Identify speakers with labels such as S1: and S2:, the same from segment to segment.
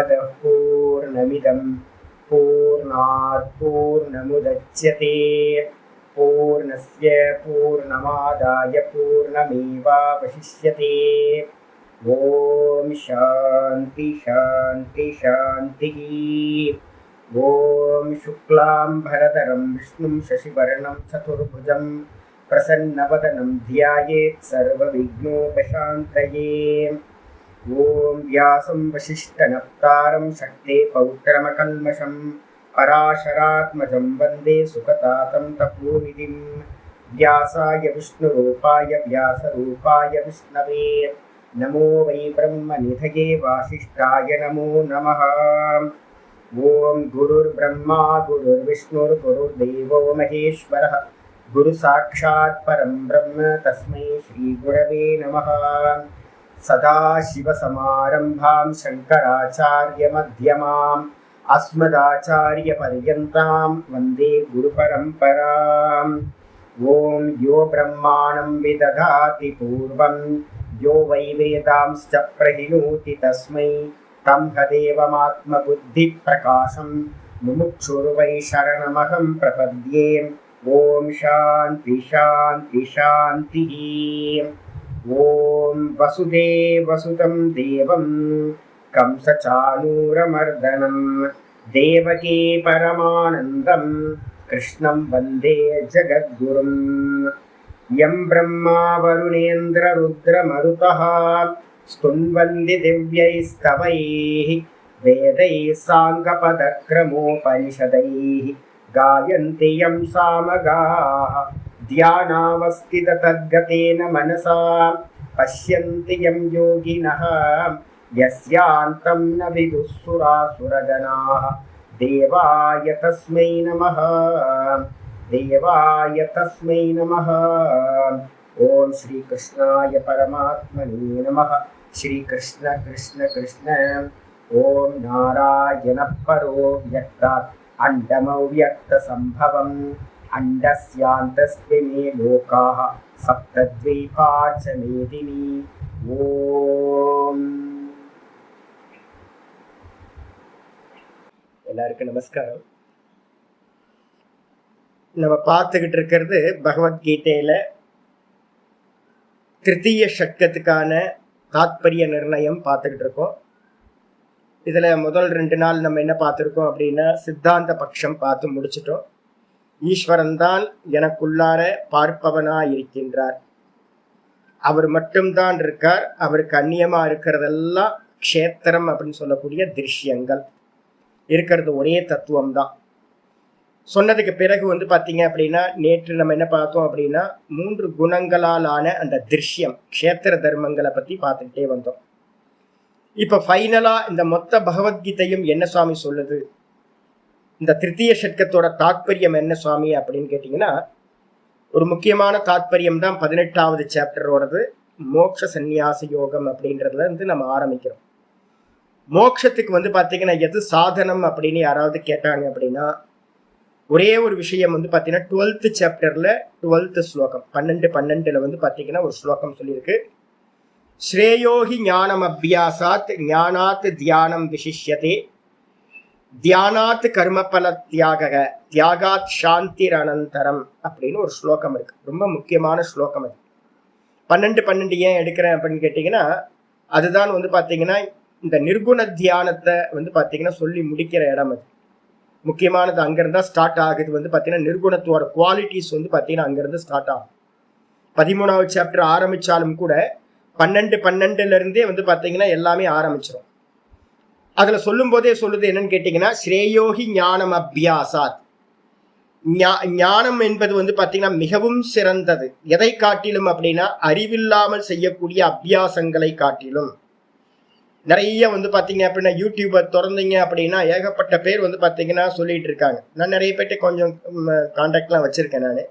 S1: पूर्णमदः पूर्णमिदं पूर्णात् पूर्णमुदच्यते पूर्णस्य पूर्णमादाय पूर्णमेवावशिष्यते। ॐ शान्ति शान्ति शान्तिः। ॐ शुक्लाम्बरधरं विष्णुं शशिवर्णं चतुर्भुजं प्रसन्नवदनं ध्यायेत् सर्वविघ्नोपशान्तये। ॐ व्यासं वसिष्ठनप्तारं शक्ते पौत्रमकल्मषं पराशरात्मजं वन्दे सुखतातं तपोनिधिं। व्यासाय विष्णुरूपाय व्यासरूपाय विष्णवे नमो वै ब्रह्मनिधये वासिष्ठाय नमो नमः। ॐ गुरुर्ब्रह्मा गुरुर्विष्णुर्गुरुर्देवो महेश्वरः गुरुसाक्षात् परं ब्रह्म तस्मै श्रीगुरवे नमः। सदाशिवसमारम्भां शङ्कराचार्यमध्यमाम् अस्मदाचार्यपर्यन्तां वन्दे गुरुपरम्पराम्। ॐ यो ब्रह्माणं विदधाति पूर्वं यो वै वेदांश्च प्रहिणोति तस्मै तदेवमात्मबुद्धिप्रकाशं मुमुक्षुर्वै शरणमहं प्रपद्ये। ॐ शान्ति शान्ति शान्तिः। ॐ वसुदेवसुतं देवं कंसचाणूरमर्दनं देवकी परमानन्दं कृष्णं वन्दे जगद्गुरुं। यं ब्रह्मा वरुणेन्द्ररुद्रमरुतः स्तुन्वन्ति दिव्यैस्तवैः वेदैः साङ्गपदक्रमोपनिषदैः गायन्ति यं सामगाः ध्यानावस्थिततद्गतेन मनसा पश्यन्ति यं योगिनः यस्यान्तं न विदुःसुरासुरगणाः। देवाय तस्मै नमः देवाय तस्मै नमः। ॐ श्रीकृष्णाय परमात्मने नमः। श्रीकृष्ण कृष्ण कृष्ण। ॐ नारायणः परो व्यक्तात् अण्डमव्यक्तसम्भवम् अण्डस्यान्तस्मिन् लोकाः सप्तद्वीपा च मेदिनी। ஓம். எல்லாருக்கும் நமஸ்காரம். நம்ம பார்த்துக்கிட்டு இருக்கிறது பகவத்கீதையில திருத்தீய ஷட்கத்துக்கான தாத்பரிய நிர்ணயம் பார்த்துக்கிட்டு இருக்கோம். இதுல முதல் 2 நாள் நம்ம என்ன பார்த்துருக்கோம் அப்படின்னா சித்தாந்த பட்சம் பார்த்து முடிச்சிட்டோம். ஈஸ்வரன் தான் எனக்குள்ளார பார்ப்பவனா இருக்கின்றார், அவர் மட்டும்தான் இருக்கார், அவருக்கு அந்நியமா இருக்கிறதெல்லாம் க்ஷேத்திரம் அப்படின்னு சொல்லக்கூடிய திருஷ்யங்கள் இருக்கிறது ஒரே தத்துவம் தான் சொன்னதுக்கு பிறகு பார்த்தீங்க அப்படின்னா நேற்று நம்ம என்ன பார்த்தோம் அப்படின்னா 3 குணங்களால் ஆன அந்த திருஷ்யம் க்ஷேத்திர தர்மங்களை பத்தி பார்த்துக்கிட்டே வந்தோம். இப்ப ஃபைனலா இந்த மொத்த பகவத்கீதையும் என்ன சுவாமி சொல்லுது, இந்த திருத்தீய ஷட்கத்தோட தாத்பரியம் என்ன சுவாமி அப்படின்னு கேட்டீங்கன்னா ஒரு முக்கியமான தாத்பரியம் தான் 18வது சாப்டரோடது மோட்ச சந்நியாச யோகம் அப்படின்றதுல நம்ம ஆரம்பிக்கிறோம். மோட்சத்துக்கு பார்த்தீங்கன்னா எது சாதனம் அப்படின்னு யாராவது கேட்டாங்க அப்படின்னா ஒரே ஒரு விஷயம் பார்த்தீங்கன்னா 12th சாப்டர்ல 12th ஸ்லோகம் 12:12 பார்த்தீங்கன்னா ஒரு ஸ்லோகம் சொல்லியிருக்கு. ஸ்ரேயோஹி ஞானம் அபியாசாத் ஞானாத் தியானம் விசிஷ்யதே தியானாத் கர்மபல தியாக தியாகாத் சாந்திர் அனந்தரம் அப்படின்னு ஒரு ஸ்லோகம் இருக்கு. ரொம்ப முக்கியமான ஸ்லோகம் அது. 12:12 ஏன் எடுக்கிறேன் அப்படின்னு கேட்டீங்கன்னா அதுதான் பார்த்தீங்கன்னா இந்த நிர்குண தியானத்தை பார்த்தீங்கன்னா சொல்லி முடிக்கிற இடம் அது. முக்கியமானது அங்கிருந்தா ஸ்டார்ட் ஆகுது. பார்த்தீங்கன்னா நிர்குணத்தோட குவாலிட்டிஸ் பார்த்தீங்கன்னா அங்கிருந்து ஸ்டார்ட் ஆகும். 13வது சாப்டர் ஆரம்பிச்சாலும் கூட 12:12 பார்த்தீங்கன்னா எல்லாமே ஆரம்பிச்சிடும். அதுல சொல்லும் போதே சொல்லுது என்னன்னு கேட்டீங்கன்னா ஸ்ரேயோகி ஞானம் அபியாசாத். ஞானம் என்பது பார்த்தீங்கன்னா மிகவும் சிறந்தது. எதை காட்டிலும் அப்படின்னா அறிவில்லாமல் செய்யக்கூடிய அபியாசங்களை காட்டிலும். நிறைய பார்த்தீங்க அப்படின்னா யூடியூபர் திறந்தீங்க அப்படின்னா ஏகப்பட்ட பேர் பார்த்தீங்கன்னா சொல்லிட்டு இருக்காங்க. நான் நிறைய பேர்ட்ட கொஞ்சம் கான்டாக்ட்லாம் வச்சிருக்கேன். நான்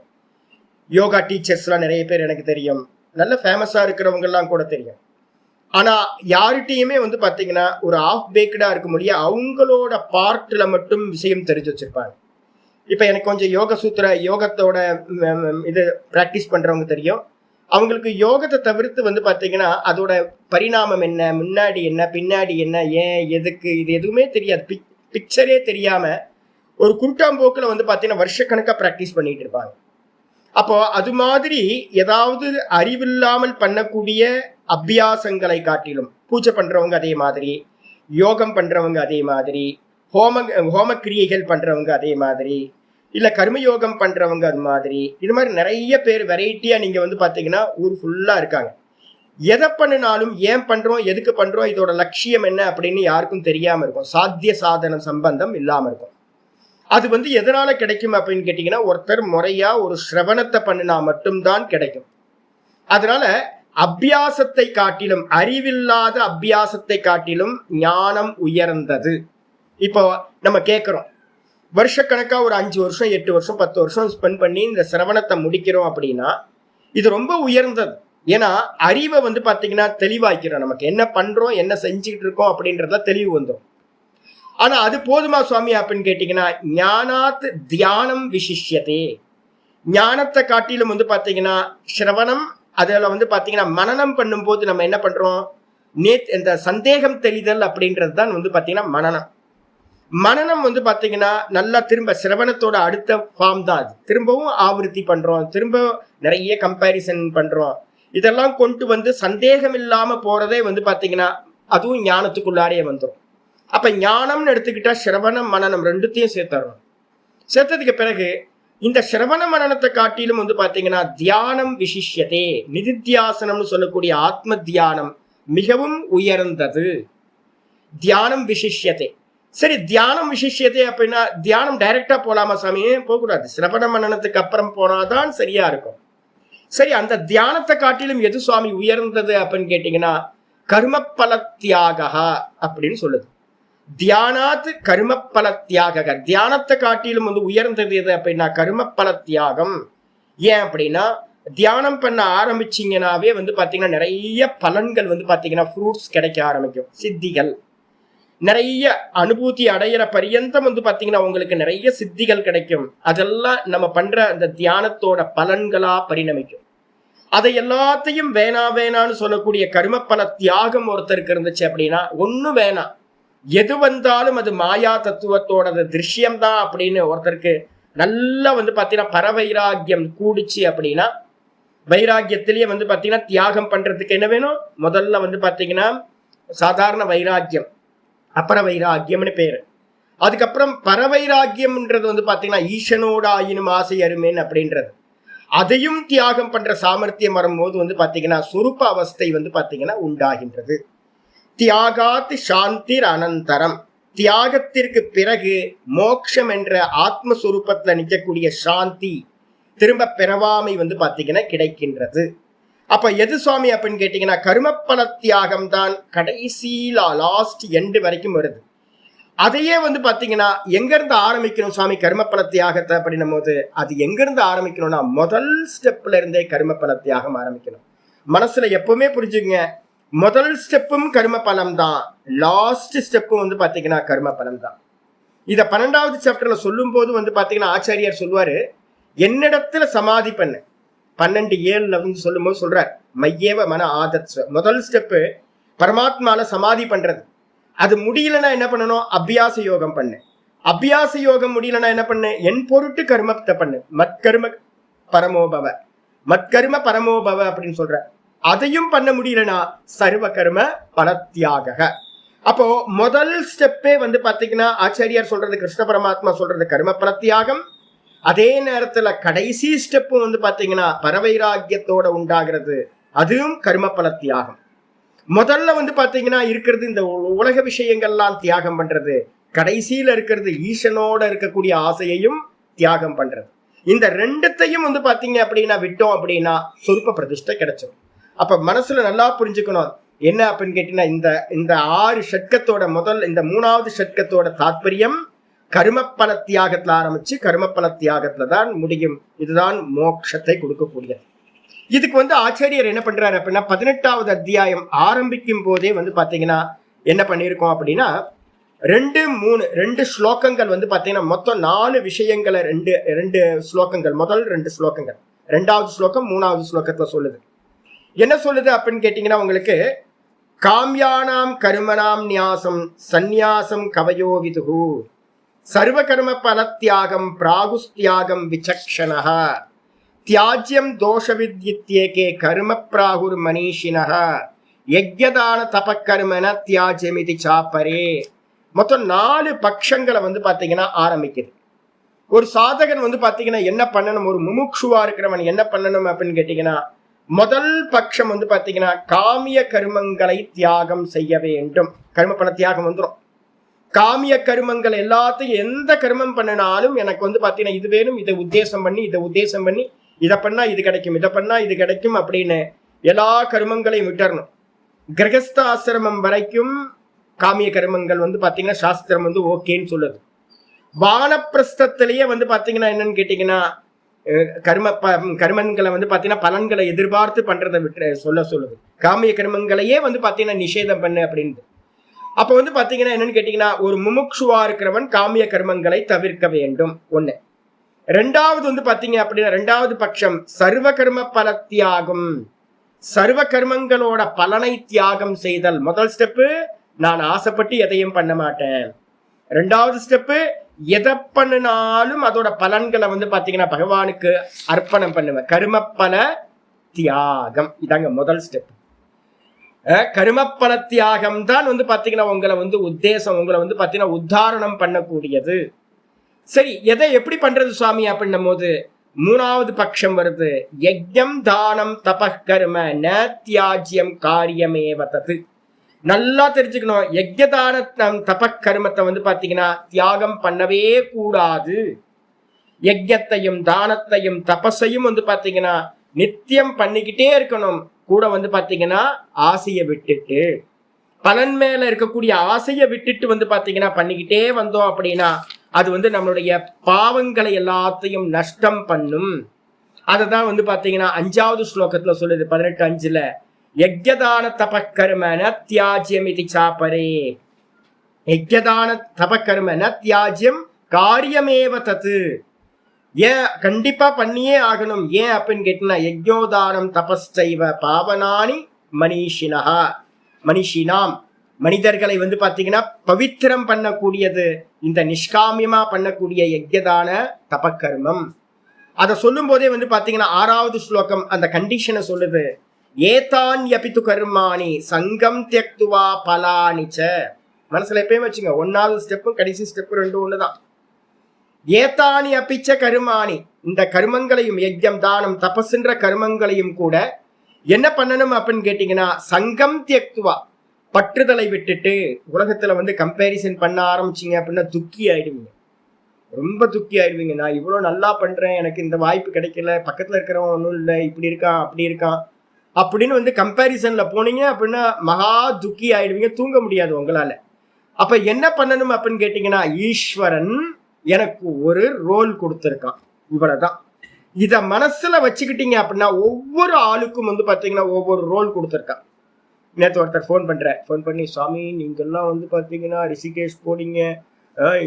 S1: யோகா டீச்சர்ஸ்லாம் நிறைய பேர் எனக்கு தெரியும், நல்ல ஃபேமஸா இருக்கிறவங்கெல்லாம் கூட தெரியும். ஆனா யார்கிட்டையுமே பார்த்தீங்கன்னா ஒரு ஆஃப் பேக்கடா இருக்க முடியும், அவங்களோட பார்ட்ல மட்டும் விஷயம் தெரிஞ்சு வச்சிருப்பாங்க. இப்ப எனக்கு கொஞ்சம் யோகத்தோட இது பிராக்டிஸ் பண்றவங்க தெரியும். அவங்களுக்கு யோகத்தை தவிர்த்து வந்து பார்த்தீங்கன்னா அதோட பரிணாமம் என்ன, முன்னாடி என்ன, பின்னாடி என்ன, ஏன், எதுக்கு, இது எதுவுமே தெரியாது. பிக்சரே தெரியாம ஒரு குருட்டாம்போக்கில் வந்து பார்த்தீங்கன்னா வருஷக்கணக்காக ப்ராக்டிஸ் பண்ணிட்டு இருப்பாங்க. அப்போ அது மாதிரி ஏதாவது அறிவில்லாமல் பண்ணக்கூடிய அபியாசங்களை காட்டிலும், பூஜை பண்றவங்க அதே மாதிரி, யோகம் பண்றவங்க அதே மாதிரி, ஹோம கிரியைகள் பண்றவங்க அதே மாதிரி, இல்ல கர்மயோகம் பண்றவங்க அது மாதிரி, இது மாதிரி நிறைய பேர் வெரைட்டியா நீங்க வந்து பாத்தீங்கன்னா ஊர் ஃபுல்லா இருக்காங்க. எதை பண்ணினாலும் ஏன் பண்றோம், எதுக்கு பண்றோம், இதோட லட்சியம் என்ன அப்படின்னு யாருக்கும் தெரியாம இருக்கும். சாத்திய சாதன சம்பந்தம் இல்லாம இருக்கும். அது வந்து எதனால கிடைக்கும் அப்படின்னு கேட்டீங்கன்னா, ஒருத்தர் முறையா ஒரு சிரவணத்தை பண்ணினா மட்டும்தான் கிடைக்கும். அதனால அபியாசத்தை காட்டிலும், அறிவில்லாத அபியாசத்தை காட்டிலும் ஞானம் உயர்ந்தது. இப்போ நம்ம கேட்கிறோம், வருஷக்கணக்கா ஒரு 5 வருஷம் 8 வருஷம் 10 வருஷம் ஸ்பெண்ட் பண்ணி இந்த சிரவணத்தை முடிக்கிறோம் அப்படின்னா இது ரொம்ப உயர்ந்தது. ஏன்னா அறிவை வந்து பாத்தீங்கன்னா தெளிவாக்கிறோம். நமக்கு என்ன பண்றோம், என்ன செஞ்சுக்கிட்டு இருக்கோம் அப்படின்றதுல தெளிவு வந்துடும். ஆனா அது போதுமா சுவாமி அப்படின்னு கேட்டீங்கன்னா, ஞானாத் தியானம் விசிஷ்யதே. ஞானத்தை காட்டிலும் வந்து பாத்தீங்கன்னா சிரவணம், அதில் வந்து பாத்தீங்கன்னா மனனம் பண்ணும்போது நம்ம என்ன பண்றோம், இந்த சந்தேகம் தெளிதல் அப்படின்றது தான் வந்து பாத்தீங்கன்னா மனனம். மனனம் வந்து பாத்தீங்கன்னா நல்லா திரும்ப சிரவணத்தோட அடுத்த ஃபார்ம் தான் அது. திரும்பவும் ஆவருத்தி பண்றோம், திரும்ப நிறைய கம்பேரிசன் பண்றோம். இதெல்லாம் கொண்டு வந்து சந்தேகம் இல்லாம போறதே வந்து பாத்தீங்கன்னா அதுவும் ஞானத்துக்குள்ளாரே வந்துடும். அப்ப ஞானம்னு எடுத்துக்கிட்டா சிரவணம் மனனம் ரெண்டுத்தையும் சேர்த்துறோம். சேர்த்ததுக்கு பிறகு இந்த சிரவண மனனத்தை காட்டிலும் வந்து பாத்தீங்கன்னா தியானம் விசிஷ்யதே, நிதித்தியாசனம்னு சொல்லக்கூடிய ஆத்ம தியானம் மிகவும் உயர்ந்தது. தியானம் விசிஷ்யதே. சரி, தியானம் விசிஷ்யதே அப்படின்னா தியானம் டைரக்டா போலாமா சாமி? போகக்கூடாது. சிரவண மனனத்துக்கு அப்புறம் போனாதான் சரியா இருக்கும். சரி, அந்த தியானத்தை காட்டிலும் எது சுவாமி உயர்ந்தது அப்படின்னு கேட்டீங்கன்னா கர்மபல தியாகா அப்படின்னு சொல்லுது. தியானாத் கர்மபல தியாக. தியானத்தை காட்டிலும் வந்து உயர்ந்தது எது அப்படின்னா கர்மபல தியாகம். ஏன் அப்படின்னா தியானம் பண்ண ஆரம்பிச்சிங்கன்னாவே வந்து பாத்தீங்கன்னா நிறைய பலன்கள் வந்து பாத்தீங்கன்னா ஃப்ரூட்ஸ் கிடைக்க ஆரம்பிக்கும். சித்திகள் நிறைய அனுபூதி அடையிற பரியந்தம் வந்து பாத்தீங்கன்னா உங்களுக்கு நிறைய சித்திகள் கிடைக்கும். அதெல்லாம் நம்ம பண்ற அந்த தியானத்தோட பலன்களா பரிணமிக்கும். அதை எல்லாத்தையும் வேணான்னு சொல்லக்கூடிய கர்மபல தியாகம் ஒருத்தருக்கு இருந்துச்சு அப்படின்னா ஒன்னும் வேணாம், எது வந்தாலும் அது மாயா தத்துவத்தோட திருஷ்யம்தான் அப்படின்னு ஒருத்தருக்கு நல்லா வந்து பாத்தீங்கன்னா பரவைராக்கியம் கூடிச்சு அப்படின்னா, வைராக்கியத்திலேயே வந்து பாத்தீங்கன்னா தியாகம் பண்றதுக்கு என்ன வேணும், முதல்ல வந்து பாத்தீங்கன்னா சாதாரண வைராக்கியம், அபர வைராக்கியம்னு பேரு. அதுக்கப்புறம் பரவைராக்கியம்ன்றது வந்து பாத்தீங்கன்னா ஈசனோட ஆயினும் ஆசை அருமேன் அப்படின்றது. அதையும் தியாகம் பண்ற சாமர்த்தியம் வரும்போது வந்து பாத்தீங்கன்னா சுரூப அவஸ்தை வந்து பாத்தீங்கன்னா உண்டாகின்றது. தியாகாத் சாந்திர் அனந்தரம். தியாகத்திற்கு பிறகு மோட்சம் என்ற ஆத்மஸ்வரூபத்துல நிற்கக்கூடிய சாந்தி, திரும்ப பிறவாமை வந்து பாத்தீங்கன்னா கிடைக்கின்றது. அப்ப எது சுவாமி அப்படின்னு கேட்டீங்கன்னா கர்மபல தியாகம் தான் கடைசியில லாஸ்ட் எண்டு வரைக்கும் வருது. அதையே வந்து பாத்தீங்கன்னா எங்க இருந்து ஆரம்பிக்கணும் சுவாமி கர்மபல தியாகத்தை அப்படின்னும் போது அது எங்க இருந்து ஆரம்பிக்கணும்னா முதல் ஸ்டெப்ல இருந்தே கர்மபல தியாகம் ஆரம்பிக்கணும். மனசுல எப்பவுமே புரிஞ்சுங்க, முதல் ஸ்டெப்பும் கர்ம பலம் தான், லாஸ்ட் ஸ்டெப்பும் வந்து பாத்தீங்கன்னா கர்ம பலம் தான். இத 12வது சாப்டர்ல சொல்லும் போது வந்து பாத்தீங்கன்னா ஆச்சாரியார் சொல்லுவாரு, என்னிடத்துல சமாதி பண்ணு. 12:7 வந்து சொல்லும் போது சொல்றார், மையேவ மன ஆதத். முதல் ஸ்டெப்பு பரமாத்மால சமாதி பண்றது. அது முடியலன்னா என்ன பண்ணணும், அபியாச யோகம் பண்ணு. அபியாச யோகம் முடியலன்னா என்ன பண்ணு, என் பொருட்டு கர்மத்தை பண்ணு. மத்கர்ம பரமோபவ, மத்கர்ம பரமோபவ அப்படின்னு சொல்ற. அதையும் பண்ண முடியலனா சர்வ கர்ம பலத்தியாக. அப்போ முதல் ஸ்டெப்பே வந்து பாத்தீங்கன்னா ஆச்சாரியார் சொல்றது, கிருஷ்ண பரமாத்மா சொல்றது கர்ம பலத்தியாகம். அதே நேரத்துல கடைசி ஸ்டெப்பும் வந்து பாத்தீங்கன்னா பரவைராக்கியத்தோட உண்டாகிறது, அதுவும் கர்ம பலத்தியாகம். முதல்ல வந்து பாத்தீங்கன்னா இருக்கிறது இந்த உலக விஷயங்கள்லாம் தியாகம் பண்றது, கடைசியில இருக்கிறது ஈசனோட இருக்கக்கூடிய ஆசையையும் தியாகம் பண்றது. இந்த ரெண்டுத்தையும் வந்து பாத்தீங்க அப்படின்னா விட்டோம் அப்படின்னா சொருப்ப பிரதிஷ்டை கிடைச்சோம். அப்ப மனசுல நல்லா புரிஞ்சுக்கணும் என்ன அப்படின்னு கேட்டீங்கன்னா, இந்த 6 ஷட்கத்தோட இந்த 3வது ஷட்கத்தோட தாத்பரியம் கர்மபல தியாகத்துல ஆரம்பிச்சு கர்மபல தியாகத்துல தான் முடியும். இதுதான் மோட்சத்தை கொடுக்கக்கூடியது. இதுக்கு வந்து ஆச்சாரியர் என்ன பண்றாரு அப்படின்னா 18வது அத்தியாயம் ஆரம்பிக்கும் போதே வந்து பாத்தீங்கன்னா என்ன பண்ணிருக்கோம் அப்படின்னா 2 ஸ்லோகங்கள் வந்து பாத்தீங்கன்னா மொத்தம் 4 விஷயங்களை 2 ஸ்லோகங்கள், முதல் 2 ஸ்லோகங்கள், 2வது ஸ்லோகம் 3வது ஸ்லோகத்துல சொல்லுது. என்ன சொல்லுது அப்படின்னு கேட்டீங்கன்னா உங்களுக்கு காமியானாம் கருமனாம் நியாசம் சந்நியாசம் கவயோ விதுகு சர்வ கர்ம பலத்தியாகம் பிராகுஸ்தியாகம் விசக்ஷணः தியாஜ்யம் தோஷவித்யித்யேகே கர்ம பிராகுர் மனிஷினः யஜ்யதான தபக்கர்மன தியாஜ்யமிதி சாப்பரே. மொத்தம் 4 பட்சங்களை வந்து பாத்தீங்கன்னா ஆரம்பிக்குது. ஒரு சாதகன் வந்து பாத்தீங்கன்னா என்ன பண்ணணும், ஒரு முமுட்சுவா இருக்கிறவன் என்ன பண்ணணும் அப்படின்னு கேட்டீங்கன்னா, முதல் பட்சம் வந்து பாத்தீங்கன்னா காமிய கர்மங்களை தியாகம் செய்ய வேண்டும். கர்ம பல தியாகம் வந்துடும். காமிய கர்மங்கள் எல்லாத்தையும் எந்த கர்மம் பண்ணினாலும் எனக்கு வந்து பாத்தீங்கன்னா இது வேணும், இதை உத்தேசம் பண்ணி இதை பண்ணா இது கிடைக்கும், இதை பண்ணா இது கிடைக்கும் அப்படின்னு எல்லா கர்மங்களையும் விட்டுறணும். கிரகஸ்த ஆசிரமம் வரைக்கும் காமிய கர்மங்கள் வந்து பாத்தீங்கன்னா சாஸ்திரம் வந்து ஓகேன்னு சொல்லுது. வானப்பிரஸ்தத்திலேயே வந்து பாத்தீங்கன்னா என்னன்னு கேட்டீங்கன்னா கர்மங்களை வந்து பாத்தீங்கன்னா பலன்களை எதிர்பார்த்து பண்றதை விட்டு சொல்லுது. காமிய கர்மங்களையே வந்து பாத்தீங்கன்னா நிஷேதம் பண்ணு அப்படின்னு. அப்ப வந்து பாத்தீங்கன்னா என்னன்னு கேட்டீங்கன்னா ஒரு முமுட்சுவா இருக்கிறவன் காமிய கர்மங்களை தவிர்க்க வேண்டும். ஒண்ணு. ரெண்டாவது வந்து பாத்தீங்க அப்படின்னா ரெண்டாவது பட்சம் சர்வ கர்ம பல தியாகம், சர்வ கர்மங்களோட பலனை தியாகம் செய்தல். முதல் ஸ்டெப்பு நான் ஆசைப்பட்டு எதையும் பண்ண மாட்டேன். ரெண்டாவது ஸ்டெப்பு எதை பண்ணினாலும் அதோட பலன்களை வந்து பாத்தீங்கன்னா பகவானுக்கு அர்ப்பணம் பண்ணுவேன். கர்ம பல தியாகம் இதாங்க முதல் ஸ்டெப். கர்மப்பல தியாகம் தான் வந்து பாத்தீங்கன்னா உங்களை வந்து உத்தேசம், உங்களை வந்து பாத்தீங்கன்னா உத்தாரணம் பண்ணக்கூடியது. சரி, எதை எப்படி பண்றது சுவாமி அப்படின்னும் போது மூணாவது பட்சம் வருது. யஜ்ஞம் தானம் தபகர்ம ந தியாஜ்யம் காரியமேவதது. நல்லா தெரிஞ்சுக்கணும், யஜ்ஞதான தபகர்மத்தை வந்து பாத்தீங்கன்னா தியாகம் பண்ணவே கூடாது. யஜ்ஞத்தையும் தானத்தையும் தபஸையும் வந்து பாத்தீங்கன்னா நித்தியம் பண்ணிக்கிட்டே இருக்கணும். கூட வந்து பாத்தீங்கன்னா ஆசையை விட்டுட்டு, பலன் மேல இருக்கக்கூடிய ஆசையை விட்டுட்டு வந்து பாத்தீங்கன்னா பண்ணிக்கிட்டே வந்தோம் அப்படின்னா அது வந்து நம்மளுடைய பாவங்களை எல்லாத்தையும் நஷ்டம் பண்ணும். அததான் வந்து பாத்தீங்கன்னா 5வது ஸ்லோகத்துல சொல்லுது 18:5. யஜ்ஞதான தபகர்ம ந தியாஜ்யம் இதி சாப்பரே. யஜ்ஞதான தபகர்ம ந தியாஜ்யம் காரியமேவ தத்து. ஏன் கண்டிப்பா பண்ணியே ஆகணும். ஏன் அப்படின்னு கேட்டீங்கன்னா யஜ்ஞோதானம் தபஸ்சைவ பாவனானி மனிஷினஹா. மனிஷினாம் மனிதர்களை வந்து பாத்தீங்கன்னா பவித்திரம் பண்ணக்கூடியது இந்த நிஷ்காமியமா பண்ணக்கூடிய யஜ்ஞதான தபகர்மம். அதை சொல்லும் போதே வந்து பாத்தீங்கன்னா 6வது ஸ்லோகம் அந்த கண்டிஷனை சொல்லுது. ஏதான் யபித்து கர்மாணி சங்கம் தியக்துவா பலானிச்ச. மனசுல எப்பயும் வச்சுங்க, 1வது ஸ்டெப்பும் கடைசி ஸ்டெப்பு 2 ஒண்ணுதான். ஏதானி அப்பிச்ச கருமானி, இந்த கர்மங்களையும் யஜ்ஞம் தானம் தபஸ்ன்ற கர்மங்களையும் கூட என்ன பண்ணணும் அப்படின்னு கேட்டீங்கன்னா சங்கம் தியக்துவா பற்றுதலை விட்டுட்டு. உலகத்துல வந்து கம்பேரிசன் பண்ண ஆரம்பிச்சிங்க அப்படின்னா துக்கி ஆயிடுவீங்க, ரொம்ப துக்கி ஆயிடுவீங்க. நான் இவ்வளவு நல்லா பண்றேன், எனக்கு இந்த வாய்ப்பு கிடைக்கல, பக்கத்துல இருக்கிறவன் ஒன்றும் இல்லை, இப்படி இருக்கான் அப்படி இருக்கான் அப்படின்னு வந்து கம்பேரிசன்ல போனீங்க அப்படின்னா மகா துக்கி ஆயிடுவீங்க, தூங்க முடியாது உங்களால. அப்ப என்ன பண்ணணும் அப்படின்னு கேட்டீங்கன்னா ஈஸ்வரன் எனக்கு ஒரு ரோல் கொடுத்துருக்கான், இவ்வளவுதான். இத மனசுல வச்சுக்கிட்டீங்க அப்படின்னா ஒவ்வொரு ஆளுக்கும் வந்து பாத்தீங்கன்னா ஒவ்வொரு ரோல் கொடுத்துருக்கான். நேற்று ஒருத்தர் ஃபோன் பண்ணி சுவாமி நீங்கெல்லாம் வந்து பாத்தீங்கன்னா ரிஷிகேஷ் போனீங்க,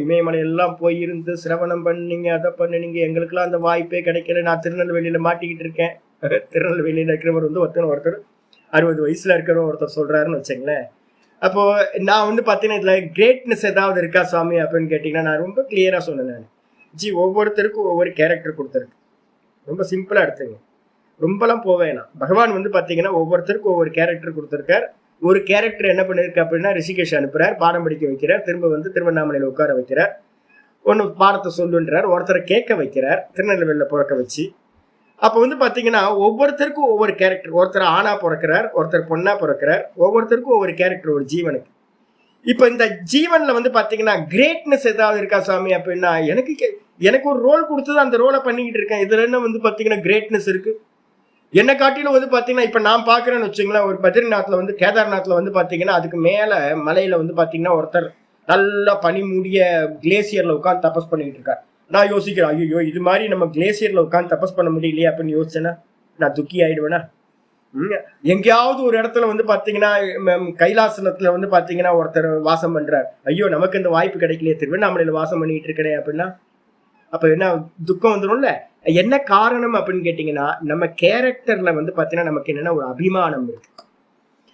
S1: இமயமலை எல்லாம் போயிருந்து சிரவணம் பண்ணீங்க, அதை பண்ணுனீங்க, எங்களுக்கெல்லாம் அந்த வாய்ப்பே கிடைக்கல, நான் திருநெல்வேலியில மாட்டிக்கிட்டு இருக்கேன். திருநெல்வேலியில இருக்கிறவர் வந்து ஒருத்தர் 60 வயசுல இருக்கிற ஒருத்தர் சொல்றாருன்னு வச்சுங்களேன். அப்போ நான் வந்து பாத்தீங்கன்னா இதுல கிரேட்னஸ் ஏதாவது இருக்கா சுவாமி அப்படின்னு கேட்டீங்கன்னா நான் ரொம்ப கிளியரா சொன்னேன். நான் ஒவ்வொருத்தருக்கும் ஒவ்வொரு கேரக்டர் கொடுத்துருக்கு. ரொம்ப சிம்பிளா எடுத்துங்க, ரொம்பலாம் போவேனா. பகவான் வந்து பாத்தீங்கன்னா ஒவ்வொருத்தருக்கும் ஒவ்வொரு கேரக்டர் கொடுத்துருக்கார். ஒரு கேரக்டர் என்ன பண்ணிருக்கு அப்படின்னா ரிஷிகேஷ் அனுப்புறார், பாடம் படிக்க வைக்கிறார், திரும்ப வந்து திருவண்ணாமலையில உட்கார வைக்கிறார், ஒன்னு பாடத்தை சொல்லுன்றார், ஒருத்தரை கேட்க வைக்கிறார், திருநெல்வேலியில பிறக்க வச்சு. அப்ப வந்து பாத்தீங்கன்னா ஒவ்வொருத்தருக்கும் ஒவ்வொரு கேரக்டர். ஒருத்தர் ஆணா பிறக்கிறார், ஒருத்தர் பொண்ணா பிறக்கிறார், ஒவ்வொருத்தருக்கும் ஒவ்வொரு கேரக்டர் ஒரு ஜீவனுக்கு. இப்ப இந்த ஜீவன்ல வந்து பாத்தீங்கன்னா கிரேட்னஸ் ஏதாவது இருக்கா சாமி அப்படின்னா எனக்கு ஒரு ரோல் கொடுத்தது, அந்த ரோலை பண்ணிக்கிட்டு இருக்கேன். இதுல என்ன வந்து பாத்தீங்கன்னா கிரேட்னஸ் இருக்கு? என்ன காட்டிலும் வந்து பாத்தீங்கன்னா இப்ப நான் பாக்குறேன்னு வச்சுங்களேன், ஒரு பத்ரிநாத்ல வந்து கேதார்நாத்ல வந்து பாத்தீங்கன்னா அதுக்கு மேல மலையில வந்து பாத்தீங்கன்னா ஒருத்தர் நல்லா பனி மூடிய கிளேசியர்ல உட்காந்து தபஸ் பண்ணிட்டு இருக்காரு. நான் யோசிக்கிறேன், ஐயோ இது மாதிரி நம்ம கிளேசியர்ல உட்காந்து தபஸ் பண்ண முடியலையே அப்படின்னு யோசிச்சேன்னா நான் துக்கி ஆயிடுவேனா? எங்கேயாவது ஒரு இடத்துல வந்து பாத்தீங்கன்னா கைலாசனத்துல வந்து பாத்தீங்கன்னா ஒருத்தர் வாசம் பண்றார், ஐயோ நமக்கு இந்த வாய்ப்பு கிடைக்கலையே, திருவண்ணாமலையில வாசம் பண்ணிட்டு இருக்கிறேன் அப்படின்னா அப்ப என்ன துக்கம் வந்துடும்ல. என்ன காரணம் அப்படின்னு கேட்டீங்கன்னா, நம்ம கேரக்டர்ல வந்து பாத்தீங்கன்னா நமக்கு என்னன்னா ஒரு அபிமானம் இருக்கு.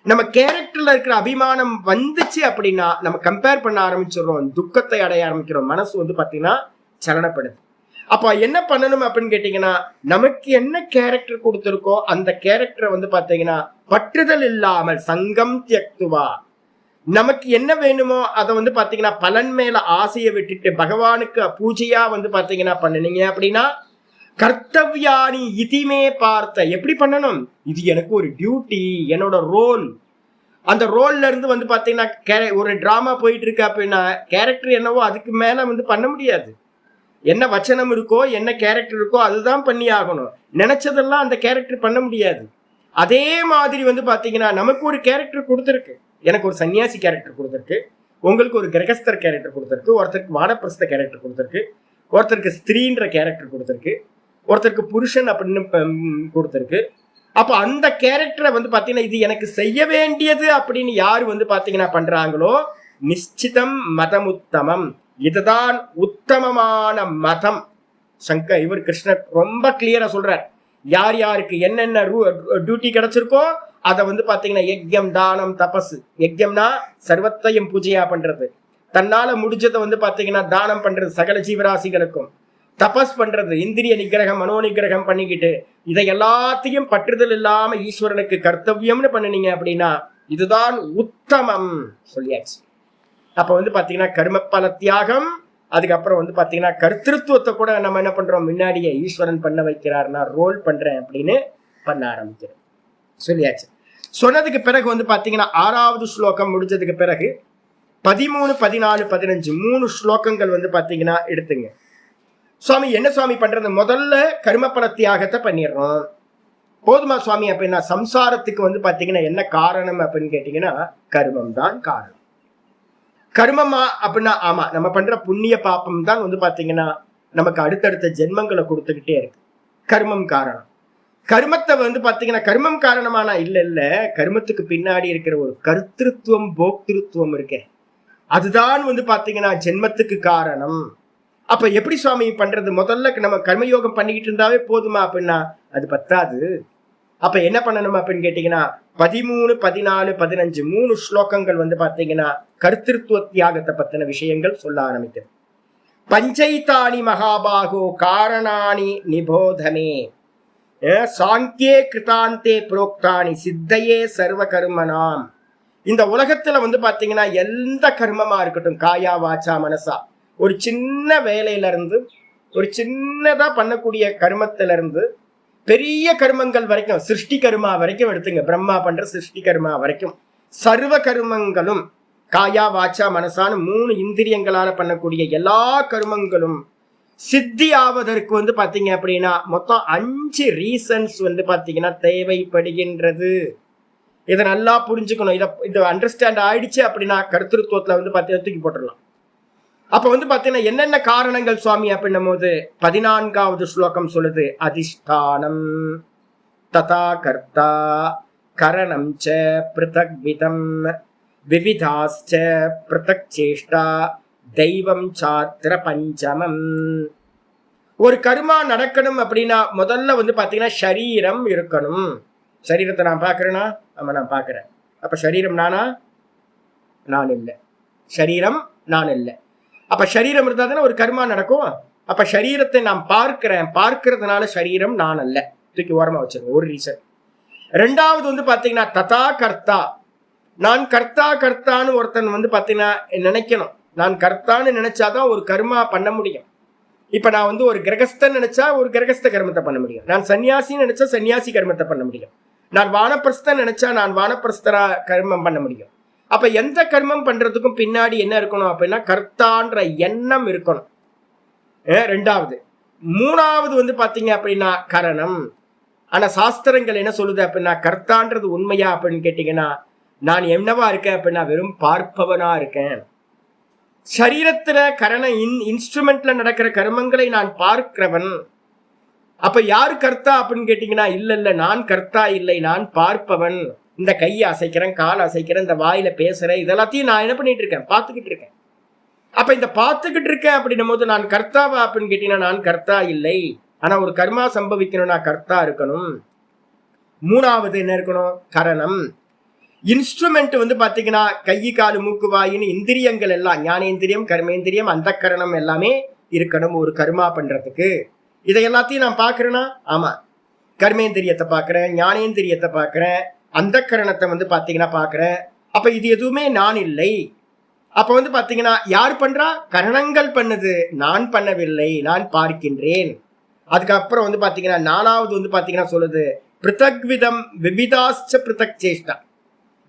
S1: நம்ம கேரக்டர்ல இருக்கிற அபிமானம் வந்துச்சு அப்படின்னா நம்ம கம்பேர் பண்ண ஆரம்பிச்சிடுறோம், துக்கத்தை அடைய ஆரம்பிக்கிறோம், மனசு வந்து பாத்தீங்கன்னா சலனப்படுது. அப்ப என்ன பண்ணணும் அப்படின்னு கேட்டீங்கன்னா, நமக்கு என்ன கேரக்டர் கொடுத்திருக்கோ அந்த கேரக்டரை வந்து பாத்தீங்கன்னா பற்றுதல் இல்லாமல் சங்கம் தியக்துவா, நமக்கு என்ன வேணுமோ அதை வந்து பாத்தீங்கன்னா பலன் மேல ஆசையை விட்டுட்டு பகவானுக்கு பூஜையா வந்து பாத்தீங்கன்னா பண்ணினீங்க அப்படின்னா, கர்த்தவ்யானி இதுமே பார்த்த, எப்படி பண்ணணும், இது எனக்கு ஒரு டியூட்டி, என்னோட ரோல். அந்த ரோல்ல இருந்து வந்து பாத்தீங்கன்னா ஒரு டிராமா போயிட்டு இருக்கு அப்படின்னா கேரக்டர் என்னவோ அதுக்கு மேல வந்து பண்ண முடியாது. என்ன வச்சனம் இருக்கோ என்ன கேரக்டர் இருக்கோ அதுதான் பண்ணி ஆகணும். நினைச்சதெல்லாம் அந்த கேரக்டர் பண்ண முடியாது. அதே மாதிரி வந்து பாத்தீங்கன்னா நமக்கு ஒரு கேரக்டர் கொடுத்துருக்கு. எனக்கு ஒரு சன்னியாசி கேரக்டர் கொடுத்துருக்கு, உங்களுக்கு ஒரு கிரகஸ்தர் கேரக்டர் கொடுத்துருக்கு, ஒருத்தருக்கு வானப்பிரஸ்த கேரக்டர் கொடுத்துருக்கு, ஒருத்தருக்கு ஸ்திரீன்ற கேரக்டர் கொடுத்துருக்கு, ஒருத்தருக்கு புருஷன் அப்படின்னு கொடுத்துருக்கு. அப்ப அந்த கேரக்டரை வந்து பாத்தீங்கன்னா இது எனக்கு செய்ய வேண்டியது அப்படின்னு யாரு வந்து பாத்தீங்கன்னா பண்றாங்களோ, நிச்சிதம் மதம் உத்தமம், இதுதான் உத்தமமான மதம். இவர் கிருஷ்ணர் ரொம்ப கிளியரா சொல்றார், யார் யாருக்கு என்னென்ன டியூட்டி கிடைச்சிருக்கோ அதை வந்து பாத்தீங்கன்னா யஜ்யம் தானம் தபஸ். யஜ்யம்னா சர்வத்தையும் பூஜையா பண்றது, தன்னால முடிஞ்சதை வந்து பாத்தீங்கன்னா தானம் பண்றது சகல ஜீவராசிகளுக்கும், தபஸ் பண்றது இந்திரிய நிகிரகம் மனோ நிகிரகம் பண்ணிக்கிட்டு இதை எல்லாத்தையும் பற்றுதல் இல்லாம ஈஸ்வரனுக்கு கர்த்தவியம்னு பண்ணினீங்க அப்படின்னா இதுதான் உத்தமம் சொல்லியாச்சு. அப்ப வந்து பாத்தீங்கன்னா கர்ம பல தியாகம், அதுக்கப்புறம் வந்து பாத்தீங்கன்னா கர்த்திருவத்தை கூட நம்ம என்ன பண்றோம், முன்னாடியே ஈஸ்வரன் பண்ண வைக்கிறார், நான் ரோல் பண்றேன் அப்படின்னு பண்ண ஆரம்பிக்கிறேன் சொல்லியாச்சு. சொன்னதுக்கு பிறகு வந்து பாத்தீங்கன்னா 6வது ஸ்லோகம் முடிஞ்சதுக்கு பிறகு 13, 14, 15 3 ஸ்லோகங்கள் வந்து பாத்தீங்கன்னா எடுத்துங்க. சுவாமி என்ன சுவாமி பண்றது, முதல்ல கர்ம பல தியாகத்தை பண்ணிடுறோம், போதுமா சுவாமி அப்படின்னா சம்சாரத்துக்கு வந்து பாத்தீங்கன்னா என்ன காரணம் அப்படின்னு கேட்டீங்கன்னா கர்மம் தான் காரணம். கர்மமா அப்படின்னா ஆமா நம்ம பண்ற புண்ணிய பாப்பம் தான் வந்து பாத்தீங்கன்னா நமக்கு அடுத்தடுத்த ஜென்மங்களை கொடுத்துக்கிட்டே இருக்கு. கர்மம் காரணம். கர்மத்தை வந்து பாத்தீங்கன்னா கர்மம் காரணமானா இல்ல, கர்மத்துக்கு பின்னாடி இருக்கிற ஒரு கர்த்திருவம் போக்திருத்துவம் இருக்கே அதுதான் வந்து பாத்தீங்கன்னா ஜென்மத்துக்கு காரணம். அப்ப எப்படி சுவாமி பண்றது, முதல்ல நம்ம கர்மயோகம் பண்ணிக்கிட்டு இருந்தாவே போதுமா அப்படின்னா அது பத்தாது. அப்ப என்ன பண்ணணும் அப்படின்னு கேட்டீங்கன்னா 13, 14, 15 3 ஸ்லோகங்கள் வந்து பாத்தீங்கன்னா கர்த்திருவ தியாகத்தை பத்தின விஷயங்கள் சொல்ல ஆரம்பிக்கிறது. பஞ்சைதானி மகாபாகோ காரணானி நிபோதமே சாங்கியே கிருதாந்தே புரோக்தானி சித்தையே சர்வ கர்மனாம். இந்த உலகத்துல வந்து பாத்தீங்கன்னா எந்த கர்மமா இருக்கட்டும், காயா வாச்சா மனசா, ஒரு சின்ன வேலையில இருந்து ஒரு சின்னதா பண்ணக்கூடிய கர்மத்தில இருந்து பெரிய கர்மங்கள் வரைக்கும், சிருஷ்டி கர்மா வரைக்கும் எடுத்துங்க, பிரம்மா பண்ற சிருஷ்டி கர்மா வரைக்கும் சர்வ கர்மங்களும் காயா வாச்சா மனசான 3 இந்திரியங்களால பண்ணக்கூடிய எல்லா கர்மங்களும் சித்தி ஆவதற்கு வந்து பாத்தீங்க அப்படின்னா மொத்தம் 5 ரீசன்ஸ் வந்து பாத்தீங்கன்னா தேவைப்படுகின்றது. இதை நல்லா புரிஞ்சுக்கணும். இதை அண்டர்ஸ்டாண்ட் ஆயிடுச்சு அப்படின்னா கர்த்திருவத்துல வந்து பாத்தீங்கன்னா தூக்கி போட்டுடலாம். அப்ப வந்து பாத்தீங்கன்னா என்னென்ன காரணங்கள் சுவாமி அப்படின்னும் போது 14வது ஸ்லோகம் சொல்லுது, அதிஷ்டானம் ததா கர்த்தா கரணம் ச பிருதக் விதம் விவிதாஸ்ச பிருதக் சேஷ்டா தெய்வம் சாத்திர பஞ்சமம். ஒரு கர்மா நடக்கணும் அப்படின்னா முதல்ல வந்து பாத்தீங்கன்னா சரீரம் இருக்கணும். சரீரத்தை நான் பாக்குறேன்னா ஆமா நான் பாக்குறேன். அப்ப சரீரம் நானா? நான் இல்லை. சரீரம் நான் இல்லை. அப்ப சரீரம் இருந்தா தானே ஒரு கர்மா நடக்கும். அப்ப சரீரத்தை நான் பார்க்கிறேன், பார்க்கறதுனால சரீரம் நான் அல்ல, தூக்கி ஓரமா வச்சிருங்க. ஒரு ரீசன். 2வது வந்து பாத்தீங்கன்னா ததா கர்த்தா, நான் கர்த்தா கர்த்தான்னு ஒருத்தன் வந்து பாத்தீங்கன்னா நினைக்கணும். நான் கர்த்தான்னு நினைச்சாதான் ஒரு கர்மா பண்ண முடியும். இப்ப நான் வந்து ஒரு கிரகஸ்தன் நினைச்சா ஒரு கிரகஸ்த கர்மத்தை பண்ண முடியும், நான் சன்னியாசின்னு நினைச்சா சன்னியாசி கர்மத்தை பண்ண முடியும், நான் வானப்பிரஸ்தன் நினைச்சா நான் வானப்பிரஸ்தரா கர்மம் பண்ண முடியும். அப்ப எந்த கர்மம் பண்றதுக்கும் பின்னாடி என்ன இருக்கணும் அப்படின்னா கர்த்தான்ற எண்ணம் இருக்கணும். 2வது. 3வது வந்து பாத்தீங்க அப்படின்னா கரணம். ஆனா சாஸ்திரங்கள் என்ன சொல்லுது அப்படின்னா கர்த்தான்றது உண்மையா அப்படின்னு கேட்டீங்கன்னா நான் என்னவா இருக்கேன் அப்படின்னா வெறும் பார்ப்பவனா இருக்கேன். சரீரத்துல கரண இன்ஸ்ட்ருமெண்ட்ல நடக்கிற கர்மங்களை நான் பார்க்கிறவன். அப்ப யாரு கர்த்தா அப்படின்னு கேட்டீங்கன்னா இல்ல நான் கர்த்தா இல்லை, நான் பார்ப்பவன். இந்த கையை அசைக்கிறேன், கால் அசைக்கிறேன், இந்த வாயில பேசுறேன், இதெல்லாத்தையும் நான் என்ன பண்ணிட்டு இருக்கேன், பார்த்துக்கிட்டு இருக்கேன். அப்ப இந்த பார்த்துக்கிட்டு இருக்கேன் அப்படின்னும் போது நான் கர்த்தாவா அப்படின்னு கேட்டீங்கன்னா நான் கர்த்தா இல்லை. ஆனா ஒரு கர்மா சம்பவிக்கணும்னா கர்த்தா இருக்கணும். மூணாவது என்ன இருக்கணும்? கரணம். இன்ஸ்ட்ருமெண்ட் வந்து பாத்தீங்கன்னா கை காலு மூக்கு வாயின்னு இந்திரியங்கள் எல்லாம், ஞானேந்திரியம் கர்மேந்திரியம் அந்த கரணம் எல்லாமே இருக்கணும் ஒரு கர்மா பண்றதுக்கு. இதை எல்லாத்தையும் நான் பாக்குறேன்னா, ஆமா கர்மேந்திரியத்தை பாக்குறேன், ஞானேந்திரியத்தை பாக்குறேன், அந்த கரணத்தை வந்து பாத்தீங்கன்னா பாக்குறேன். அப்ப இது எதுவுமே நான் இல்லை. அப்ப வந்து பாத்தீங்கன்னா யார் பண்றா? கரணங்கள் பண்ணுது, நான் பண்ணவில்லை, நான் பார்க்கின்றேன். அதுக்கப்புறம் வந்து பாத்தீங்கன்னா நாலாவது வந்து பாத்தீங்கன்னா சொல்லுது பிருத்தக் விதம் விவிதாச்ச பிருத்தக் சேஷ்டா.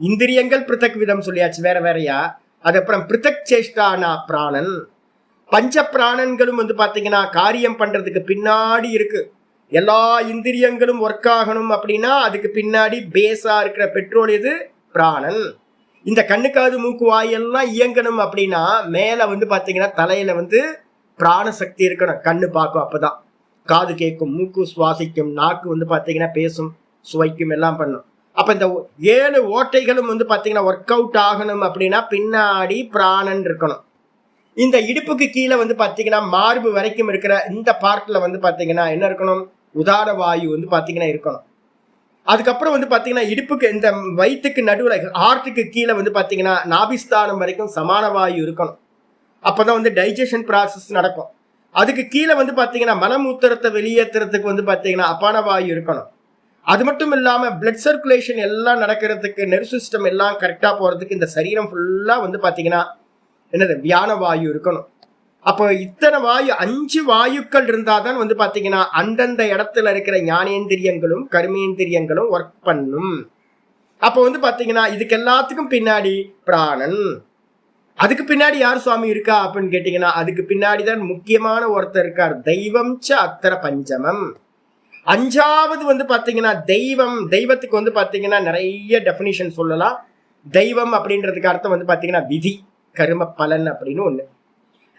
S1: இந்திரியங்கள் பிருத்தக் விதம் சொல்லியாச்சு, வேற வேறையா. அதுக்கப்புறம் பிருத்தக் சேஷ்டானா பிராணன். பஞ்ச பிராணன்களும் வந்து பாத்தீங்கன்னா காரியம் பண்றதுக்கு பின்னாடி இருக்கு. எல்லா இந்திரியங்களும் ஒர்க் ஆகணும் அப்படின்னா அதுக்கு பின்னாடி பேஸா இருக்கிற பெட்ரோல் எது? பிராணன். இந்த கண்ணுக்காது மூக்கு வாயெல்லாம் இயங்கணும் அப்படின்னா மேல வந்து பாத்தீங்கன்னா தலையில வந்து பிராண சக்தி இருக்கணும். கண்ணு பார்க்கும், அப்பதான் காது கேட்கும், மூக்கு சுவாசிக்கும், நாக்கு வந்து பாத்தீங்கன்னா பேசும், சுவைக்கும், எல்லாம் பண்ணும். அப்ப இந்த 7 ஓட்டைகளும் வந்து பாத்தீங்கன்னா ஒர்க் அவுட் ஆகணும் அப்படின்னா பின்னாடி பிராணன் இருக்கணும். இந்த இடுப்புக்கு கீழே வந்து பாத்தீங்கன்னா மார்பு வரைக்கும் இருக்கிற இந்த பார்ட்ல வந்து பாத்தீங்கன்னா என்ன இருக்கணும்? உதார வாயு வந்து பாத்தீங்கன்னா இருக்கணும். அதுக்கப்புறம் வந்து பாத்தீங்கன்னா இடுப்புக்கு இந்த வயிற்றுக்கு நடுவுல ஹார்ட்டுக்கு கீழே வந்து பாத்தீங்கன்னா நாபிஸ்தானம் வரைக்கும் சமான வாயு இருக்கணும். அப்பதான் வந்து டைஜஷன் ப்ராசஸ் நடக்கும். அதுக்கு கீழே வந்து பாத்தீங்கன்னா மலமூத்திரத்தை வெளியேற்றுறதுக்கு வந்து பாத்தீங்கன்னா அபான வாயு இருக்கணும். அது மட்டும் இல்லாம பிளட் சர்க்குலேஷன் எல்லாம் நடக்கிறதுக்கு, நெர்வ் சிஸ்டம் எல்லாம் கரெக்டா போறதுக்கு இந்த சரீரம் ஃபுல்லா வந்து பாத்தீங்கன்னா என்னது? வியான வாயு இருக்கணும். அப்போ இத்தனை வாயு, 5 வாயுக்கள் இருந்தாதான் வந்து பாத்தீங்கன்னா அந்தந்த இடத்துல இருக்கிற ஞானேந்திரியங்களும் கர்மேந்திரியங்களும் ஒர்க் பண்ணும். அப்போ வந்து பாத்தீங்கன்னா இதுக்கு எல்லாத்துக்கும் பின்னாடி பிராணன். அதுக்கு பின்னாடி யார் சுவாமி இருக்கா அப்படின்னு கேட்டீங்கன்னா அதுக்கு பின்னாடிதான் முக்கியமான ஒருத்தர் இருக்கார். தெய்வம் ச அத்தர பஞ்சமம். 5வது வந்து பாத்தீங்கன்னா தெய்வம். தெய்வத்துக்கு வந்து பாத்தீங்கன்னா நிறைய டெபினிஷன் சொல்லலாம். தெய்வம் அப்படின்றதுக்கு அர்த்தம் வந்து பாத்தீங்கன்னா விதி, கர்ம பலன் அப்படின்னு ஒண்ணு.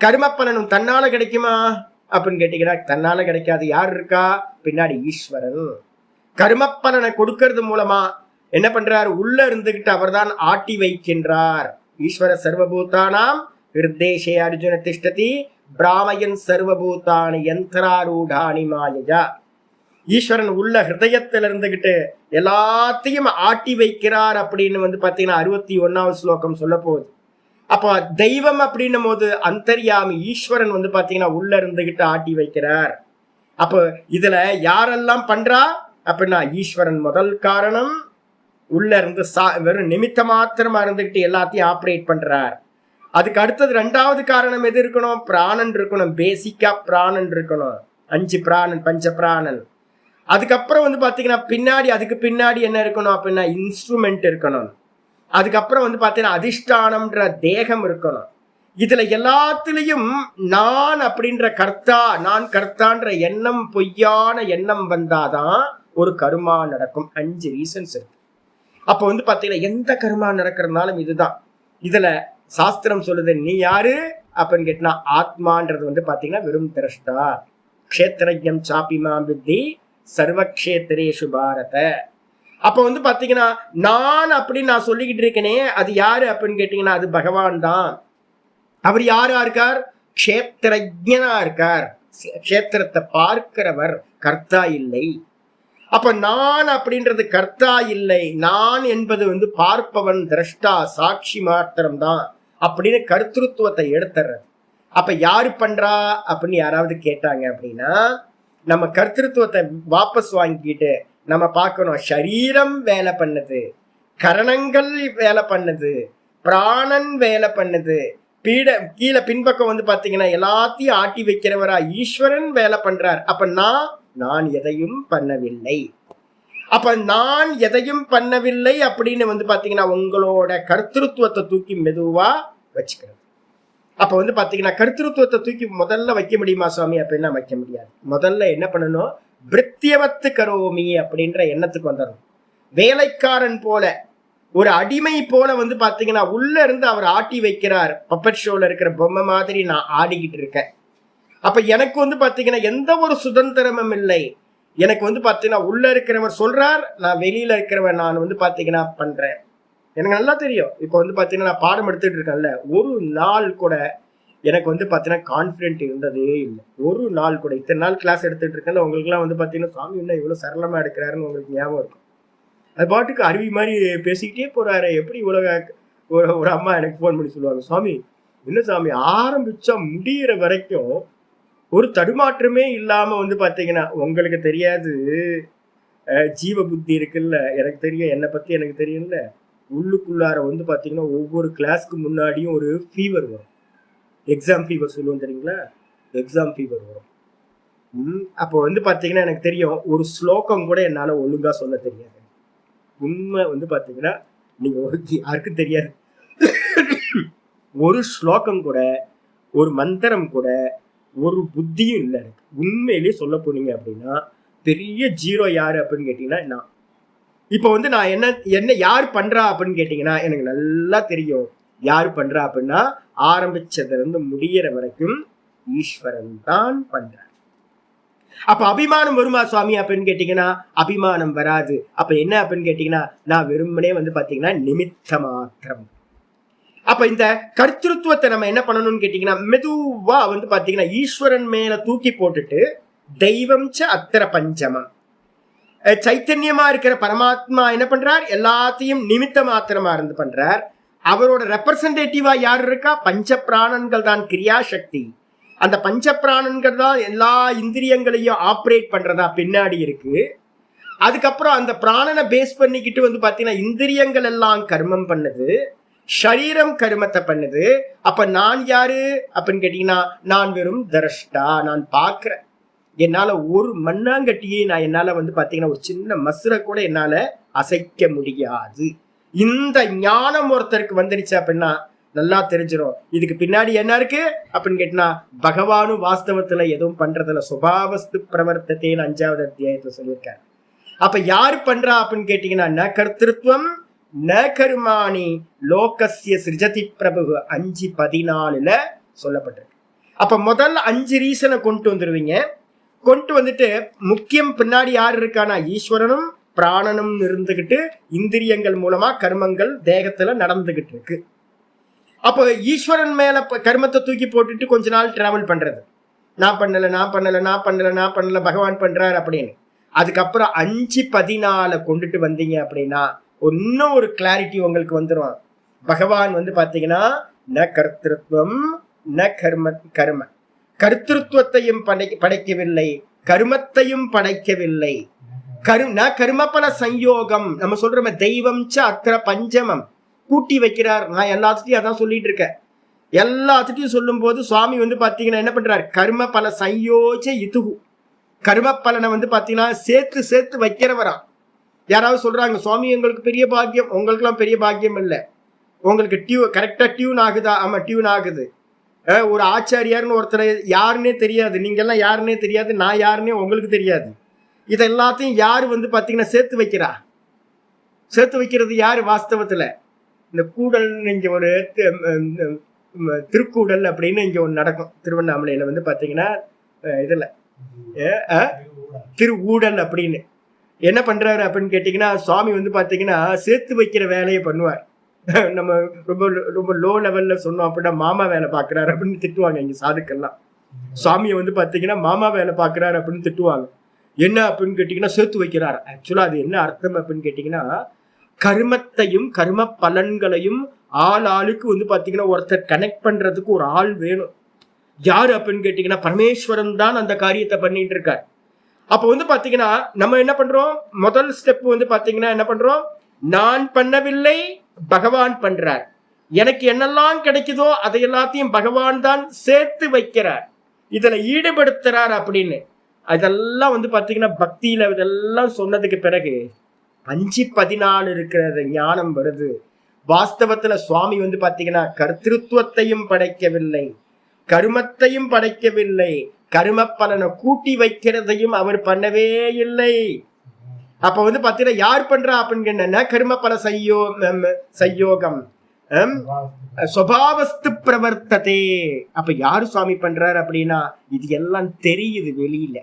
S1: கர்ம பலனும் தன்னால கிடைக்குமா அப்படின்னு கேட்டீங்கன்னா தன்னால கிடைக்காது. யார் இருக்கா? பின்னாடி ஈஸ்வரன். கர்ம பலனை கொடுக்கறது மூலமா என்ன பண்றாரு? உள்ள இருந்துகிட்டு அவர் தான் ஆட்டி வைக்கின்றார். ஈஸ்வர சர்வபூதானாம் ஹிருதேஷே அர்ஜுன திஷ்டதி பிராமயன் சர்வபூதானி யந்திராரூடானி மாயஜா. ஈஸ்வரன் உள்ள ஹிருதயத்தில் இருந்துகிட்டு எல்லாத்தையும் ஆட்டி வைக்கிறார் அப்படின்னு வந்து பாத்தீங்கன்னா 61வது ஸ்லோகம் சொல்ல போகுது. அப்போ தெய்வம் அப்படின்னும் போது அந்தர்யாமி ஈஸ்வரன் வந்து பாத்தீங்கன்னா உள்ள இருந்துகிட்டு ஆட்டி வைக்கிறார். அப்போ இதுல யாரெல்லாம் பண்றா அப்படின்னா ஈஸ்வரன் முதல் காரணம். உள்ள இருந்து வெறும் நிமித்த மாத்திரமா இருந்துகிட்டு எல்லாத்தையும் ஆப்ரேட் பண்றார். அதுக்கு அடுத்தது 2வது காரணம் எது இருக்கணும்? பிராணன் இருக்கணும். பேசிக்கா பிராணன் இருக்கணும். 5 பிராணன், பஞ்ச பிராணன். அதுக்கப்புறம் வந்து பாத்தீங்கன்னா பின்னாடி அதுக்கு பின்னாடி என்ன இருக்கணும் அப்படின்னா இன்ஸ்ட்ருமெண்ட் இருக்கணும். அதுக்கப்புறம் வந்து பாத்தீங்கன்னா அதிஷ்டானம்ன்ற தேகம் இருக்கணும். இதுல எல்லாத்துலயும் நான் அப்படின்ற கர்த்தா, நான் கர்த்தான்ற எண்ணம், பொய்யான எண்ணம் வந்தாதான் ஒரு கர்மா நடக்கும். 5 ரீசன்ஸ் இருக்கு. அப்ப வந்து பாத்தீங்கன்னா எந்த கர்மா நடக்கிறதுனாலும் இதுதான். இதுல சாஸ்திரம் சொல்லுது நீ யாரு அப்படின்னு கேட்டினா ஆத்மான்றது வந்து பாத்தீங்கன்னா வெறும் திரஷ்டா. க்ஷேத்ரஜ்ஞம் சாபிமாம் வித்தி சர்வக்ஷேத்ரேஷு பாரத. அப்ப வந்து பாத்தீங்கன்னா நான் அப்படின்னு நான் சொல்லிக்கிட்டு இருக்கேனே அது யாரு அப்படின்னு கேட்டீங்கன்னா அது பகவான் தான். அவர் யாரா இருக்கார்? க்ஷேத்ரஜ்ஞனா இருக்கார். க்ஷேத்திரத்தை பார்க்கிறவர், கர்த்தா இல்லை. அப்ப நான் அப்படின்றது கர்த்தா இல்லை. நான் என்பது வந்து பார்ப்பவன், திரஷ்டா, சாட்சி மாத்திரம் தான் அப்படின்னு கர்த்திருவத்தை எடுத்துறது. அப்ப யாரு பண்றா அப்படின்னு யாராவது கேட்டாங்க அப்படின்னா நம்ம கர்த்திருவத்தை வாபஸ் வாங்கிக்கிட்டு நம்ம பார்க்கணும். சரீரம் வேலை பண்ணுது, கரணங்கள் வேலை பண்ணுது, பிராணன் வேலை பண்ணுது, கீழே பின்பக்கம் வந்து பாத்தீங்கன்னா எல்லாத்தையும் ஆட்டி வைக்கிறவரா ஈஸ்வரன் வேலை பண்றார். அப்ப நான் எதையும் பண்ணவில்லை. அப்ப நான் எதையும் பண்ணவில்லை அப்படின்னு வந்து பாத்தீங்கன்னா உங்களோட கர்த்திருவத்தை தூக்கி மெதுவா வச்சுக்கிறது. அப்ப வந்து பாத்தீங்கன்னா கர்த்திருவத்தை தூக்கி முதல்ல வைக்க முடியுமா சுவாமி அப்படின்னா வைக்க முடியாது. முதல்ல என்ன பண்ணணும்? பிருத்தியவத்து கரோமி அப்படின்ற எண்ணத்துக்கு வந்துடணும். வேலைக்காரன் போல, ஒரு அடிமை போல வந்து பாத்தீங்கன்னா உள்ள இருந்து அவர் ஆட்டி வைக்கிறார். பப்பட் ஷோல இருக்கிற பொம்மை மாதிரி நான் ஆடிக்கிட்டு இருக்கேன். அப்ப எனக்கு வந்து பாத்தீங்கன்னா எந்த ஒரு சுதந்திரமும் இல்லை. எனக்கு வந்து பாத்தீங்கன்னா உள்ள இருக்கிறவர் சொல்றார், நான் வெளியில இருக்கிறவர் நான் வந்து பாத்தீங்கன்னா பண்றேன். எனக்கு நல்லா தெரியும். இப்ப வந்து பாத்தீங்கன்னா நான் பாடம் எடுத்துட்டு இருக்கேன்ல, ஒரு நாள் கூட எனக்கு வந்து பார்த்தீங்கன்னா கான்ஃபிடென்ட் இருந்ததே இல்லை. ஒரு நாள் கூட இத்தனை நாள் கிளாஸ் எடுத்துட்டு இருக்கேன், உங்களுக்குலாம் வந்து பார்த்தீங்கன்னா சாமி என்ன இவ்வளோ சரளமாக எடுக்கிறாருன்னு உங்களுக்கு ஞாபகம் இருக்கும். அது பாட்டுக்கு அருவி மாதிரி பேசிக்கிட்டே போறாரு. எப்படி உலக ஒரு அம்மா எனக்கு ஃபோன் பண்ணி சொல்லுவாங்க, சாமி என்ன சாமி ஆரம்பிச்சா முடியிற வரைக்கும் ஒரு தடுமாற்றமே இல்லாம வந்து பாத்தீங்கன்னா, உங்களுக்கு தெரியாது ஜீவ புத்தி இருக்குல்ல, எனக்கு தெரியும், என்னை பத்தி எனக்கு தெரியும்ல, உள்ளுக்குள்ளார வந்து பாத்தீங்கன்னா ஒவ்வொரு கிளாஸ்க்கு முன்னாடியும் ஒரு ஃபீவர் வரும். எக்ஸாம் ஃபீவர் சொல்லுவோம் தெரியுங்களா, எக்ஸாம் ஃபீவர் வரும். அப்போ வந்து பாத்தீங்கன்னா எனக்கு தெரியும், ஒரு ஸ்லோகம் கூட என்னால ஒழுங்கா சொல்ல தெரியாது. உண்மை வந்து பாத்தீங்கன்னா நீங்க யாருக்கும் தெரியாது, ஒரு ஸ்லோகம் கூட ஒரு மந்திரம் கூட ஒரு புத்தியும் இல்லை எனக்கு. உண்மையிலேயே சொல்ல போனீங்க அப்படின்னா பெரிய ஜீரோ யாரு அப்படின்னு கேட்டீங்கன்னா நான். இப்போ வந்து நான் என்ன யார் பண்றா அப்படின்னு கேட்டீங்கன்னா எனக்கு நல்லா தெரியும் யார் பண்றா அப்படின்னா, ஆரம்பிச்சதுல இருந்து முடியற வரைக்கும் ஈஸ்வரன் தான் பண்றார். அப்ப அபிமானம் வருமா சுவாமி அப்படின்னு கேட்டீங்கன்னா அபிமானம் வராது. அப்ப என்ன அப்படின்னு கேட்டீங்கன்னா நான் வெறுமனே வந்து பாத்தீங்கன்னா நிமித்த மாத்திரம். அப்ப இந்த கர்த்திருவத்தை நம்ம என்ன பண்ணணும்னு கேட்டீங்கன்னா மெதுவா வந்து பாத்தீங்கன்னா ஈஸ்வரன் மேல தூக்கி போட்டுட்டு தெய்வம் அத்திர பஞ்சமம், சைத்தன்யமா இருக்கிற பரமாத்மா என்ன பண்றார், எல்லாத்தையும் நிமித்த மாத்திரமா இருந்து பண்றார். அவரோட ரெப்ரசன்டேட்டிவா யார் இருக்கா, பஞ்ச பிராணன்கள் தான் கிரியாசக்தி. அந்த பஞ்ச பிராணன்கள் தான் எல்லா இந்திரியங்களையும் ஆப்ரேட் பண்றதா பின்னாடி இருக்கு. அதுக்கப்புறம் அந்த பிராணனை பேஸ் பண்ணிக்கிட்டு வந்து பாத்தீங்கன்னா இந்திரியங்கள் எல்லாம் கர்மம் பண்ணுது, ஷரீரம் கருமத்தை பண்ணுது. அப்ப நான் யாரு அப்படின்னு கேட்டீங்கன்னா நான் வெறும் தரஷ்டா, நான் பாக்குறேன். என்னால ஒரு மண்ணாங்கட்டியை நான் என்னால வந்து பாத்தீங்கன்னா ஒரு சின்ன மசுரை கூட என்னால அசைக்க முடியாது. இந்த ஞானம் ஒருத்தருக்கு வந்துடுச்சு அப்படின்னா நல்லா தெரிஞ்சிடும் இதுக்கு பின்னாடி என்ன இருக்கு அப்படின்னு கேட்டா பகவானும் வாஸ்தவத்துல எதுவும் பண்றதுல சுபாவஸ்து பிரவர்த்தத்தைன்னு 5வது அத்தியாயத்துல சொல்லியிருக்காரு. அப்ப யாரு பண்றா அப்படின்னு கேட்டீங்கன்னா ந கர்த்திருவம் ந கருமானி லோகஸ்ய சிருஜதி பிரபு 5:14 சொல்லப்பட்டிருக்கு. அப்ப முதல் 5 ரீசனை கொண்டு வந்துருவீங்க. கொண்டு வந்துட்டு முக்கியம் பின்னாடி யார் இருக்கானா ஈஸ்வரனும் பிராணனும் இருந்துகிட்டு இந்திரியங்கள் மூலமா கர்மங்கள் தேகத்துல நடந்துகிட்டு இருக்கு. அப்போ ஈஸ்வரன் மேல கர்மத்தை தூக்கி போட்டுட்டு கொஞ்ச நாள் டிராவல் பண்றது, நான் பண்ணல பகவான் பண்றாரு அப்படின்னு. அதுக்கப்புறம் 5:14 கொண்டுட்டு வந்தீங்க அப்படின்னா இன்னும் ஒரு கிளாரிட்டி உங்களுக்கு வந்துடும். பகவான் வந்து பாத்தீங்கன்னா ந கர்த்திருவம் ந கர்ம, கர்த்திருவத்தையும் படைக்கவில்லை, கர்மத்தையும் படைக்கவில்லை. கர்மபல சம்யோகம் நம்ம சொல்றோம், தெய்வம் அத்திர பஞ்சமம் கூட்டி வைக்கிறார். நான் எல்லாத்தையும் அதான் சொல்லிட்டு இருக்கேன். எல்லாத்தையும் சொல்லும் போது சுவாமி வந்து பாத்தீங்கன்னா என்ன பண்றாரு, கர்ம பல சயோஜ இதுகு, கர்ம பலனை வந்து பாத்தீங்கன்னா சேர்த்து சேர்த்து வைக்கிறவரா. யாராவது சொல்றாங்க சுவாமி எங்களுக்கு பெரிய பாக்கியம், உங்களுக்கு எல்லாம் பெரிய பாக்கியம் இல்லை, உங்களுக்கு கரெக்டா டியூன் ஆகுதா, ஆமா டியூன் ஆகுது. ஒரு ஆச்சாரியார்னு ஒருத்தர் யாருன்னே தெரியாது, நீங்க எல்லாம் யாருன்னே தெரியாது, நான் யாருன்னே உங்களுக்கு தெரியாது. இதை எல்லாத்தையும் யாரு வந்து பாத்தீங்கன்னா சேர்த்து வைக்கிறா, சேர்த்து வைக்கிறது யாரு வாஸ்தவத்துல இந்த கூடல். இங்க ஒரு திருக்கூடல் அப்படின்னு இங்க ஒன்று நடக்கும் திருவண்ணாமலையில வந்து பாத்தீங்கன்னா இதுல திருஊடல் அப்படின்னு என்ன பண்றாரு அப்படின்னு கேட்டீங்கன்னா சுவாமி வந்து பாத்தீங்கன்னா சேர்த்து வைக்கிற வேலையை பண்ணுவார். நம்ம ரொம்ப ரொம்ப லோ லெவல்ல சொன்னோம் அப்படின்னா மாமா வேலை பாக்குறாரு அப்படின்னு திட்டுவாங்க இங்க சாதுக்கெல்லாம். சுவாமியை வந்து பாத்தீங்கன்னா மாமா வேலை பாக்குறாரு அப்படின்னு திட்டுவாங்க. என்ன அப்படின்னு கேட்டீங்கன்னா சேர்த்து வைக்கிறார். ஆக்சுவலா அது என்ன அர்த்தம் அப்படின்னு கேட்டீங்கன்னா கர்மத்தையும் கர்ம பலன்களையும் ஆளுக்கு வந்து பாத்தீங்கன்னா ஒருத்தர் கனெக்ட் பண்றதுக்கு ஒரு ஆள் வேணும். யாரு அப்படின்னு கேட்டீங்கன்னா பரமேஸ்வரன் தான் அந்த காரியத்தை பண்ணிட்டு இருக்கார். அப்ப வந்து பாத்தீங்கன்னா நம்ம என்ன பண்றோம், முதல் ஸ்டெப் வந்து பாத்தீங்கன்னா என்ன பண்றோம், நான் பண்ணவில்லை பகவான் பண்றார். எனக்கு என்னெல்லாம் கிடைக்குதோ அதை எல்லாத்தையும் பகவான் தான் சேர்த்து வைக்கிறார், இதுல ஈடுபடுத்துறார் அப்படின்னு. அதெல்லாம் வந்து பாத்தீங்கன்னா பக்தியில இதெல்லாம் சொன்னதுக்கு பிறகு 5:14 இருக்கிற ஞானம் வருது. வாஸ்தவத்துல சுவாமி வந்து பாத்தீங்கன்னா கர்த்திருவத்தையும் படைக்கவில்லை, கருமத்தையும் படைக்கவில்லை, கரும பலனை கூட்டி வைக்கிறதையும் அவர் பண்ணவே இல்லை. அப்ப வந்து பாத்தீங்கன்னா யார் பண்றா அப்படின்னு கரும பல சையோகம் சுபாவஸ்து பிரவர்த்ததே. அப்ப யாரு சுவாமி பண்றாரு அப்படின்னா இது எல்லாம் தெரியுது, வெளியில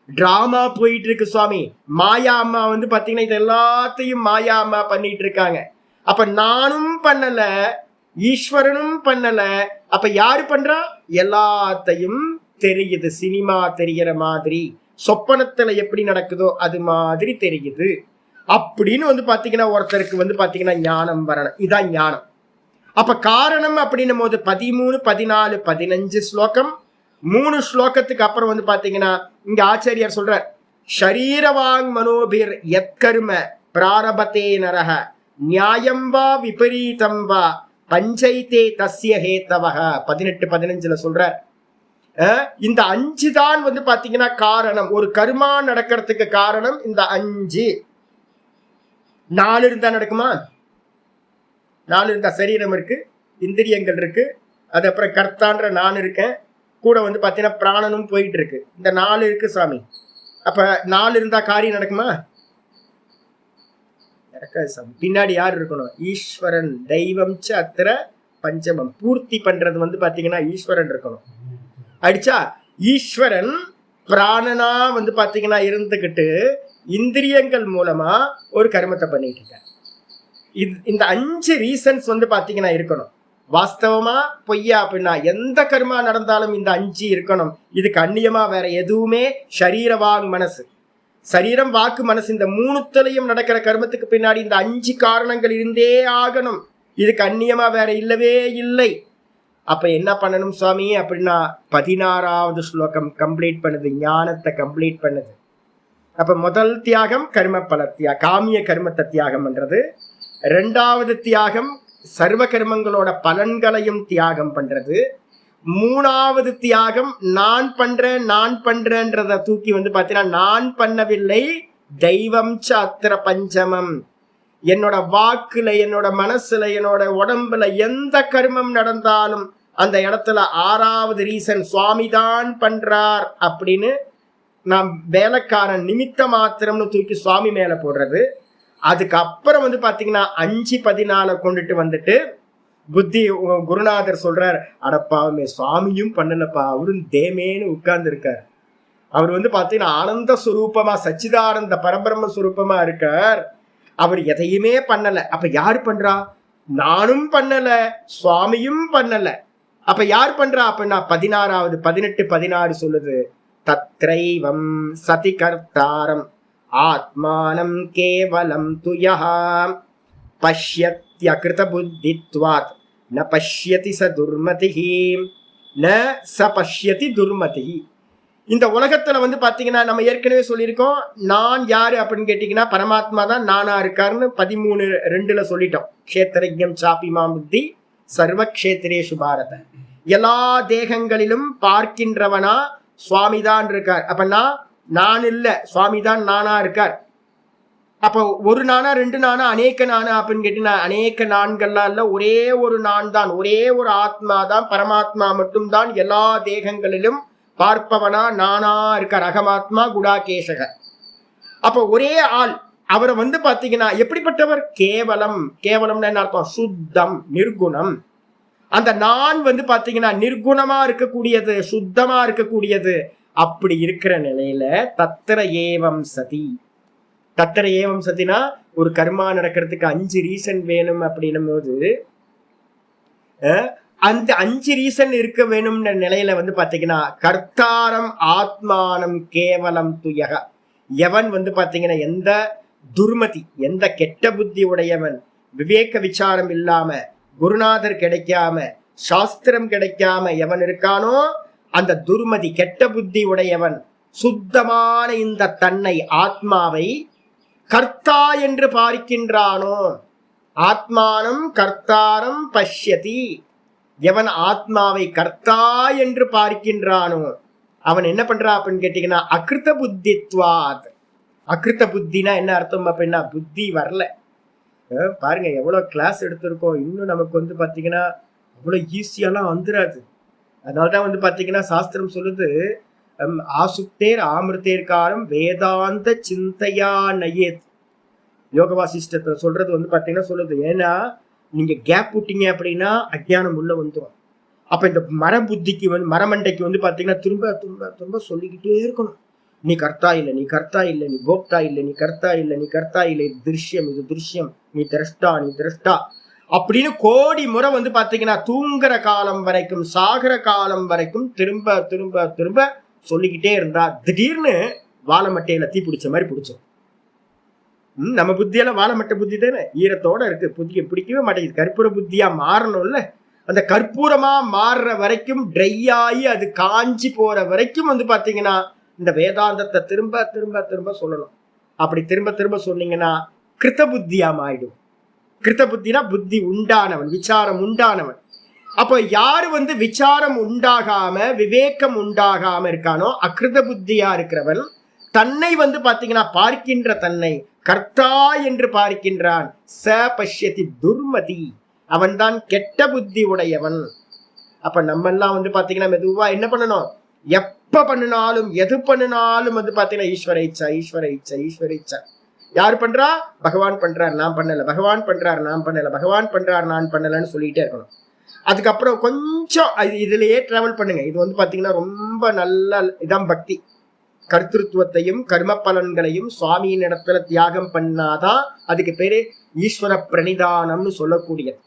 S1: டிராமா போயிட்டு இருக்கு. சுவாமி மாயா அம்மா வந்து பாத்தீங்கன்னா இது எல்லாத்தையும் மாயா அம்மா பண்ணிட்டு இருக்காங்க. அப்ப நானும் பண்ணல, ஈஸ்வரனும் பண்ணல. அப்ப யாரு பண்றா? எல்லாத்தையும் தெரியுது. சினிமா தெரிகிற மாதிரி, சொப்பனத்துல எப்படி நடக்குதோ அது மாதிரி தெரியுது அப்படின்னு வந்து பாத்தீங்கன்னா ஒருத்தருக்கு வந்து பாத்தீங்கன்னா ஞானம் வரணும். இதான் ஞானம். அப்ப காரணம் அப்படின்னும் போது 13, 14, 15 ஸ்லோகம். 3 ஸ்லோகத்துக்கு அப்புறம் வந்து பாத்தீங்கன்னா இங்க ஆச்சாரியார் சொல்றார், ஷரீரவாங் மனோபிர் எத்கர்ம பிராரபத்தே நரக நியாயம் வா விபரீதம் வா பஞ்சைத்தே தஸ்ய ஹேத்தவக 18, 15 சொல்ற. இந்த 5 தான் வந்து பாத்தீங்கன்னா காரணம். ஒரு கர்மா நடக்கிறதுக்கு காரணம் இந்த 5. 4 இருந்தா நடக்குமா? 4 இருந்தா சரீரம் இருக்கு, இந்திரியங்கள் இருக்கு, அது அப்புறம் கர்த்தான்ற நான் இருக்கேன், கூட வந்து பாத்தீங்கன்னா பிராணனும் போயிட்டு இருக்கு. இந்த 4 இருக்கு சாமி. அப்ப 4 இருந்தா காரியம் நடக்குமா? நடக்காது சாமி. பின்னாடி யார் இருக்கணும்? ஈஸ்வரன். தெய்வம் ச அத்திர பஞ்சமம். பூர்த்தி பண்றது வந்து பாத்தீங்கன்னா ஈஸ்வரன் இருக்கணும். அடிச்சா ஈஸ்வரன் பிராணனா வந்து பாத்தீங்கன்னா இருந்துகிட்டு இந்திரியங்கள் மூலமா ஒரு கர்மத்தை பண்ணிட்டு இருக்க. இந்த 5 ரீசன்ஸ் வந்து பாத்தீங்கன்னா இருக்கணும். வாஸ்தவமா பொய்யா அப்படின்னா எந்த கர்மா நடந்தாலும் இந்த 5 இருக்கணும். இதுக்கு அந்நியமா வேற எதுவுமே ஷரீரவாங் மனசு, சரீரம் வாக்கு மனசு, இந்த 3த்துலயும் நடக்கிற கர்மத்துக்கு பின்னாடி இந்த 5 காரணங்கள் இருந்தே ஆகணும். இதுக்கு அந்நியமா வேற இல்லவே இல்லை. அப்ப என்ன பண்ணணும் சுவாமி அப்படின்னா 16வது ஸ்லோகம் கம்ப்ளீட் பண்ணுது, ஞானத்தை கம்ப்ளீட் பண்ணுது. அப்ப முதல் தியாகம் கர்ம பல தியாகம், காமிய கர்மத்தை தியாகம் பண்றது. 2வது தியாகம் சர்வ கர்மங்களோட பலன்களையும் தியாகம் பண்றது. 3வது தியாகம் நான் பண்றேன்றத தூக்கி வந்து பாத்தீங்கன்னா நான் பண்ணவில்லை, தெய்வம் ச அத்திர பஞ்சமம். என்னோட வாக்குல, என்னோட மனசுல, என்னோட உடம்புல எந்த கர்மம் நடந்தாலும் அந்த இடத்துல 6வது ரீசன் சுவாமி தான் பண்றார் அப்படின்னு நான் வேலைக்காரன் நிமித்த மாத்திரம்னு தூக்கி சுவாமி மேல போடுறது. அதுக்கப்புறம் வந்து பாத்தீங்கன்னா 5, 14 கொண்டுட்டு வந்துட்டு புத்தி குருநாதர் சொல்றார், அடப்பாவுமே சுவாமியும் பண்ணலப்பா, அவரும் தேமேன்னு உட்கார்ந்து இருக்கார். அவர் வந்து பாத்தீங்கன்னா ஆனந்த சுரூபமா சச்சிதானந்த பரபிரம்ம சுரூபமா இருக்கார். அவர் எதையுமே பண்ணல. அப்ப யார் பண்றா? நானும் பண்ணல, சுவாமியும் பண்ணல. அப்ப யார் பண்றா அப்படின்னா 16வது 18, 16 சொல்லுது, தத்ரைவம் சதி கர்த்தாரம் ஆத்மானம் கேவலம் துயஹா பஷ்யத்யகிருத புத்தித்வாத் ந பஷ்யதி ச துர்மதிஹி ந ச பஷ்யதி துர்மதிஹி. இந்த உலகத்துல வந்து பாத்தீங்கன்னா நம்ம ஏற்கனவே சொல்லியிருக்கோம், நான் யாரு அப்படின்னு கேட்டீங்கன்னா பரமாத்மா தான் நானா இருக்காருன்னு 13:2 சொல்லிட்டோம். க்ஷேத்திரஜ்ஞம் சாபி மாம் புத்தி சர்வ க்ஷேத்திரேஷு பாரத. எல்லா தேகங்களிலும் பார்க்கின்றவனா சுவாமி தான் இருக்கார். அப்ப நான் இல்ல, சுவாமி தான் நானா இருக்கார். அப்போ ஒரு நானா 2 நானா அநேக நானா அப்படின்னு கேட்டீங்கன்னா அநேக நான்கள்லாம் இல்ல, ஒரே ஒரு நான் தான், ஒரே ஒரு ஆத்மா தான், பரமாத்மா மட்டும்தான் எல்லா தேகங்களிலும் பார்ப்பவனா நானா இருக்கார். அகமாத்மா குடாகேசக. அப்ப ஒரே ஆள். அவரை வந்து பாத்தீங்கன்னா எப்படிப்பட்டவர்? கேவலம். கேவலம்னு என்ன அர்த்தம்? சுத்தம், நிர்குணம். அந்த நான் வந்து பாத்தீங்கன்னா நிர்குணமா இருக்கக்கூடியது, சுத்தமா இருக்கக்கூடியது. அப்படி இருக்கிற நிலையில தத்திர ஏவம் சதி. தத்திர ஏவம் சதினா ஒரு கர்மா நடக்கிறதுக்கு 5 ரீசன் வேணும் அப்படின்னும் போது அந்த 5 ரீசன் இருக்க வேணும்ன்ற நிலையில வந்து பாத்தீங்கன்னா கர்த்தாரம் ஆத்மானம் கேவலம் துயக. எவன் வந்து பாத்தீங்கன்னா எந்த துர்மதி, எந்த கெட்ட புத்தி உடையவன், விவேக விசாரம் இல்லாம, குருநாதர் கிடைக்காம, சாஸ்திரம் கிடைக்காம எவன் இருக்கானோ அந்த துர்மதி கெட்ட புத்தி உடையவன் சுத்தமான இந்த தன்னை ஆத்மாவை கர்த்தா என்று பார்க்கின்றானோ. ஆத்மானம் கர்த்தாரம் பஷ்யதி. எவன் ஆத்மாவை கர்த்தா என்று பார்க்கின்றானோ அவன் என்ன பண்றான் அப்படின்னு கேட்டீங்கன்னா அகிருத்த புத்தித்வாத். அகிருத்த புத்தினா என்ன அர்த்தம் அப்படின்னா புத்தி வரல. பாருங்க எவ்வளவு கிளாஸ் எடுத்திருக்கோம், இன்னும் நமக்கு வந்து பாத்தீங்கன்னா அவ்வளவு ஈஸியாலாம் வந்துடாது. அதனால்தான் வந்து பாத்தீங்கன்னா சாஸ்திரம் சொல்லுது, ஆசுப்தேர் ஆமிருத்தேர்காரம் வேதாந்த சிந்தையா நயேத். யோக வாசிஷ்டத்துல சொல்றது வந்து பாத்தீங்கன்னா சொல்லுது, ஏன்னா நீங்க கேப் விட்டீங்க அப்படின்னா அஜ்ஞானம் உள்ள வந்துடும். அப்ப இந்த மர புத்திக்கு வந்து மரமண்டைக்கு வந்து பாத்தீங்கன்னா திரும்ப திரும்ப திரும்ப சொல்லிக்கிட்டே இருக்கணும், நீ கர்த்தா இல்லை, நீ கர்த்தா இல்லை, நீ போக்தா இல்லை, நீ கர்த்தா இல்லை, நீ கர்த்தா இல்லை, இது திருஷ்யம், இது திருஷ்யம், நீ திரஷ்டா, நீ திரஷ்டா. அப்படின்னு கோடி முறை வந்து பாத்தீங்கன்னா தூங்குற காலம் வரைக்கும் சாகிற காலம் வரைக்கும் திரும்ப திரும்ப திரும்ப சொல்லிக்கிட்டே இருந்தா திடீர்னு வாழைமட்டையில தீ பிடிச்ச மாதிரி பிடிச்சோம். நம்ம புத்தியெல்லாம் வாழைமட்டை புத்தி தானே, ஈரத்தோட இருக்கு, புத்திய பிடிக்கவே மாட்டேங்குது. கற்பூர புத்தியா மாறணும்ல, அந்த கற்பூரமா மாறுற வரைக்கும் ட்ரை ஆகி அது காஞ்சி போற வரைக்கும் வந்து பாத்தீங்கன்னா இந்த வேதாந்தத்தை திரும்ப திரும்ப திரும்ப சொல்லணும். அப்படி திரும்ப திரும்ப சொன்னீங்கன்னா கிருத்த புத்தியா மாறிடும். கிருத்த புத்தினா புத்தி உண்டானவன், விசாரம் உண்டானவன். அப்போ யாரு வந்து விசாரம் உண்டாகாம விவேகம் உண்டாகாம இருக்கானோ அகிருத புத்தியா இருக்கிறவன் தன்னை வந்து பாத்தீங்கன்னா பார்க்கின்ற தன்னை கர்த்தா என்று பார்க்கின்றான். ச பஷ்யதி துர்மதி, அவன்தான் கெட்ட புத்தி உடையவன். அப்ப நம்ம எல்லாம் வந்து பாத்தீங்கன்னா மெதுவா என்ன பண்ணணும், எப்ப பண்ணினாலும் எது பண்ணினாலும் வந்து பாத்தீங்கன்னா ஈஸ்வர இச்சா ஈஸ்வர இச்சா ஈஸ்வர இச்சா. யாரு பண்றா? பகவான் பண்றார் நான் பண்ணல, பகவான் பண்றார் நான் பண்ணல, பகவான் பண்றார் நான் பண்ணலன்னு சொல்லிட்டே இருக்கணும். அதுக்கப்புறம் கொஞ்சம் இதுலயே டிராவல் பண்ணுங்க. இது வந்து பாத்தீங்கன்னா ரொம்ப நல்ல இதான் பக்தி. கர்த்திருவத்தையும் கர்ம பலன்களையும் சுவாமியின் இடத்துல தியாகம் பண்ணாதான் அதுக்கு பேரு ஈஸ்வர பிரணிதானம்னு சொல்லக்கூடியது.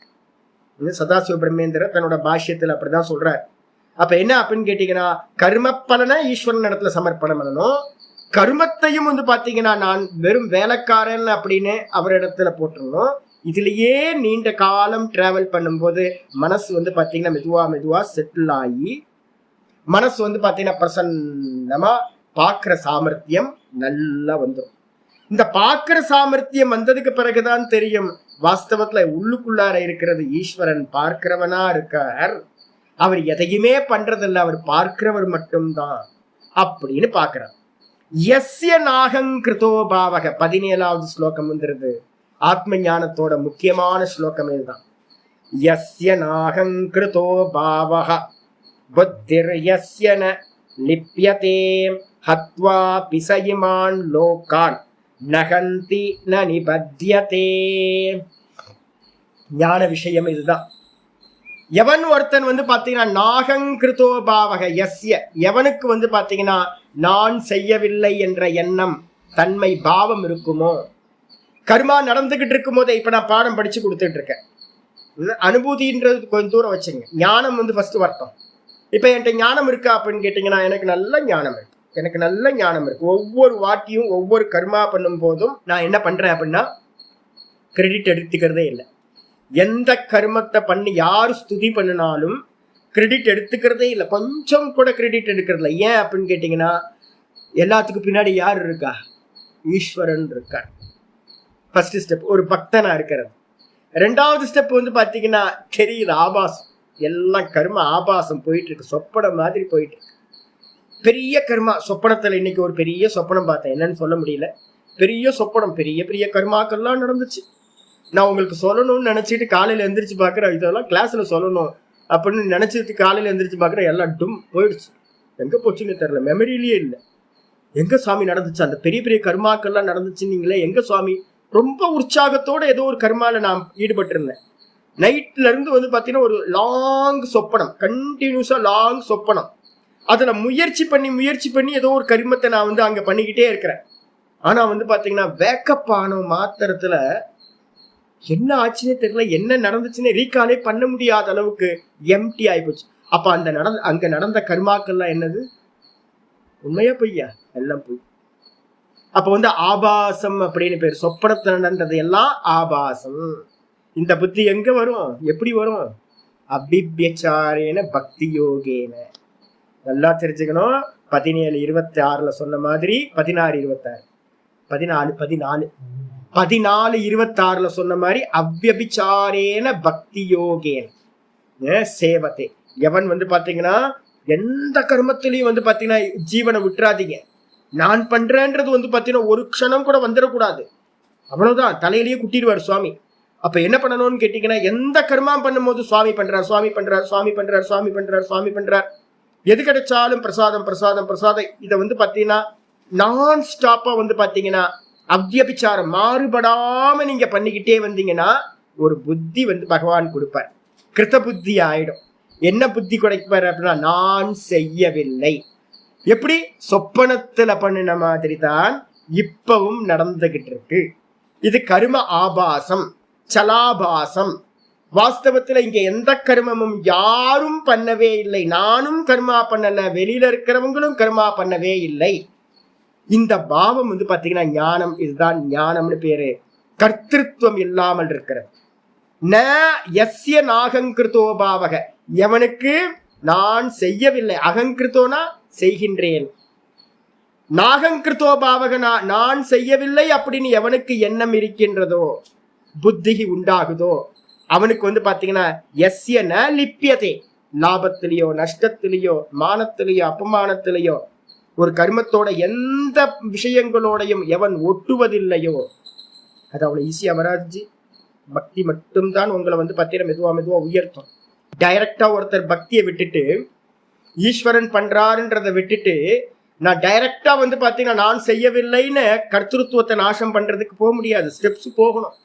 S1: சதாசிவ பிரம்மேந்திர தன்னோட பாஷ்யத்துல அப்படிதான் சொல்றாரு. அப்ப என்ன அப்படின்னு கேட்டீங்கன்னா கர்ம பலனை ஈஸ்வரன் இடத்துல சமர்ப்பணம் பண்ணணும், கர்மத்தையும் வந்து பாத்தீங்கன்னா நான் வெறும் வேலைக்காரன் அப்படின்னு அவரிடத்துல போட்டுருணும். இதுலயே நீண்ட காலம் டிராவல் பண்ணும்போது மனசு வந்து பாத்தீங்கன்னா மெதுவா மெதுவா செட்டில் ஆகி மனசு வந்து பாத்தீங்கன்னா பிரசன்னமா பாக்குற சாமர்த்தியம் நல்லா வந்துடும். இந்த பாக்குற சாமர்த்தியம் வந்ததுக்கு பிறகுதான் தெரியும் வாஸ்தவத்துல உள்ளுக்குள்ளார இருக்கிறது ஈஸ்வரன் பார்க்கிறவனா இருக்கார், அவர் எதையுமே பண்றதில்ல, அவர் பார்க்கிறவர் மட்டும்தான் அப்படின்னு பாக்குறார். யஸ்ய நாகங்கிருதோ பாவக 17வது ஸ்லோகம் வந்துருது. ஆத்ம ஞானத்தோட முக்கியமான ஸ்லோகம் இதுதான். யஸ்ய நாகங்கிருதோ பாவக புத்திர் யஸ்ய ந லிப்யதே ஹத்வா பிசயிமான் லோகான் நகந்தி ந நிபத்யதே. ஞான விஷயம் இதுதான். எவன் ஒருத்தன் வந்து பாத்தீங்கன்னா நாகங்கிருதோ பாவக யஸ்ய, எவனுக்கு வந்து பாத்தீங்கன்னா நான் செய்யவில்லை என்ற எண்ணம் தன்மை பாவம் இருக்குமோ, கர்மா நடந்துகிட்டு இருக்கும் போதே இப்ப நான் பாடம் படிச்சு கொடுத்துட்டு இருக்கேன், அனுபூதின்றது கொஞ்சம் தூரம் வச்சுங்க, ஞானம் வந்து ஃபர்ஸ்ட் வரட்டும். இப்ப என்கிட்ட ஞானம் இருக்கா அப்படின்னு கேட்டீங்கன்னா எனக்கு நல்ல ஞானம் இருக்கு, எனக்கு நல்ல ஞானம் இருக்கு. ஒவ்வொரு வாட்டியும் ஒவ்வொரு கர்மா பண்ணும் போதும் நான் என்ன பண்றேன் அப்படின்னா கிரெடிட் எடுத்துக்கிறதே இல்லை. எந்த கர்மத்தை பண்ணி யாரு ஸ்துதி பண்ணினாலும் கிரெடிட் எடுத்துக்கிறதே இல்லை, கொஞ்சம் கூட கிரெடிட் எடுக்கிறதில்ல. ஏன் அப்படின்னு கேட்டீங்கன்னா எல்லாத்துக்கும் பின்னாடி யார் இருக்கா? ஈஸ்வரன் இருக்கார். ஃபர்ஸ்ட் ஸ்டெப் ஒரு பக்தனா இருக்கிறது. ரெண்டாவது ஸ்டெப் வந்து பாத்தீங்கன்னா தெரியுது ஆபாசம், எல்லாம் கர்ம ஆபாசம் போயிட்டு இருக்கு, சொப்பனம் மாதிரி போயிட்டு இருக்கு. பெரிய கர்மா சொப்பனத்துல இன்னைக்கு ஒரு பெரிய சொப்பனம் பார்த்தேன், என்னன்னு சொல்ல முடியல. பெரிய சொப்பனம், பெரிய பெரிய கர்மாக்கள்லாம் நடந்துச்சு. நான் உங்களுக்கு சொல்லணும்னு நினைச்சிட்டு காலையில எந்திரிச்சு பாக்குறேன், இதெல்லாம் கிளாஸ்ல சொல்லணும் அப்படின்னு நினைச்சிட்டு காலையில எந்திரிச்சு பாக்குறேன், எல்லாம் டும் போயிடுச்சு. எங்க போச்சுன்னு தெரியல, மெமரியிலேயே இல்லை. எங்க சுவாமி நடந்துச்சு அந்த பெரிய பெரிய கர்மாக்கள்லாம் நடந்துச்சு நீங்களே, எங்க சுவாமி? ரொம்ப உற்சாகத்தோட ஏதோ ஒரு கர்மால நான் ஈடுபட்டு இருந்தேன். நைட்ல இருந்து வந்து பாத்தீங்கன்னா ஒரு லாங் சொப்பனம், கண்டினியூஸா லாங் சொப்பனம். அதுல முயற்சி பண்ணி ஏதோ ஒரு கர்மத்தை நான் வந்து அங்க பண்ணிக்கிட்டே இருக்கிறேன். ஆனா வந்து பாத்தீங்கன்னா வேக்கப் ஆன மாத்திரத்துல என்ன ஆச்சுன்னே தெரியல, என்ன நடந்துச்சுன்னு ரீகாலே பண்ண முடியாத அளவுக்கு எம்டி ஆயிப்போச்சு. அப்ப அந்த அங்க நடந்த கர்மாக்கள்லாம் என்னது? உண்மையா பொய்யா? எல்லாம் பொய். அப்ப வந்து ஆபாசம் அப்படின்னு பேர். சொப்பனத்துல நடந்தது எல்லாம் ஆபாசம். இந்த புத்தி எங்க வரும், எப்படி வரும்? அபிப்யச்சாரேன பக்தி யோகேன. நல்லா தெரிஞ்சுக்கணும். 17:26 சொன்ன மாதிரி 16:26 14:26 சொன்ன மாதிரி அவ்யபிச்சாரேன பக்தி யோகேன சேவத்தை. எவன் வந்து பாத்தீங்கன்னா எந்த கர்மத்திலையும் வந்து பாத்தீங்கன்னா ஜீவனை விட்டுறாதீங்க. நான் பண்றேன்றது வந்து பாத்தீங்கன்னா ஒரு க்ஷணம் கூட வந்துடக்கூடாது. அவ்வளவுதான், தலையிலேயே குட்டிடுவார் சுவாமி. அப்ப என்ன பண்ணணும்னு கேட்டீங்கன்னா எந்த கர்மா பண்ணும் போது சுவாமி பண்றார், சுவாமி பண்றார், சுவாமி பண்றார், சுவாமி பண்றார், சுவாமி பண்றார். எது கிடைச்சாலும் பிரசாதம் பிரசாதம் பிரசாதம். இதை வந்து பாத்தீங்கன்னா நான் ஸ்டாப்பா வந்து பாத்தீங்கன்னா அவ்யபிச்சாரம் மாறுபடாம நீங்க பண்ணிக்கிட்டே வந்தீங்கன்னா ஒரு புத்தி வந்து பகவான் கொடுப்பார். கிருத்த புத்தி ஆயிடும். என்ன புத்தி கொடுப்பார் அப்படின்னா நான் செய்யவில்லை. எப்படி? சொப்பனத்துல பண்ணின மாதிரி தான் இப்பவும் நடந்துகிட்டு இருக்கு. இது கர்ம ஆபாசம், சலாபாசம். வாஸ்தவத்துல இங்க எந்த கர்மமும் யாரும் பண்ணவே இல்லை. நானும் கர்மா பண்ணல, வெளியில இருக்கிறவங்களும் கர்மா பண்ணவே இல்லை. இந்த பாவம் பாத்தீங்கன்னா ஞானம். இதுதான் ஞானம்னு பேரு. கர்த்திருவம் இல்லாமல் இருக்கிறது. ந யஸ்ய நாகங்கிருத்தோ பாவக, எவனுக்கு நான் செய்யவில்லை, அகங்கிருத்தோனா செய்கின்றேன், நாகங்கிருத்தோ பாவகனா நான் செய்யவில்லை அப்படின்னு எவனுக்கு எண்ணம் இருக்கின்றதோ, புத்தி உண்டாகுதோ, அவனுக்கு பாத்தீங்கன்னா எஸ்ய ந லிப்பியதே, லாபத்திலேயோ நஷ்டத்திலேயோ மானத்திலேயோ அப்பமானத்திலேயோ ஒரு கர்மத்தோட எந்த விஷயங்களோடையும் எவன் ஒட்டுவதில்லையோ அது அவ்வளவு ஈஸியா வராது. பக்தி மட்டும்தான் உங்களை பாத்தீங்கன்னா மெதுவா மெதுவா உயர்த்தும். டைரக்டா ஒருத்தர் பக்தியை விட்டுட்டு ஈஸ்வரன் பண்றாருன்றதை விட்டுட்டு நான் டைரக்டா பாத்தீங்கன்னா நான் செய்யவில்லைன்னு கர்த்திருவத்தை நாசம் பண்றதுக்கு போக முடியாது. ஸ்டெப்ஸ் போகணும்.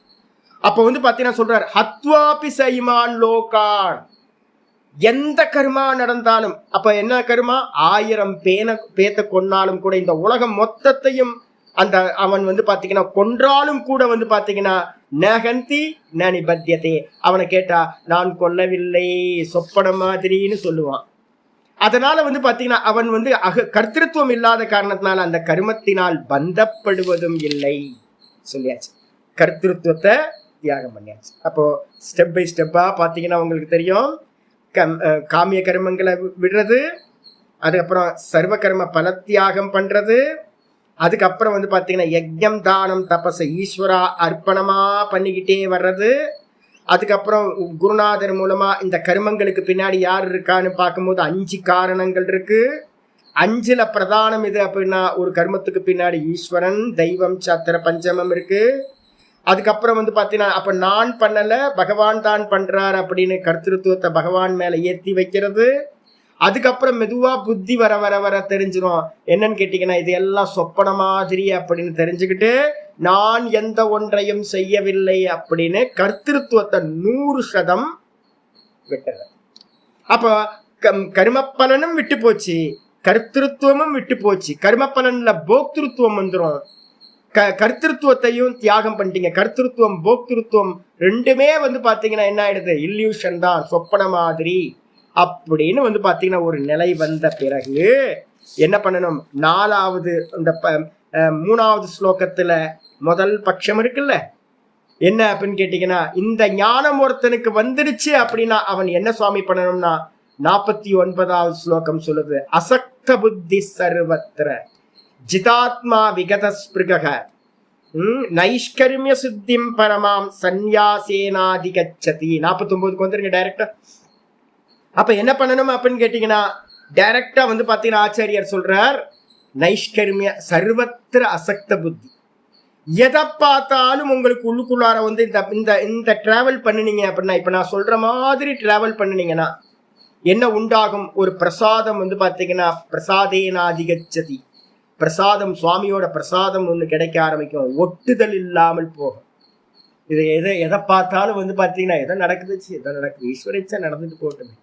S1: அப்ப பாத்தீங்கன்னா சொல்றாரு, ஹத்வாபி சைமான் லோகான், எந்த கர்மா நடந்தாலும், அப்ப என்ன கர்மா, 1000 பேத்த கொன்னாலும் கூட, இந்த உலகம் மொத்தத்தையும் அந்த அவன் பாத்தீங்கன்னா கொன்றாலும் கூட பாத்தீங்கன்னா நகந்தி நனிபத்தியதே, அவனை கேட்டா நான் கொல்லவில்லை சொப்பன மாதிரின்னு சொல்லுவான். அதனால பாத்தீங்கன்னா அவன் கர்த்திருவம் இல்லாத காரணத்தினால அந்த கர்மத்தினால் பந்தப்படுவதும் இல்லை. சொல்லியாச்சு, கர்த்திருவத்தை தியாகம் பண்ணியாச்சு. அப்போ ஸ்டெப் பை ஸ்டெப்பா பாத்தீங்கன்னா உங்களுக்கு தெரியும், காமிய கர்மங்களை விடுறது, அதுக்கப்புறம் சர்வ கர்ம பல தியாகம் பண்றது, அதுக்கப்புறம் பாத்தீங்கன்னா யஜ்ஞம் தானம் தபச ஈஸ்வரா அர்ப்பணமா பண்ணிக்கிட்டே வர்றது, அதுக்கப்புறம் குருநாதர் மூலமா இந்த கர்மங்களுக்கு பின்னாடி யார் இருக்கான்னு பார்க்கும்போது 5 காரணங்கள் இருக்கு. 5ல பிரதானம் இது அப்படின்னா ஒரு கர்மத்துக்கு பின்னாடி ஈஸ்வரன், தெய்வம், சத்திர பஞ்சமம் இருக்கு. அதுக்கப்புறம் பாத்தீங்கன்னா அப்ப நான் பண்ணல பகவான் தான் பண்றார் அப்படின்னு கர்த்திருவத்தை பகவான் மேல ஏற்றி வைக்கிறது. அதுக்கப்புறம் மெதுவா புத்தி வர வர வர தெரிஞ்சிடும் என்னன்னு கேட்டீங்கன்னா இது எல்லாம் சொப்பன மாதிரி அப்படின்னு தெரிஞ்சுக்கிட்டு நான் எந்த ஒன்றையும் செய்யவில்லை அப்படின்னு கர்த்திருவத்தை 100% விட்டுறது. அப்ப கர்மப்பலனும் விட்டு போச்சு, கர்த்திருவமும் விட்டு போச்சு. கர்மப்பலன்ல போக்திருத்துவம் வந்துடும். கர்த்திருவத்தையும் தியாகம் பண்ணிட்டீங்க. கர்த்திருவம் போக்திருத்துவம் ரெண்டுமே பாத்தீங்கன்னா என்ன ஆயிடுது, இல்யூஷன் தான், சொப்பன மாதிரி அப்படின்னு பாத்தீங்கன்னா ஒரு நிலை வந்த பிறகு என்ன பண்ணணும், 4வது இந்த 3வது ஸ்லோகத்துல முதல் பட்சம் இருக்குல்ல, என்ன அப்படின்னு கேட்டீங்கன்னா இந்த ஞானம் ஒருத்தனுக்கு வந்துடுச்சு அப்படின்னா அவன் என்ன சுவாமி பண்ணணும்னா 49வது ஸ்லோகம் சொல்லுது, அசக்த புத்தி சர்வத்திர ஜிதாத்மா விகத ஸ்பிருக நைஷ்கர்மிய சித்திம் பரமாம் சந்நியாசேனாதிகச்சதி. 49க்கு வந்துருங்க டைரக்டா. அப்ப என்ன பண்ணணும் அப்படின்னு கேட்டீங்கன்னா டைரக்டா பாத்தீங்கன்னா ஆச்சாரியார் சொல்றார், நைஷ்கர்மிய சர்வத்திர அசக்த புத்தி, எதை பார்த்தாலும் உங்களுக்கு உள்ளுக்குள்ளார இந்த டிராவல் பண்ணினீங்க அப்படின்னா, இப்ப நான் சொல்ற மாதிரி டிராவல் பண்ணினீங்கன்னா என்ன உண்டாகும், ஒரு பிரசாதம் பாத்தீங்கன்னா பிரசாதேனாதிகச்சதி, பிரசாதம் சுவாமியோட பிரசாதம் ஒண்ணு கிடைக்க ஆரம்பிக்கும், ஒட்டுதல் இல்லாமல் போகும். இது எதை பார்த்தாலும் பாத்தீங்கன்னா எதோ நடக்குதுச்சு, எதோ நடக்குது, ஈஸ்வரிச்சா நடந்துட்டு போட்டுமே,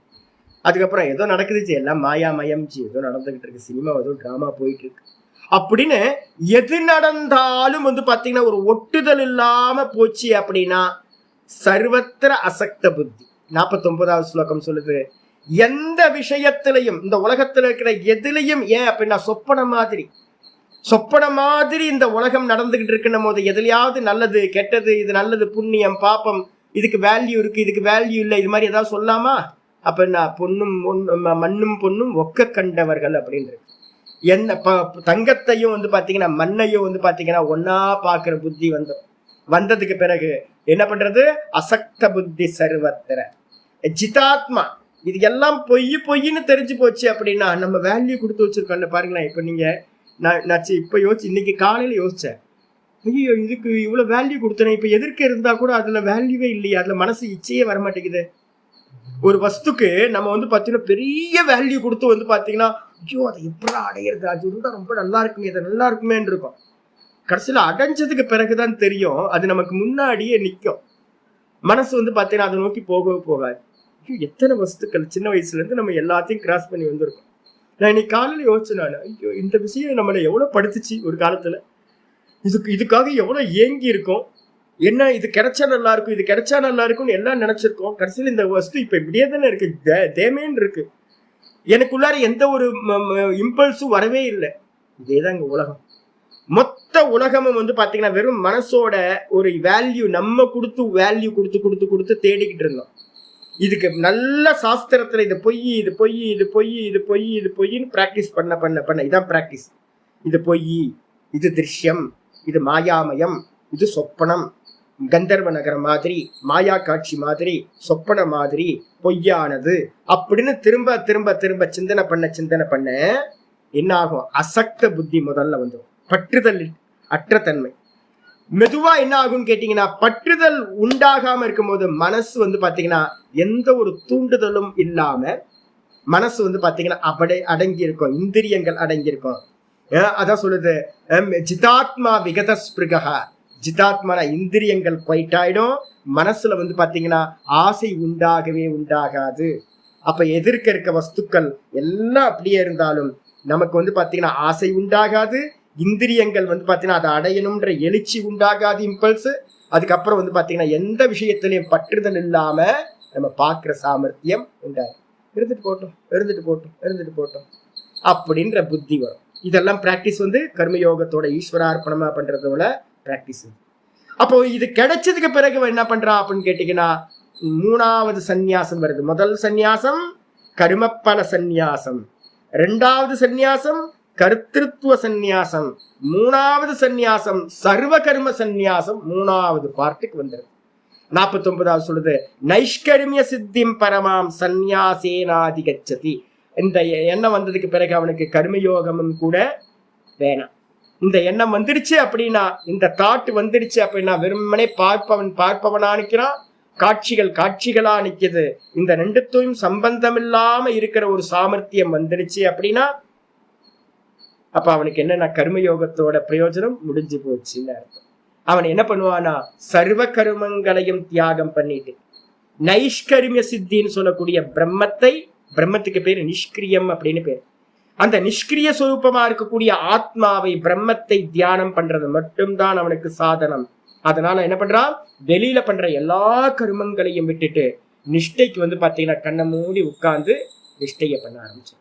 S1: அதுக்கப்புறம் ஏதோ நடக்குதுச்சு, எல்லாம் மாயாமயம்ச்சு, ஏதோ நடந்துகிட்டு இருக்கு, சினிமா ஏதோ டிராமா போயிட்டு இருக்கு அப்படின்னு எது நடந்தாலும் பாத்தீங்கன்னா ஒரு ஒட்டுதல் இல்லாம போச்சு அப்படின்னா சர்வத்திர அசக்த புத்தி. 49வது ஸ்லோகம் சொல்லுது, எந்த விஷயத்திலையும் இந்த உலகத்துல இருக்கிற எதுலையும், ஏன் அப்படின்னா சொப்பன மாதிரி இந்த உலகம் நடந்துகிட்டு இருக்குன்னும் போது எதுலையாவது நல்லது கெட்டது, இது நல்லது புண்ணியம் பாப்பம், இதுக்கு வேல்யூ இருக்கு இதுக்கு வேல்யூ இல்லை, இது மாதிரி ஏதாவது சொல்லாமா? அப்ப நான் பொண்ணும் மண்ணும் பொண்ணும் ஒக்க கண்டவர்கள் அப்படின்றது, என்ன தங்கத்தையும் பாத்தீங்கன்னா மண்ணையும் பாத்தீங்கன்னா ஒன்னா பாக்குற புத்தி வந்ததுக்கு பிறகு என்ன பண்றது, அசக்த புத்தி சர்வத்திர ஜிதாத்மா, இது எல்லாம் பொய்ன்னு தெரிஞ்சு போச்சு அப்படின்னா நம்ம வேல்யூ கொடுத்து வச்சிருக்கோம்ல. பாருங்களேன், இப்ப நீங்க நான் இப்ப யோசிச்சு இன்னைக்கு காலையில யோசிச்சேன், ஐயோ இதுக்கு இவ்வளவு வேல்யூ கொடுத்தேன், இப்ப எதிர்க்க இருந்தா கூட அதுல வேல்யூவே இல்லையா, அதுல மனசு இச்சையே வரமாட்டேங்குது. ஒரு வஸ்துக்கு நம்ம பாத்தீங்கன்னா பெரிய வேல்யூ கொடுத்து பாத்தீங்கன்னா ஐயோ அதை எப்படி அடையிறது, அது இருந்தா ரொம்ப நல்லா இருக்குமே, அது நல்லா இருக்குமேன்னு இருக்கும். கடைசியில அடைஞ்சதுக்கு பிறகுதான் தெரியும் அது நமக்கு முன்னாடியே நிற்கும். மனசு பாத்தீங்கன்னா அதை நோக்கி போகவே போகாது. ஐயோ எத்தனை வஸ்துக்கள் சின்ன வயசுல இருந்து நம்ம எல்லாத்தையும் கிராஸ் பண்ணி வந்திருக்கோம். நான் இன்னைக்கு காலையில யோசிச்சேன், நான் ஐயோ இந்த விஷயம் நம்மளை எவ்வளவு படுத்துச்சு ஒரு காலத்துல, இதுக்காக எவ்வளவு ஏங்கி இருக்கோம், என்ன இது கிடைச்சா நல்லா இருக்கும், இது கிடைச்சா நல்லா இருக்கும்னு எல்லாம் நினைச்சிருக்கோம். கடைசியில் இந்த வஸ்து இப்ப இப்படியே தானே இருக்கு, தேமேன்னு இருக்கு. எனக்குள்ளார எந்த ஒரு இம்பல்ஸும் வரவே இல்லை. இதேதான் இங்க உலகம். மொத்த உலகமும் வந்து பாத்தீங்கன்னா வெறும் மனசோட ஒரு வேல்யூ நம்ம கொடுத்து வேல்யூ கொடுத்து கொடுத்து கொடுத்து தேடிக்கிட்டு இருந்தோம். இதுக்கு நல்ல சாஸ்திரத்துல இது பொய், இது பொய், இது பொய், இது பொய், இது பொய்ன்னு பிராக்டிஸ் பண்ண பண்ண பண்ண இதான் பிராக்டிஸ். இது பொய், இது திருஷ்யம், இது மாயாமயம், இது சொப்பனம், கந்தர்வ நகரம் மாதிரி, மாயா காட்சி மாதிரி, சொப்பன மாதிரி, பொய்யானது அப்படின்னு திரும்ப திரும்ப திரும்ப சிந்தனை பண்ண என்ன ஆகும்? அசக்த புத்தி முதல்ல வந்துடும். பற்றுதல் அற்ற தன்மை. மெதுவா என்ன ஆகும்னு கேட்டீங்கன்னா, பற்றுதல் உண்டாகாம இருக்கும் போது மனசு வந்து பாத்தீங்கன்னா எந்த ஒரு தூண்டுதலும் இல்லாம மனசு வந்து பாத்தீங்கன்னா அடங்கி இருக்கும், இந்திரியங்கள் அடங்கி இருக்கும். அதான் சொல்லுது, ஜிதாத்மா விகத ஸ்பிருகா. ஜிதாத்மான இந்திரியங்கள் போயிட்டாயிடும், மனசுல வந்து பாத்தீங்கன்னா ஆசை உண்டாகவே உண்டாகாது. அப்ப எதிர்க்க இருக்க வஸ்துக்கள் எல்லாம் அப்படியே இருந்தாலும் நமக்கு வந்து பாத்தீங்கன்னா ஆசை உண்டாகாது, இந்திரியங்கள் வந்து பாத்தீங்கன்னா அதை அடையணும்ன்ற எழுச்சி உண்டாகாது, இம்பல்ஸ். அதுக்கப்புறம் வந்து பாத்தீங்கன்னா எந்த விஷயத்திலையும் பற்றுதல் இல்லாம நம்ம பார்க்கிற சாமர்த்தியம் உண்டாகும். இருந்துட்டு போட்டோம் அப்படின்ற புத்தி வரும். இதெல்லாம் பிராக்டிஸ் வந்து கர்மயோகத்தோட ஈஸ்வரார்ப்பணமா பண்றதோட பிராக்டிஸ். அப்போ இது கிடைச்சதுக்கு பிறகு என்ன பண்றா அப்படின்னு கேட்டீங்கன்னா, மூணாவது சந்நியாசம் வருது. முதல் சந்நியாசம் கர்மப்பல சந்நியாசம், இரண்டாவது சந்நியாசம் கர்த்திருத்துவ சந்நியாசம், மூணாவது சந்நியாசம் சர்வ கர்ம சந்நியாசம். மூணாவது பார்ட்டுக்கு வந்துருது. 49வது சொல்லுது, நைஷ்கர்மிய சித்திம் பரமாம் சந்நியாசேனாதி கச்சதி. இந்த எண்ணம் வந்ததுக்கு பிறகு அவனுக்கு கர்மயோகமும் கூட வேணாம். இந்த எண்ணம் வந்துடுச்சு அப்படின்னா, இந்த தாட் வந்துடுச்சு அப்படின்னா வெறுமனே பார்ப்பவனா நிற்கிறான், காட்சிகள் காட்சிகளா நிற்குது. இந்த ரெண்டுத்தையும் சம்பந்தம் இல்லாம இருக்கிற ஒரு சாமர்த்தியம் வந்துடுச்சு அப்படின்னா அப்ப அவனுக்கு என்னன்னா கர்மயோகத்தோட பிரயோஜனம் முடிஞ்சு போச்சுன்னு அர்த்தம். அவன் என்ன பண்ணுவானா, சர்வ கர்மங்களையும் தியாகம் பண்ணிட்டு நைஷ்கர்மிய சித்தின்னு சொல்லக்கூடிய பிரம்மத்துக்கு பேரு நிஷ்கிரியம் அப்படின்னு பேரு. அந்த நிஷ்கிரிய சுரூபமா இருக்கக்கூடிய ஆத்மாவை, பிரம்மத்தை தியானம் பண்றது மட்டும்தான் அவனுக்கு சாதனம். அதனால என்ன பண்றான், வெளியில பண்ற எல்லா கர்மங்களையும் விட்டுட்டு நிஷ்டைக்கு வந்து பாத்தீங்கன்னா கண்ணை மூடி உட்கார்ந்து நிஷ்டைய பண்ண ஆரம்பிச்சு.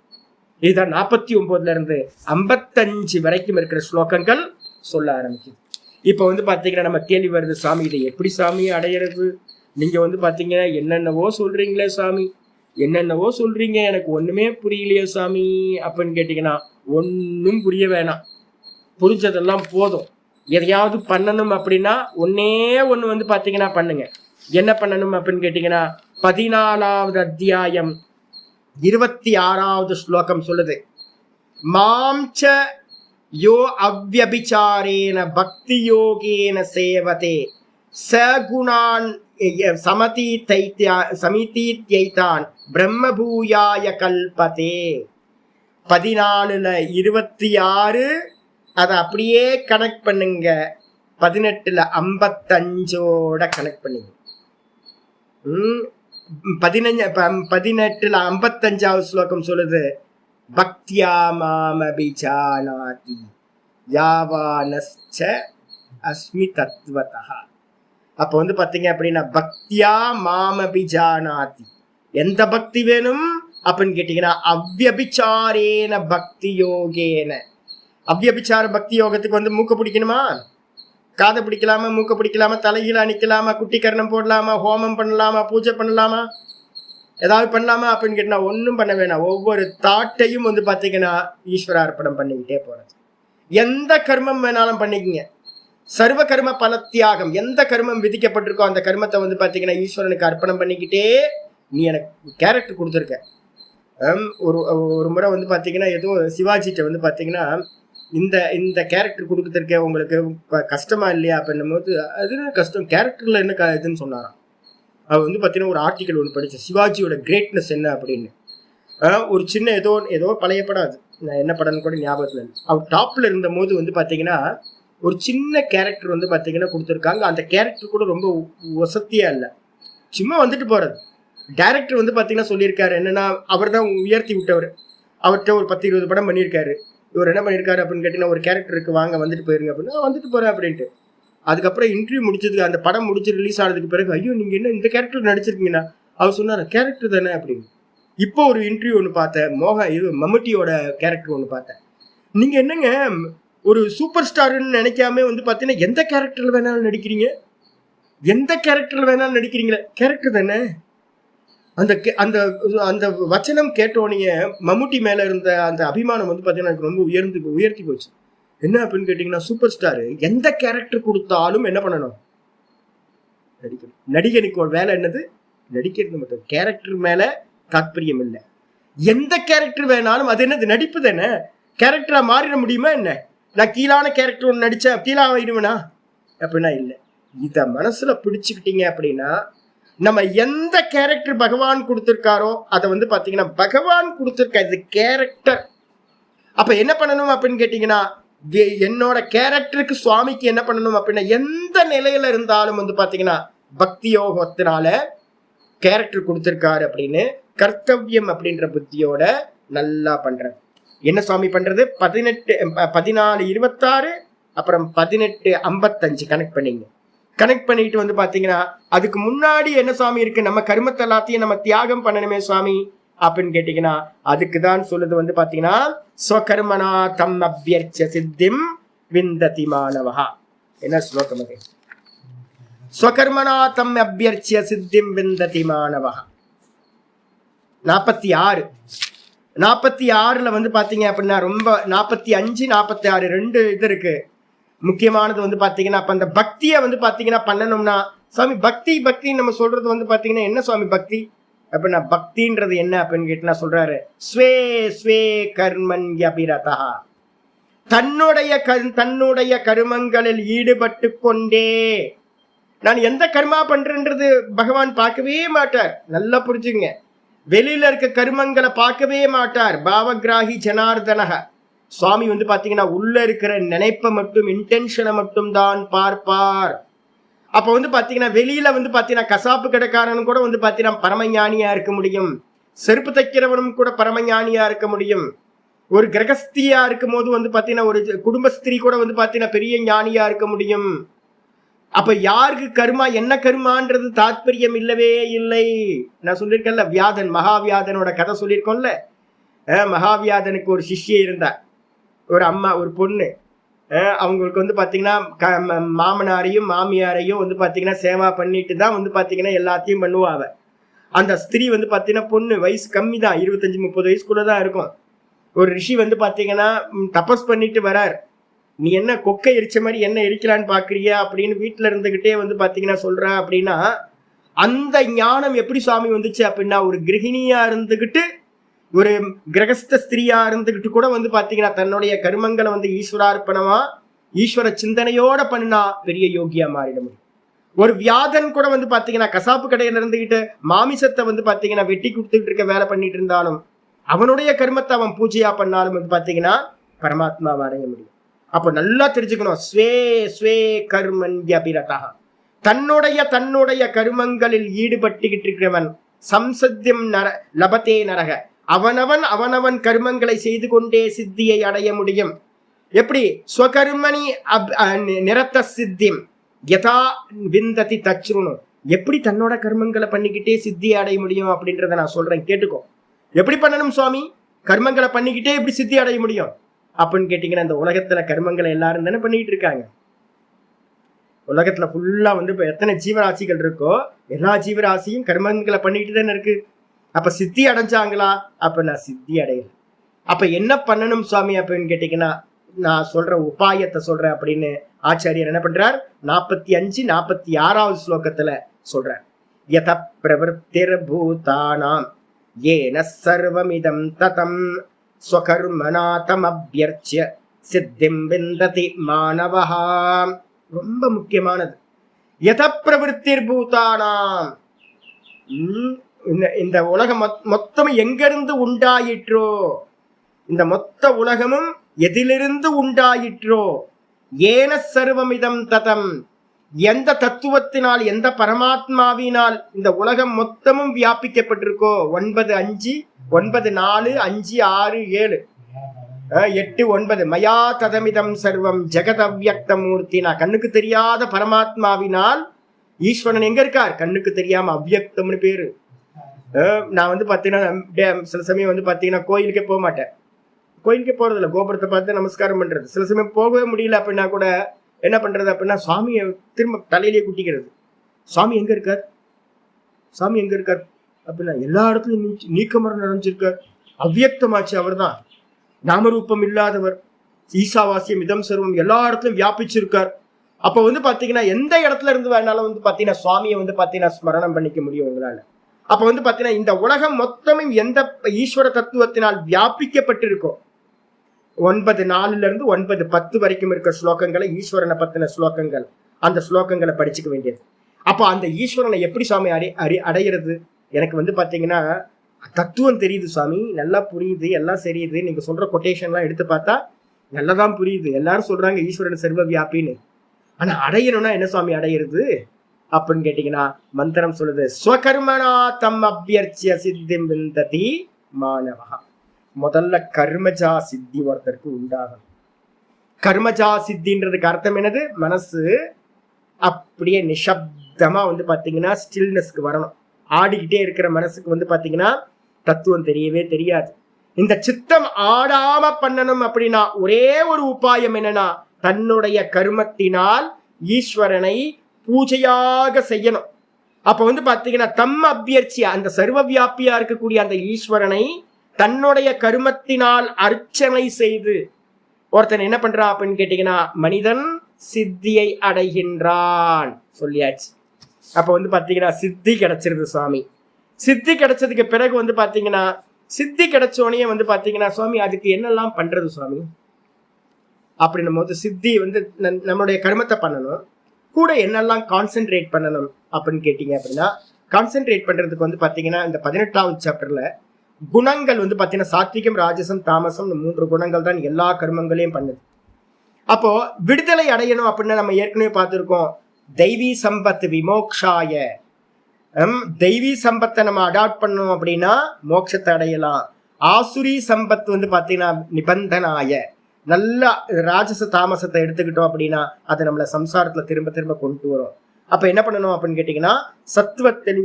S1: இதுதான் 49ல இருந்து 55 வரைக்கும் இருக்கிற ஸ்லோகங்கள் சொல்ல ஆரம்பிக்குது. இப்ப வந்து பாத்தீங்கன்னா நம்ம கேள்வி வருது, சாமி இதை எப்படி சாமி அடையிறது? நீங்க வந்து பாத்தீங்கன்னா என்னென்னவோ சொல்றீங்களே சாமி, என்னென்னவோ சொல்றீங்க, எனக்கு ஒண்ணுமே புரியலையே சாமி அப்படின்னு கேட்டீங்கன்னா, ஒன்னும் புரிய வேணாம், புரிஞ்சதெல்லாம் போதும். எதையாவது பண்ணணும் அப்படின்னா ஒன்னே ஒண்ணு வந்து பாத்தீங்கன்னா பண்ணுங்க. என்ன பண்ணணும் அப்படின்னு கேட்டீங்கன்னா, 14வது அத்தியாயம் 26வது ஸ்லோகம் சொல்லுது, மாம்ச யோ அவ்யபிசாரேன பக்தி யோகேன சேவதே சகுணான் சமிதீத்யைதான் பிரம்மபூயாய கல்பதே. 14ல 26 அதை அப்படியே கனெக்ட் பண்ணுங்க, 18ல 55ஓட கனெக்ட் பண்ணுங்க. 18ல 55வது ஸ்லோகம் சொல்லுது, பக்தியா மாமபிஜானாதி யாவானஸ்ச அஸ்மி தத்வதா. அப்ப வந்து பாத்தீங்க அப்படின்னா, பக்தியா மாமபிஜானாதி, எந்த பக்தி வேணும் அப்படின்னு கேட்டீங்கன்னா, அவ்யபிச்சாரேன பக்தி யோகேன. அவ்யபிச்சார பக்தி யோகத்துக்கு வந்து மூக்க பிடிக்கணுமா, காதை பிடிக்கலாமா, மூக்க பிடிக்கலாமா, தலைகீழ நிக்கலாமா, குட்டி கரணம் போடலாமா, ஹோமம் பண்ணலாமா, பூஜை பண்ணலாமா, ஏதாவது பண்ணலாமா அப்படின்னு கேட்டா ஒன்றும் பண்ண வேணாம். ஒவ்வொரு தாட்டையும் வந்து பாத்தீங்கன்னா ஈஸ்வர அர்ப்பணம் பண்ணிக்கிட்டே போறது. எந்த கர்மம் வேணாலும் பண்ணிக்கங்க, சர்வ கர்ம பல தியாகம். எந்த கர்மம் விதிக்கப்பட்டிருக்கோ அந்த கர்மத்தை வந்து பாத்தீங்கன்னா ஈஸ்வரனுக்கு அர்ப்பணம் பண்ணிக்கிட்டே, நீ எனக்கு கேரக்டர் கொடுத்துருக்க. ஒரு முறை வந்து பாத்தீங்கன்னா ஏதோ சிவாஜிட்ட வந்து பாத்தீங்கன்னா, இந்த கேரக்டர் கொடுத்துருக்க உங்களுக்கு கஷ்டமா இல்லையா அப்படின்னும் போது, அது கஷ்டம், கேரக்டர்ல என்ன இதுன்னு சொன்னாராம். அவர் வந்து பாத்தீங்கன்னா ஒரு ஆர்டிக்கல் ஒன்று படிச்சேன், சிவாஜியோட கிரேட்னஸ் என்ன அப்படின்னு. ஒரு சின்ன ஏதோ பழைய படம், அது நான் என்ன படம்னு கூட ஞாபகத்துல இல்லை. அவர் டாப்ல இருந்த போது வந்து பாத்தீங்கன்னா ஒரு சின்ன கேரக்டர் வந்து பாத்தீங்கன்னா கொடுத்துருக்காங்க. அந்த கேரக்டர் கூட ரொம்ப வசதியா இல்லை, சும்மா வந்துட்டு போறது. டைரக்டர் வந்து பாத்தீங்கன்னா சொல்லியிருக்காரு என்னன்னா, அவர் தான் உயர்த்தி விட்டவர், அவர்கிட்ட ஒரு 10-20 படம் பண்ணியிருக்காரு. இவர் என்ன பண்ணியிருக்காரு அப்படின்னு கேட்டீங்கன்னா, ஒரு கேரக்டருக்கு வாங்க வந்துட்டு போயிருங்க அப்படின்னா, வந்துட்டு போறேன் அப்படின்ட்டு அதுக்கப்புறம் இன்டர்வியூ முடிச்சதுக்கு அந்த படம் முடிச்சு ரிலீஸ் ஆனதுக்கு பிறகு, ஐயோ நீங்க என்ன இந்த கேரக்டர் நடிச்சிருக்கீங்கன்னா, அவர் சொன்னார் கேரக்டர் தானே அப்படின்னு. இப்போ ஒரு இன்டர்வியூ ஒன்று பார்த்தேன், இது மம்முட்டியோட கேரக்டர் ஒன்று பார்த்தேன். நீங்க என்னங்க ஒரு சூப்பர் ஸ்டார்ன்னு நினைக்காம பார்த்தீங்கன்னா எந்த கேரக்டர்ல வேணாலும் நடிக்கிறீங்க, எந்த கேரக்டர்ல வேணாலும் நடிக்கிறீங்களே, கேரக்டர் தானே. அந்த அந்த அந்த வச்சனம் கேட்டோடனே மம்முட்டி மேல இருந்த அந்த அபிமானம் பார்த்தீங்கன்னா எனக்கு ரொம்ப உயர்த்தி போச்சு. என்ன அப்படின்னு கேட்டீங்கன்னா, சூப்பர் ஸ்டார் எந்த கேரக்டர் கொடுத்தாலும் என்ன பண்ணணும், நடிக்கணும். நடிகனுக்கு ஒரு வேலை என்னது, நடிக்கிறது மட்டும். கேரக்டர் மேல தாற்பயம் இல்லை. எந்த கேரக்டர் வேணாலும் அது என்னது, நடிப்பு தானே. கேரக்டரா மாறிட முடியுமா என்ன? நான் கீழான கேரக்டர் ஒன்று நடிச்சேன், கீழே ஆயிடுவேனா அப்படின்னா இல்லை. இத மனசுல பிடிச்சுக்கிட்டீங்க அப்படின்னா, நம்ம எந்த கேரக்டர் பகவான் கொடுத்திருக்காரோ அதை பாத்தீங்கன்னா பகவான் கொடுத்திருக்க இது கேரக்டர். அப்ப என்ன பண்ணணும் அப்படின்னு கேட்டீங்கன்னா, என்னோட கேரக்டருக்கு சுவாமிக்கு என்ன பண்ணணும் அப்படின்னா, எந்த நிலையில இருந்தாலும் பாத்தீங்கன்னா பக்தி யோகத்தினால கேரக்டர் கொடுத்திருக்காரு அப்படின்னு கர்த்தவியம் அப்படின்ற புத்தியோட நல்லா பண்றது. என்ன சுவாமி பண்றது, 14:26 அப்புறம் 18:55 கனெக்ட் பண்ணிங்க. கனெக்ட் பண்ணிட்டு பாத்தீங்கன்னா அதுக்கு முன்னாடி என்ன சுவாமி இருக்கு, நம்ம கர்மத்தை எல்லாத்தையும் நம்ம தியாகம் பண்ணணுமே சுவாமி அப்படின்னு கேட்டீங்கன்னா, அதுக்குதான் சொல்லுது பாத்தீங்கன்னா, ஸ்வகர்மனா தம் அபியர்ச்ச சித்திம் விந்ததி மாணவஹா. என்ன ஸ்லோகம் அது, ஸ்வகர்மனா தம் அபியர்ச்ச சித்திம் விந்ததி மாணவஹா. 46 பாத்தீங்க அப்படின்னா ரொம்ப 45, 46 ரெண்டு இது இருக்கு. முக்கியமானது பாத்தீங்கன்னா, அப்ப அந்த பக்தியை பாத்தீங்கன்னா பண்ணணும்னா, சுவாமி பக்தி நம்ம சொல்றது பாத்தீங்கன்னா என்ன சுவாமி பக்தி அப்படின்னா, பக்தின்றது என்ன அப்படின்னு கேட்டா சொல்றாரு, ஸ்வே ஸ்வே கர்மண்யபிரதா, தன்னுடைய கர்மங்களில் ஈடுபட்டு கொண்டே. நான் எந்த கர்மா பண்றேன்றது பகவான் பார்க்கவே மாட்டார், நல்லா புரிஞ்சுங்க. வெளியில இருக்க கர்மங்களை பார்க்கவே மாட்டார். பாவகிராகி ஜனார்தனக சுவாமி பாத்தீங்கன்னா உள்ள இருக்கிற நினைப்பை மட்டும், இன்டென்ஷனை மட்டும் தான் பார்ப்பார். அப்ப பாத்தீங்கன்னா வெளியில பாத்தீங்கன்னா கசாப்பு கடைக்காரனும் கூட பாத்தீங்கன்னா பரமஞானியா இருக்க முடியும், செருப்பு தைக்கிறவனும் கூட பரமஞானியா இருக்க முடியும். ஒரு கிரகஸ்தியா இருக்கும் போது பாத்தீங்கன்னா ஒரு குடும்பஸ்திரி கூட பாத்தீங்கன்னா பெரிய ஞானியா இருக்க முடியும். அப்ப யாருக்கு கர்மா என்ன கர்மான்றது தாத்பரியம் இல்லவே இல்லை. நான் சொல்லியிருக்கேன்ல, வியாதன் மகாவியாதனோட கதை சொல்லியிருக்கோம்ல. மகாவியாதனுக்கு ஒரு சிஷ்ய இருந்தா, ஒரு அம்மா, ஒரு பொண்ணு. அவங்களுக்கு பாத்தீங்கன்னா மாமனாரையும் மாமியாரையும் பாத்தீங்கன்னா சேவா பண்ணிட்டு தான் பாத்தீங்கன்னா எல்லாத்தையும் பண்ணுவாங்க. அந்த ஸ்திரீ பாத்தீங்கன்னா பொண்ணு வயசு கம்மி தான், 25-30 வயசுக்குள்ளதான் இருக்கும். ஒரு ரிஷி பாத்தீங்கன்னா தபஸ் பண்ணிட்டு வரார். நீ என்ன கொக்கை எரிச்ச மாதிரி என்ன எரிக்கலான்னு பாக்குறியா அப்படின்னு வீட்டுல இருந்துகிட்டே பாத்தீங்கன்னா சொல்றா. அப்படின்னா அந்த ஞானம் எப்படி சுவாமி வந்துச்சு அப்படின்னா, ஒரு கிரகிணியா இருந்துகிட்டு, ஒரு கிரகஸ்த ஸ்திரியா இருந்துகிட்டு கூட பாத்தீங்கன்னா தன்னுடைய கர்மங்களை ஈஸ்வரார்ப்பணமா ஈஸ்வர சிந்தனையோட பண்ணா பெரிய யோகியா மாறிட முடியும். ஒரு வியாதன் கூட பாத்தீங்கன்னா கசாப்பு கடையில இருந்துகிட்டு மாமிசத்தை பாத்தீங்கன்னா வெட்டி கொடுத்துக்கிட்டு இருக்க வேலை பண்ணிட்டு இருந்தாலும், அவனுடைய கர்மத்தை அவன் பூஜையா பண்ணாலும் பாத்தீங்கன்னா பரமாத்மாவை அடைய முடியும். அப்ப நல்லா தெரிஞ்சுக்கணும், ஸ்வே ஸ்வே கர்மண்யபிரதா, தன்னுடைய கர்மங்களில் ஈடுபட்டுக்கிட்டு இருக்கிறவன் சம்சத்தியம் லபத்தே நரக, அவனவன் கர்மங்களை செய்து கொண்டே சித்தியை அடைய முடியும். எப்படி, ஸ்வகர்மணி நிரத்த சித்திம் யதா விந்ததி தச்ருணு, எப்படி தன்னோட கர்மங்களை பண்ணிக்கிட்டே சித்தியை அடைய முடியும் அப்படின்றத நான் சொல்றேன், கேட்டுக்கோ. எப்படி பண்ணணும் சுவாமி, கர்மங்களை பண்ணிக்கிட்டே எப்படி சித்தி அடைய முடியும் அப்படின்னு கேட்டீங்கன்னா, இந்த உலகத்துல கர்மங்களை எல்லாரும் தானே பண்ணிட்டு இருக்காங்க. உலகத்துல ஃபுல்லா இப்ப எத்தனை ஜீவராசிகள் இருக்கோ எல்லா ஜீவராசியும் கர்மங்களை பண்ணிட்டு தானே இருக்கு. அப்ப சித்தி அடைஞ்சாங்களா? அப்ப நான் சித்தி அடையல. அப்ப என்ன பண்ணணும் சுவாமி அப்படின்னு கேட்டீங்கன்னா, நான் சொல்ற உபாயத்தை சொல்றேன் அப்படின்னு ஆச்சாரியர் என்ன பண்றார், 45, 46 ஸ்லோகத்துல சொல்றார். யத பிரவர்த்திர் பூதானாம் ஏன சர்வமிதம் ததம் ஸ்வகர்மனா தம் அப்யர்ச்ய சித்திம் விந்ததி மாணவஹா. ரொம்ப முக்கியமானது. யத பிரவர்த்திர் பூதானாம், இந்த உலகம் மொத்தம் எங்கிருந்து உண்டாயிற்றோ, இந்த மொத்த உலகமும் எதிலிருந்து உண்டாயிற்றோ, ஏன சர்வமிதம் ததம், எந்த தத்துவத்தினால் எந்த பரமாத்மாவினால் இந்த உலகம் மொத்தமும் வியாபிக்கப்பட்டிருக்கோ. 9, 5, 9, 4, 5, 6, 7 8, 9 மயா ததமிதம் சர்வம் ஜெகத் அவ்யக்த மூர்த்தி. நான் கண்ணுக்கு தெரியாத பரமாத்மாவினால் ஈஸ்வரன் எங்க இருக்கார்? கண்ணுக்கு தெரியாம அவ்யக்தம்னு பேரு. நான் வந்து பாத்தீங்கன்னா சில சமயம் வந்து பாத்தீங்கன்னா கோயிலுக்கே போக மாட்டேன். கோயிலுக்கே போறது இல்லை, கோபுரத்தை பார்த்து நமஸ்காரம் பண்றது. சில சமயம் போகவே முடியல அப்படின்னா கூட என்ன பண்றது அப்படின்னா சுவாமியை திரும்ப தலையிலேயே குட்டிக்கிறது. சுவாமி எங்க இருக்கார்? சாமி எங்க இருக்கார் அப்படின்னா எல்லா இடத்துலயும் நீக்கமரம் நிறைஞ்சிருக்கார். அவ்யக்தமாச்சு, அவர் தான் நாமரூபம் இல்லாதவர். ஈசாவாசியம் இதம் சர்வம் எல்லா இடத்துலயும் வியாபிச்சிருக்கார். அப்ப வந்து பாத்தீங்கன்னா எந்த இடத்துல இருந்து வேணாலும் வந்து பாத்தீங்கன்னா சுவாமியை வந்து பாத்தீங்கன்னா ஸ்மரணம் பண்ணிக்க முடியும் உங்களால. அப்ப வந்து பாத்தீங்கன்னா இந்த உலகம் மொத்தமும் எந்த ஈஸ்வர தத்துவத்தினால் வியாபிக்கப்பட்டிருக்கோம். 9:4 இருந்து 9:10 வரைக்கும் இருக்கிற ஸ்லோகங்களை ஈஸ்வரனை பத்தின ஸ்லோகங்கள், அந்த ஸ்லோகங்களை படிச்சுக்க வேண்டியது. அப்போ அந்த ஈஸ்வரனை எப்படி சுவாமி அடையிறது? எனக்கு வந்து பாத்தீங்கன்னா தத்துவம் தெரியுது சுவாமி, நல்லா புரியுது, எல்லாம் சரியுது. நீங்க சொல்ற கொட்டேஷன்லாம் எடுத்து பார்த்தா நல்லதான் புரியுது. எல்லாரும் சொல்றாங்க ஈஸ்வரன் சர்வ வியாபின்னு. ஆனா அடையணும்னா என்ன சுவாமி அடையிறது அப்படின்னு கேட்டீங்கன்னா மந்திரம் சொல்லுது, ஸ்வகர்மனா தம் அபியர்ச்சிய சித்திம் விந்ததி மாணவா. முதல்ல கர்மஜா சித்தி ஒருத்தருக்கு உண்டாகும். கர்மஜா சித்தின்றதுக்கு அர்த்தம் என்னது? மனசு அப்படியே நிசப்தமா வந்து பாத்தீங்கன்னா ஸ்டில்னஸ்க்கு வரணும். ஆடிக்கிட்டே இருக்கிற மனசுக்கு வந்து பாத்தீங்கன்னா தத்துவம் தெரியவே தெரியாது. இந்த சித்தம் ஆடாம பண்ணணும் அப்படின்னா ஒரே ஒரு உபாயம் என்னன்னா தன்னுடைய கர்மத்தினால் ஈஸ்வரனை பூஜையாக செய்யணும். அப்ப வந்து பாத்தீங்கன்னா தம் அபியர்ச்சியா, அந்த சர்வ வியாபியா இருக்கக்கூடிய அந்த ஈஸ்வரனை தன்னுடைய கர்மத்தினால் அர்ச்சனை செய்து ஒருத்தன் என்ன பண்றான் அப்படின்னு கேட்டீங்கன்னா மனிதன் சித்தியை அடைகின்றான் சொல்லியாச்சு. அப்ப வந்து பாத்தீங்கன்னா சித்தி கிடைச்சிருது சுவாமி. சித்தி கிடைச்சதுக்கு பிறகு வந்து பாத்தீங்கன்னா சித்தி கிடைச்சோடனே வந்து பாத்தீங்கன்னா சுவாமி அதுக்கு என்னெல்லாம் பண்றது சுவாமி அப்படின்னும் போது சித்தி வந்து நம்மளுடைய கர்மத்தை பண்ணணும், கூட என்னெல்லாம் கான்சென்ட்ரேட் பண்ணணும் அப்படின்னு கேட்டீங்க அப்படின்னா கான்சென்ட்ரேட் பண்றதுக்கு வந்து பாத்தீங்கன்னா இந்த 18வது சாப்டர்ல குணங்கள் வந்து பாத்தீங்கன்னா சாத்விகம் ராஜசம் தாமசம் 3 குணங்கள் தான் எல்லா கர்மங்களையும் பண்ணுது. அப்போ விடுதலை அடையணும் அப்படின்னு நம்ம ஏற்கனவே பார்த்திருக்கோம். தெய்வீ சம்பத் விமோக்ஷாய, தெய்வீ சம்பத்தை நம்ம அடாப்ட் பண்ணணும் அப்படின்னா மோட்சத்தை அடையலாம். ஆசுரி சம்பத் வந்து பாத்தீங்கன்னா நிபந்தனாய, நல்ல ராஜச தாமசத்தை எடுத்துக்கிட்டோம் அப்படின்னா அதை நம்மள சம்சாரத்துல திரும்ப திரும்ப கொண்டு வரும். அப்ப என்ன பண்ணணும் அப்படின்னு கேட்டீங்கன்னா சத்துவத்தில்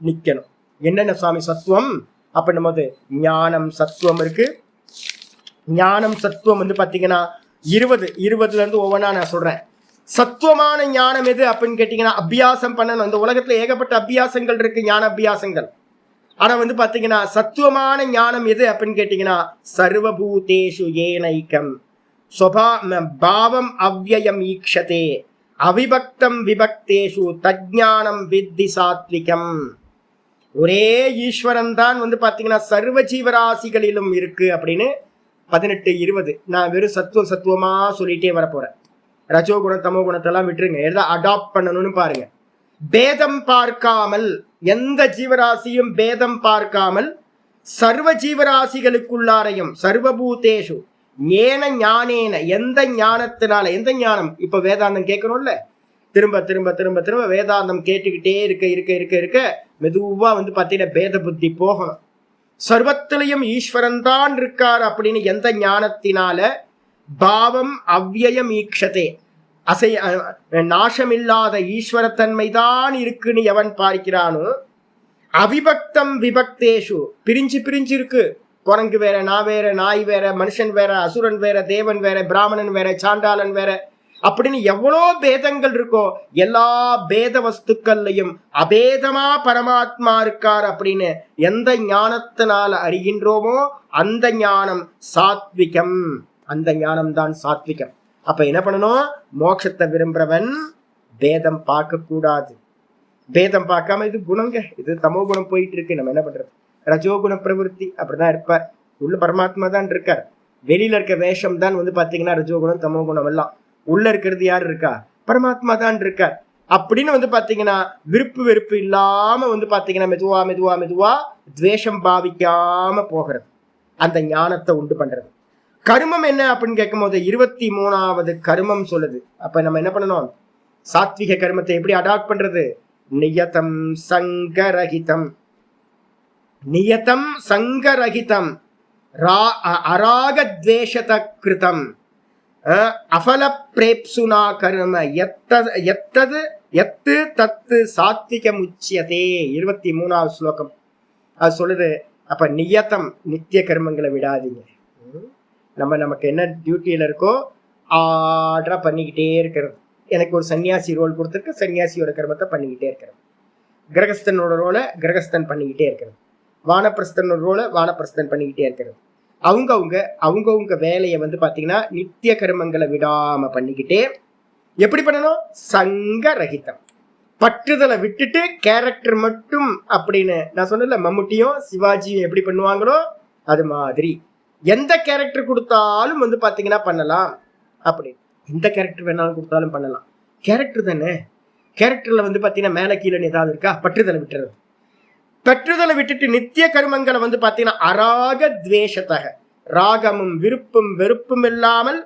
S1: நிக்கணும். என்னென்ன சுவாமி சத்துவம் அப்படின்னும் போது ஞானம் சத்துவம் இருக்கு. ஞானம் சத்துவம் வந்து பாத்தீங்கன்னா 20 இருந்து ஒவ்வொன்றா நான் சொல்றேன். சத்துவமான ஞானம் எது அப்படின்னு கேட்டீங்கன்னா அபியாசம் பண்ணணும். இந்த உலகத்துல ஏகப்பட்ட அபியாசங்கள் இருக்கு, ஞான அபியாசங்கள். ஆனா வந்து பாத்தீங்கன்னா சத்துவமான ஞானம் எது அப்படின்னு கேட்டீங்கன்னா சர்வபூதேஷு ஏனைக்கம் பாவம் அவ்யயம் ஈக்ஷதே அவிபக்தம் விபக்தேஷு தஜ்ஞானம் வித்தி சாத்விகம். ஒரே ஈஸ்வரன் தான் வந்து பாத்தீங்கன்னா சர்வ ஜீவராசிகளிலும் இருக்கு அப்படின்னு 18, 20 நான் வெறும் சத்துவமா சொல்லிட்டே வரப்போறேன். ரஜோகுணம் தமோ குணத்தெல்லாம் விட்டுருங்க, எதாவது அடாப்ட் பண்ணணும்னு பாருங்க. பேதம் பார்க்காமல், எந்த ஜீவராசியும் பேதம் பார்க்காமல் சர்வ ஜீவராசிகளுக்குள்ளாரையும் சர்வபூதேஷு ஏன ஞானேன, எந்த ஞானத்தினால, எந்த ஞானம்? இப்ப வேதாந்தம் கேட்கணும்ல, திரும்ப திரும்ப திரும்ப திரும்ப வேதாந்தம் கேட்டுக்கிட்டே இருக்க இருக்க இருக்க இருக்க மெதுவா வந்து பாத்தீங்கன்னா பேத புத்தி போகணும். சர்வத்திலையும் ஈஸ்வரன் தான் இருக்கார் அப்படின்னு எந்த ஞானத்தினால பாவம் அவ்யயம் ஈக்ஷதே, நாசமில்லாத ஈஸ்வரத்தன்மைதான் இருக்குன்னு எவன் பார்க்கிறானோ அவிபக்தம் விபக்தேஷு, பிரிஞ்சு பிரிஞ்சு இருக்கு. குரங்கு வேற, நான் வேற, நாய் வேற, மனுஷன் வேற, அசுரன் வேற, தேவன் வேற, பிராமணன் வேற, சாண்டாளன் வேற அப்படின்னு எவ்வளோ பேதங்கள் இருக்கோ எல்லா பேத வஸ்துக்கள்லையும் அபேதமா பரமாத்மா இருக்கார் அப்படின்னு எந்த ஞானத்தினால அறிகின்றோமோ அந்த ஞானம் சாத்விகம். அந்த ஞானம் தான் சாத்விகம். அப்ப என்ன பண்ணணும்? மோட்சத்தை விரும்புறவன் பேதம் பார்க்க கூடாது. பேதம் பார்க்காம இது குணங்க, இது தமோ குணம் போயிட்டு இருக்கு, நம்ம என்ன பண்றது? ரஜோகுண பிரவருத்தி அப்படிதான் இருப்பார். உள்ள பரமாத்மா தான் இருக்கார். வெளியில இருக்க வேஷம் தான் வந்து பாத்தீங்கன்னா ரஜோகுணம் தமோ குணம் எல்லாம். உள்ள இருக்கிறது யார் இருக்கா? பரமாத்மா தான் இருக்கார். அப்படின்னு வந்து பாத்தீங்கன்னா விருப்பு வெறுப்பு இல்லாம வந்து பாத்தீங்கன்னா மெதுவா மெதுவா மெதுவா துவேஷம் பாவிக்காம போகிறது, அந்த ஞானத்தை உண்டு பண்றது. கர்மம் என்ன அப்படின்னு கேட்கும் போது 23வது கர்மம் சொல்லுது. அப்ப நம்ம என்ன பண்ணணும்? சாத்விக கர்மத்தை எப்படி அடாப்ட் பண்றது? நியதம் சங்கரஹிதம். நியதம் சங்கரஹிதம், அராகத்வேஷத கிருதம் அஃபல பிரேப்சுனா கர்ம எத்தது எத்து தத்து சாத்விகம் உச்சியதே. 23வது ஸ்லோகம் அது சொல்லுது. அப்ப நியத்தம் நித்திய கர்மங்களை விடாதீங்க. நமக்கு என்ன டியூட்டியில இருக்கோ ஆர்டரா பண்ணிக்கிட்டே இருக்கிறது. எனக்கு ஒரு சன்னியாசி ரோல் கொடுத்துருக்கு, சன்னியாசியோட கர்மத்தை பண்ணிக்கிட்டே இருக்கிறது. கிரகஸ்தனோட ரோலை கிரகஸ்தன் பண்ணிக்கிட்டே இருக்கிறது. வானப்பிரஸ்தனோட ரோலை வானப்பிரஸ்தன் பண்ணிக்கிட்டே இருக்கிறது. அவங்கவுங்க வேலையை பாத்தீங்கன்னா நித்திய கர்மங்களை விடாம பண்ணிக்கிட்டே எப்படி பண்ணணும்? சங்க ரகிதம், பற்றுதலை விட்டுட்டு கேரக்டர் மட்டும். அப்படின்னு நான் சொன்னல, மம்முட்டியும் சிவாஜியும் எப்படி பண்ணுவாங்களோ அது மாதிரி எந்த கேரக்டர் கொடுத்தாலும் பாத்தீங்கன்னா பண்ணலாம். அப்படி எந்த கேரக்டர் வேணாலும் கொடுத்தாலும் பண்ணலாம். கேரக்டர் தானே. கேரக்டர்ல பாத்தீங்கன்னா மேல கீழே ஏதாவது இருக்கா? பற்றுதலை விட்டுறது. பற்றுதலை விட்டுட்டு நித்திய கர்மங்களை பாத்தீங்கன்னா அராக துவேஷத்தக, ராகமும் விருப்பும் வெறுப்பும் இல்லாமல்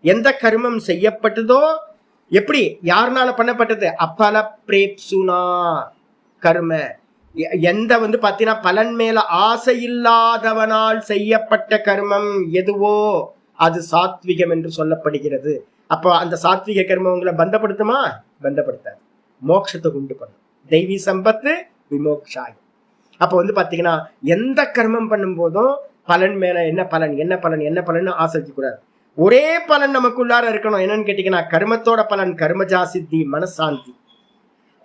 S1: எந்த கர்மம் செய்யப்பட்டதோ, எப்படி யாருனால பண்ணப்பட்டது? அப்பல பிரேப்சுனா கர்ம, எந்த பாத்தீங்கன்னா பலன் மேல ஆசை இல்லாதவனால் செய்யப்பட்ட கர்மம் எதுவோ அது சாத்விகம் என்று சொல்லப்படுகிறது. அப்போ அந்த சாத்விக கர்மம் உங்களை பந்தப்படுத்துமா? பந்தப்படுத்தாது. மோட்சத்தை உண்டு பண்ணும். தெய்வீ சம்பத்து விமோக்ஷாய். அப்போ பாத்தீங்கன்னா எந்த கர்மம் பண்ணும் போதும் பலன் மேல என்ன பலன் என்ன பலன் என்ன பலன் ஆசைக்க கூடாது. ஒரே பலன் நமக்குள்ளார இருக்கணும். என்னன்னு கேட்டீங்கன்னா கர்மத்தோட பலன் கர்மஜா சித்தி, மனசாந்தி.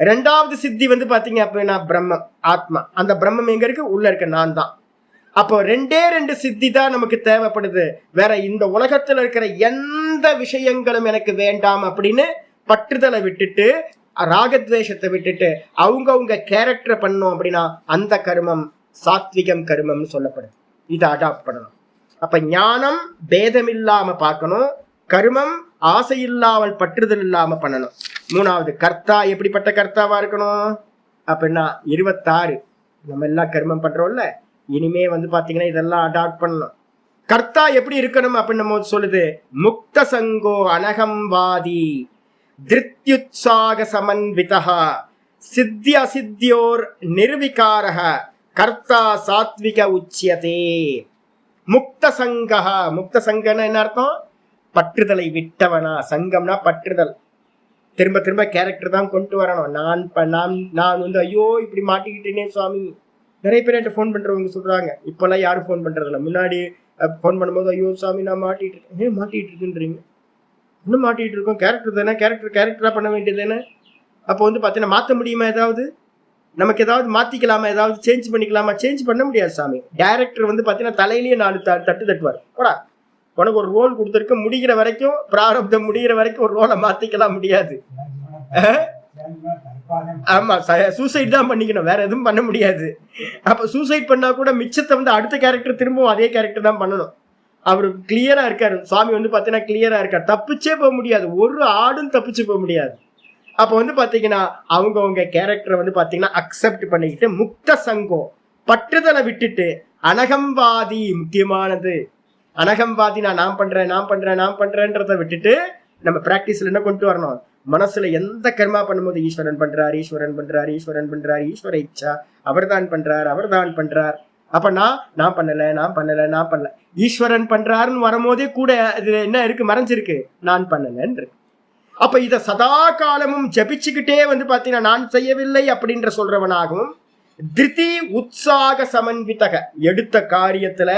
S1: 2வது சித்தி பாத்தீங்க அப்படின்னா பிரம்மம், ஆத்மா. அந்த பிரம்மம் எங்க இருக்கு? உள்ள இருக்க நான் தான். அப்போ 2 சித்தி தான் நமக்கு தேவைப்படுது. வேற இந்த உலகத்துல இருக்கிற எந்த விஷயங்களும் எனக்கு வேண்டாம் அப்படின்னு பற்றுதலை விட்டுட்டு ராகத்வேஷத்தை விட்டுட்டு அவங்கவுங்க கேரக்டரை பண்ணோம் அப்படின்னா அந்த கர்மம் சாத்விகம் கர்மம்னு சொல்லப்படுது. இதை அடாப்ட் பண்ணணும். அப்ப ஞானம் பேதம் இல்லாம பார்க்கணும், கர்மம் ஆசை இல்லாமல் பற்றுதல் இல்லாம பண்ணணும். 3வது கர்த்தா எப்படிப்பட்ட கர்த்தாவா இருக்கணும் அப்படின்னா 26 நம்ம எல்லாம் கர்மம் பண்றோம்ல, இனிமே பாத்தீங்கன்னா இதெல்லாம் அடாப்ட் பண்ணணும். கர்த்தா எப்படி இருக்கணும் அப்படின்னு நம்ம சொல்லுது. முக்த சங்கோ அனகம்வாதி திருத்யுத்சாக சமன்விதா சித்தி அசித்தியோர் நிர்விகாரக கர்த்தா சாத்விக உச்சியதே. முக்த சங்கா, முக்த சங்கம்னா என்ன அர்த்தம்? பற்றுதலை விட்டவனா. சங்கம்னா பற்றுதல். திரும்ப திரும்ப கேரக்டர் தான் கொண்டு வரணும். நான் ஐயோ இப்படி மாட்டிக்கிட்டேனே சுவாமி. நிறைய பேர் என்கிட்ட ஃபோன் பண்றவங்க சொல்றாங்க, இப்பெல்லாம் யாரும் ஃபோன் பண்றதில்ல. முன்னாடி ஃபோன் பண்ணும்போது ஐயோ சாமி நான் மாட்டிட்டு இருக்கேன். ஏன் மாட்டிட்டு இருக்குன்றீங்க? இன்னும் மாட்டிட்டு இருக்கோம். கேரக்டர் தானே, கேரக்டரா பண்ண வேண்டியது தானே. அப்போ பாத்தீங்கன்னா மாற்ற முடியுமா? ஏதாவது நமக்கு ஏதாவது மாத்திக்கலாமா? ஏதாவது சேஞ்ச் பண்ணிக்கலாமா? சேஞ்ச் பண்ண முடியாது சாமி. டைரக்டர் பாத்தீங்கன்னா தலையிலேயே 4 தட்டு தட்டுவார். போடா, உனக்கு ஒரு ரோல் கொடுத்துருக்க, முடிகிற வரைக்கும் பிராரப்தம் முடிகிற வரைக்கும் ஒரு ரோலை மாத்திக்கலாம் முடியாது. ஆமா, சூசைட் தான் பண்ணிக்கணும், வேற எதுவும் பண்ண முடியாது. அப்ப சூசைட் பண்ணா கூட மிச்சத்தை அடுத்த கேரக்டர் திரும்பவும் அதே கேரக்டர் தான் பண்ணணும். அவரு கிளியரா இருக்காரு. சுவாமி பாத்தீங்கன்னா கிளியரா இருக்காரு. தப்பிச்சே போக முடியாது, ஒரு ஆடும் தப்பிச்சு போக முடியாது. அப்ப பாத்தீங்கன்னா அவங்கவுங்க கேரக்டரை பாத்தீங்கன்னா அக்செப்ட் பண்ணிக்கிட்டு முக்த சங்கம், பற்றுதலை விட்டுட்டு அனகம்வாதி. முக்கியமானது அனகம்வாதி. நான் பண்றேன்றத விட்டுட்டு நம்ம பிராக்டிஸ்ல என்ன கொண்டு வரணும்? மனசுல எந்த கர்மா பண்ணும்போது ஈஸ்வரன் பண்றார், ஈஸ்வர இச்சா, அவர்தான் பண்றார். அப்ப நான் பண்ணல. ஈஸ்வரன் பண்றாருன்னு வரும்போதே கூட இதுல என்ன இருக்கு? மறைஞ்சிருக்கு, நான் பண்ணலன்னு இருக்கு. அப்ப இத சதா காலமும் ஜபிச்சுக்கிட்டே பாத்தீங்கன்னா நான் செய்யவில்லை அப்படின்ற சொல்றவனாகவும், திருதி உற்சாக சமன்விதக, எடுத்த காரியத்துல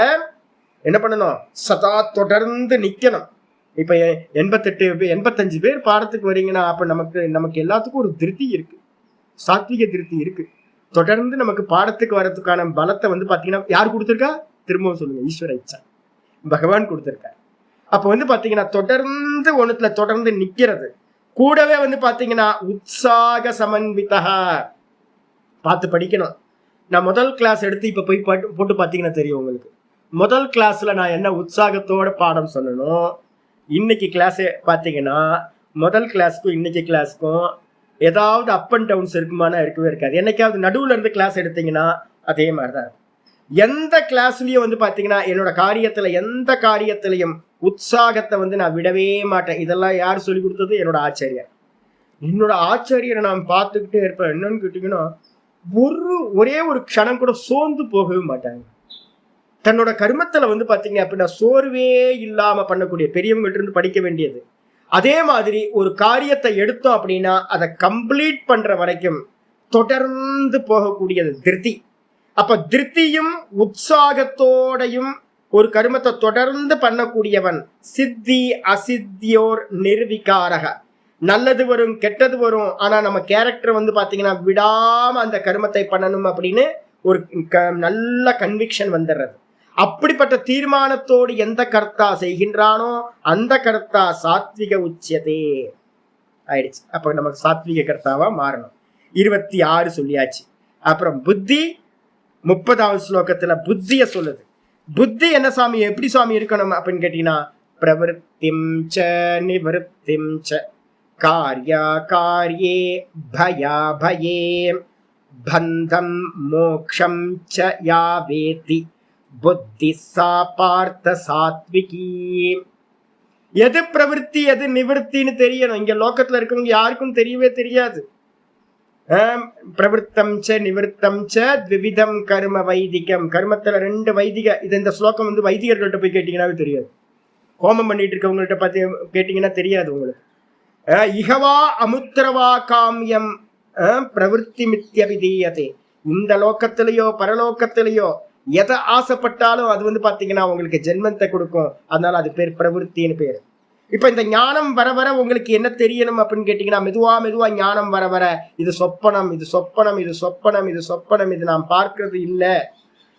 S1: என்ன பண்ணணும்? சதா தொடர்ந்து நிக்கணும். இப்ப 85 பேர் பாடத்துக்கு வரீங்கன்னா அப்ப நமக்கு எல்லாத்துக்கும் ஒரு திருப்தி இருக்கு, சாத்விக திருப்தி இருக்கு. தொடர்ந்து நமக்கு பாடத்துக்கு வர்றதுக்கான பலத்தை பாத்தீங்கன்னா யார் கொடுத்திருக்கா? திரும்பவும் சொல்லுங்க, ஈஸ்வர இச்சா, பகவான் கொடுத்திருக்கார். அப்ப பாத்தீங்கன்னா தொடர்ந்து ஒண்ணுத்துல தொடர்ந்து நிக்கிறது. கூடவே பாத்தீங்கன்னா உற்சாக சமன்விதா பார்த்து படிக்கணும். நான் முதல் கிளாஸ் எடுத்து இப்ப போய் போட்டு பாத்தீங்கன்னா தெரியும் உங்களுக்கு. முதல் கிளாஸ்ல நான் என்ன உற்சாகத்தோட பாடம் சொல்லணும், இன்னைக்கு கிளாஸ் பாத்தீங்கன்னா முதல் கிளாஸ்க்கும் இன்னைக்கு கிளாஸ்க்கும் ஏதாவது அப் அண்ட் டவுன்ஸ் இருக்குமானா? இருக்கவே இருக்காது. என்னைக்காவது நடுவுல இருந்து கிளாஸ் எடுத்தீங்கன்னா அதே மாதிரிதான் இருக்கும். எந்த கிளாஸ்லயும் பாத்தீங்கன்னா என்னோட காரியத்துல எந்த காரியத்திலையும் உற்சாகத்தை நான் விடவே மாட்டேன். இதெல்லாம் யார் சொல்லி கொடுத்தது? என்னோட ஆச்சாரியர். என்னோட ஆச்சாரியரை நான் பார்த்துக்கிட்டே இருப்பேன். என்னன்னு கேட்டீங்கன்னா ஒரே ஒரு க்ஷணம் கூட சோர்ந்து போகவே மாட்டாங்க. தன்னோட கர்மத்துல வந்து பாத்தீங்க அப்படின்னா சோர்வே இல்லாம பண்ணக்கூடிய, பெரியவங்கள்ட்ட இருந்து படிக்க வேண்டியது. அதே மாதிரி ஒரு காரியத்தை எடுத்தோம் அப்படின்னா அதை கம்ப்ளீட் பண்ற வரைக்கும் தொடர்ந்து போகக்கூடியது திருப்தி. அப்ப திருப்தியும் உற்சாகத்தோடையும் ஒரு கர்மத்தை தொடர்ந்து பண்ணக்கூடியவன் சித்தி அசித்தியோர் நிர்விகாரக. நல்லது வரும் கெட்டது வரும், ஆனா நம்ம கேரக்டர் வந்து பாத்தீங்கன்னா விடாம அந்த கர்மத்தை பண்ணணும் அப்படின்னு ஒரு நல்ல கன்விக்ஷன் வந்துடுறது. அப்படிப்பட்ட தீர்மானத்தோடு எந்த கர்த்தா செய்கின்றானோ அந்த கர்த்தா சாத்விக உச்சதே ஆயிடுச்சு. அப்ப நமக்கு சாத்விக கர்த்தாவா மாறணும். 26 சொல்லியாச்சு. அப்புறம் புத்தி 30வது ஸ்லோகத்துல புத்திய சொல்லுது. புத்தி என்ன சாமி, எப்படி சாமி இருக்கணும் அப்படின்னு கேட்டீங்கன்னா, பிரவருத்திம் ச நிவருத்திம் ச கார்யா கார்யே பயா பயே பந்தம் மோக்ஷம் ச யா வேதி புத்தி சா பார்த்த சாத்விகி. எது பிரவருத்தி எது நிவர்த்தின்னு தெரியணும். இங்க லோகத்துல இருக்கவங்க யாருக்கும் தெரியவே தெரியாது. பிரவருத்தம் ச நிவர்த்தம் ச த்விவிதம் கர்ம வைதிகம். கர்மத்துல 2 வைதிக. இது இந்த ஸ்லோகம் வந்து வைதிகர்கள்ட்ட போய் கேட்டீங்கன்னாவே தெரியாது. ஹோமம் பண்ணிட்டு இருக்கவங்கள்ட்ட பார்த்து கேட்டீங்கன்னா தெரியாது உங்களுக்கு. இகவா அமுத்திரவா காமியம் பிரவருத்தி மித்யபிதீயதே. இந்த லோகத்திலேயோ பரலோகத்திலேயோ எதை ஆசைப்பட்டாலும் அது வந்து பாத்தீங்கன்னா உங்களுக்கு ஜென்மத்தை கொடுக்கும். அதனால அது பேர் பிரவருத்தின்னு பேர். இப்ப இந்த ஞானம் வர வர உங்களுக்கு என்ன தெரியணும் அப்படின்னு கேட்டீங்கன்னா, மெதுவா மெதுவா ஞானம் வர வர இது சொப்பனம், இது சொப்பனம், இது சொப்பனம், இது சொப்பனம், இது நான் பார்க்கிறது இல்லை,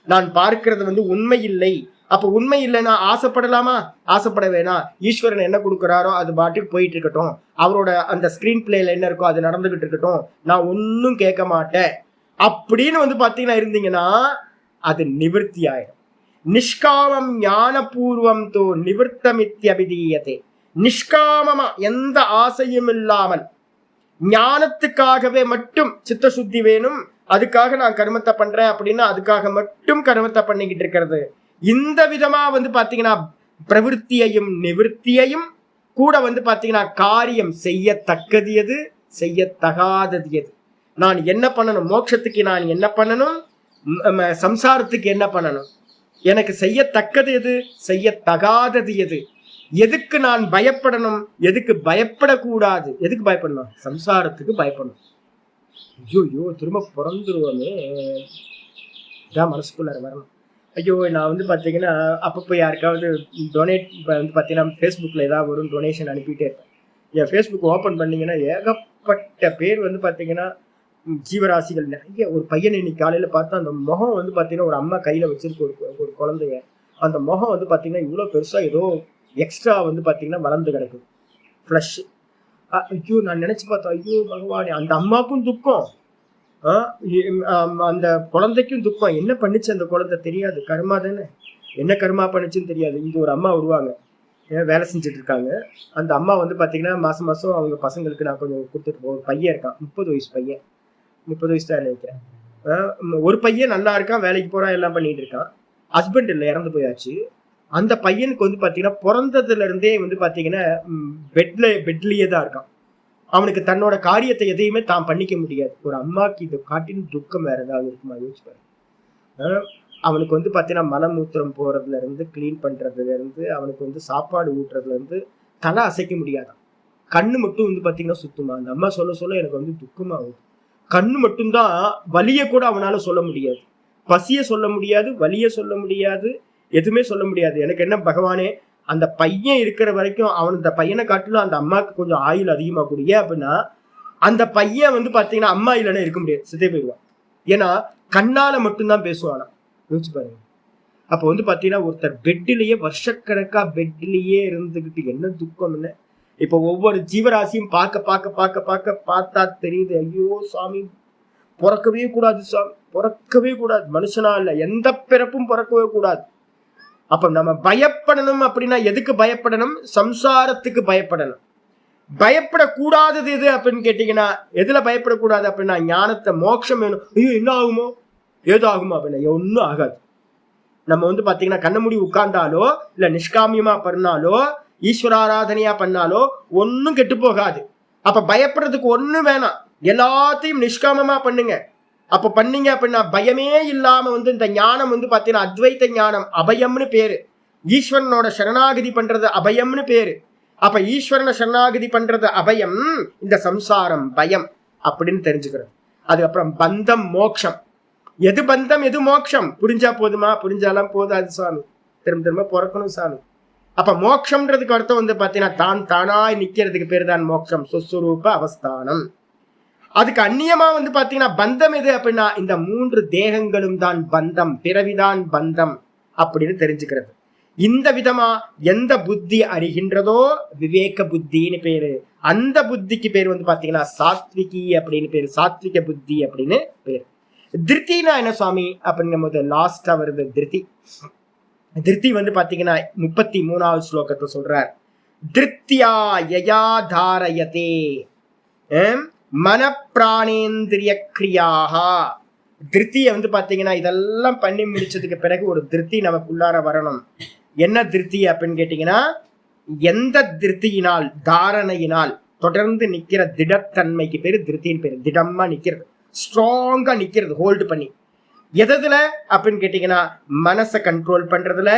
S1: நான் பார்க்கிறது வந்து உண்மை இல்லை. அப்ப உண்மை இல்லைன்னா ஆசைப்படலாமா? ஆசைப்பட வேணாம். ஈஸ்வரன் என்ன கொடுக்குறாரோ அது பாட்டுக்கு போயிட்டு இருக்கட்டும், அவரோட அந்த ஸ்கிரீன் பிளேல என்ன இருக்கோ அது நடந்துகிட்டு இருக்கட்டும், நான் ஒன்னும் கேட்க மாட்டேன் அப்படின்னு வந்து பாத்தீங்கன்னா இருந்தீங்கன்னா அது நிவர்த்தி ஆயிடும். நிஷ்காமம் ஞானபூர்வம் தோ நிவர்த்தமித்யபிதீயதே. நிஷ்காமமா எந்த ஆசையும் இல்லாமல் ஞானத்துக்காகவே மட்டும் சித்த சுத்தி வேணும், அதுக்காக நான் கர்மத்தை பண்றேன் அப்படின்னா அதுக்காக மட்டும் கர்மத்தை பண்ணிக்கிட்டு இருக்கிறது. இந்த விதமா வந்து பாத்தீங்கன்னா பிரவருத்தியையும் நிவர்த்தியையும் கூட வந்து பாத்தீங்கன்னா காரியம் செய்யத்தக்கது எது, செய்யத்தகாதது எது, நான் என்ன பண்ணணும், மோட்சத்துக்கு நான் என்ன பண்ணணும், சம்சாரத்துக்கு என்ன பண்ணணும், எனக்கு செய்யத்தக்கது எது, செய்யத்தகாதது எது, எதுக்கு நான் பயப்படணும், எதுக்கு பயப்படக்கூடாது. எதுக்கு பயப்படணும்? சம்சாரத்துக்கு பயப்படணும். ஐயோ திரும்ப பிறந்துருவோமே இதான் மனசுக்குள்ள வரணும். ஐயோ நான் வந்து பார்த்தீங்கன்னா அப்பப்போ யாருக்காவது டொனேட் வந்து பார்த்தீங்கன்னா ஃபேஸ்புக்கில் ஏதாவது ஒரு டொனேஷன் அனுப்பிட்டே இருப்பேன். என் ஃபேஸ்புக் ஓப்பன் பண்ணிங்கன்னா ஏகப்பட்ட பேர் வந்து பார்த்தீங்கன்னா ஜீவராசிகள் நிறைய. ஒரு பையன் இன்னைக்கு காலையில் பார்த்தா அந்த முகம் வந்து பார்த்தீங்கன்னா ஒரு அம்மா கையில் வச்சிருக்க ஒரு குழந்தைய, அந்த முகம் வந்து பார்த்தீங்கன்னா இவ்வளோ பெருசாக ஏதோ எக்ஸ்ட்ரா வந்து பார்த்தீங்கன்னா வளர்ந்து கிடக்குது ஃப்ளஷ். ஐயோ நான் நினச்சி பார்த்தேன், ஐயோ பகவானே, அந்த அம்மாவுக்கும் துக்கம், அந்த குழந்தைக்கும் துக்கம். என்ன பண்ணிச்சு அந்த குழந்தை தெரியாது, கர்மா தானே, என்ன கர்மா பண்ணிச்சுன்னு தெரியாது. இங்கே ஒரு அம்மா வருவாங்க, வேலை செஞ்சுட்டு இருக்காங்க. அந்த அம்மா வந்து பார்த்தீங்கன்னா மாதம் மாதம் அவங்க பசங்களுக்கு நான் கொஞ்சம் கொடுத்துட்டு ஒரு பையன் இருக்கான், 30 வயசு பையன், 30 வயசு தான் நினைக்கிறேன். ஒரு பையன் நல்லா இருக்கான், வேலைக்கு போகிறான், எல்லாம் பண்ணிட்டு இருக்கான். ஹஸ்பண்ட் இல்லை, இறந்து போயாச்சு. அந்த பையனுக்கு வந்து பார்த்தீங்கன்னா பிறந்ததுல இருந்தே வந்து பார்த்தீங்கன்னா பெட்லேயே தான் இருக்கான். அவனுக்கு தன்னோட காரியத்தை எதையுமே தான் பண்ணிக்க முடியாது. ஒரு அம்மாவுக்கு இது காட்டின்னு துக்கம் வேற ஏதாவது இருக்குமா யோசிச்சு பாரு. அவனுக்கு வந்து பார்த்தீங்கன்னா மலமூத்திரம் போறதுல இருந்து கிளீன் பண்றதுல இருந்து அவனுக்கு வந்து சாப்பாடு ஊட்டுறதுல இருந்து தலை அசைக்க முடியாதான். கண்ணு மட்டும் வந்து பார்த்தீங்கன்னா சுத்துமா. அந்த அம்மா சொல்ல சொல்ல எனக்கு வந்து துக்கமாகுது. கண்ணு மட்டும்தான், வலிய கூட அவனால சொல்ல முடியாது, பசிய சொல்ல முடியாது, வலிய சொல்ல முடியாது, எதுவுமே சொல்ல முடியாது. எனக்கு என்ன பகவானே, அந்த பையன் இருக்கிற வரைக்கும் அவன் இந்த பையனை காட்டிலும் அந்த அம்மாவுக்கு கொஞ்சம் ஆயுள் அதிகமாக கூடிய அப்படின்னா அந்த பையன் வந்து பார்த்தீங்கன்னா அம்மா இல்லைன்னா இருக்க முடியாது, சித்தே போயிடுவான். ஏன்னா கண்ணால மட்டும்தான் பேசுவானா. யோசிச்சு பாருங்க. அப்போ வந்து பார்த்தீங்கன்னா ஒருத்தர் பெட்டிலேயே வருஷக்கணக்கா பெட்டிலேயே இருந்துக்கிட்டு என்ன துக்கம்னு இப்போ ஒவ்வொரு ஜீவராசியும் பார்க்க பார்க்க பார்க்க பார்க்க பார்த்தா தெரியுது. ஐயோ சாமி, பிறக்கவே கூடாது சாமி, பிறக்கவே கூடாது, மனுஷனா இல்லை எந்த பிறப்பும் பிறக்கவே கூடாது. அப்ப நம்ம பயப்படணும் அப்படின்னா எதுக்கு பயப்படணும்? சம்சாரத்துக்கு பயப்படணும். பயப்படக்கூடாதது எது அப்படின்னு கேட்டீங்கன்னா, எதுல பயப்படக்கூடாது அப்படின்னா ஞானத்தை, மோட்சம் வேணும். ஐயோ என்ன ஆகுமோ ஏதோ ஆகுமோ அப்படின்னா ஒன்றும் ஆகாது. நம்ம வந்து பார்த்தீங்கன்னா கண்ண மூடி உட்கார்ந்தாலோ இல்லை நிஷ்காமியமா பண்ணாலோ ஈஸ்வராராதனையா பண்ணாலோ ஒன்றும் கெட்டு போகாது. அப்ப பயப்படுறதுக்கு ஒன்றும் வேணாம், எல்லாத்தையும் நிஷ்காமமா பண்ணுங்க. அப்ப பண்ணீங்க அப்படின்னா பயமே இல்லாம இந்த ஞானம் பாத்தீங்கன்னா அத்வைத ஞானம், அபயம்னு பேரு. ஈஸ்வரனோட சரணாகதி பண்றது அபயம்னு பேரு. அப்ப ஈஸ்வரனை சரணாகதி பண்றது அபயம், இந்த சம்சாரம் பயம் அப்படின்னு தெரிஞ்சுக்கிறோம். அதுக்கப்புறம் பந்தம் மோட்சம். எது பந்தம் எது மோட்சம் புரிஞ்சா போதுமா? புரிஞ்சாலாம் போதாது சுவாமி, திரும்ப திரும்ப பிறக்கணும் சாமி. அப்ப மோட்சம்ன்றதுக்கு அர்த்தம் பாத்தீங்கன்னா தான் தானாய் நிக்கிறதுக்கு பேரு தான் மோட்சம், சுஸ்வரூப அவஸ்தானம். அதுக்கு அந்நியமா பாத்தீங்கன்னா பந்தம் எது அப்படின்னா இந்த 3 தேகங்களும் தான் பந்தம், பிறவிதான் பந்தம் அப்படின்னு தெரிஞ்சுக்கிறது. இந்த விதமா எந்த புத்தி அறிகின்றதோ விவேக புத்தின்னு பேரு. அந்த புத்திக்கு பேர் பாத்தீங்கன்னா சாத்விகி அப்படின்னு பேரு, சாத்விக புத்தி அப்படின்னு பேரு. திருத்தினா என்ன சுவாமி அப்படிங்கும் போது லாஸ்டா வருது திருத்தி. திருத்தி பாத்தீங்கன்னா 33வது ஸ்லோகத்தை சொல்றார். திருத்தியா யயா தாரயதே மனப்பிராணேந்திரிய கிரியாகா. திருத்திய பாத்தீங்கன்னா இதெல்லாம் பண்ணி முடிச்சதுக்கு பிறகு ஒரு திருத்தி நமக்குள்ளார வரணும். என்ன திருத்தி அப்படின்னு கேட்டீங்கன்னா, எந்த திருத்தியினால் தாரணையினால் தொடர்ந்து நிக்கிற திடத்தன்மைக்கு பேரு திருத்தின்னு பேரு. திடமா நிக்கிறது, ஸ்ட்ராங்கா நிக்கிறது, ஹோல்டு பண்ணி. எதுல அப்படின்னு கேட்டீங்கன்னா மனசை கண்ட்ரோல் பண்றதுல,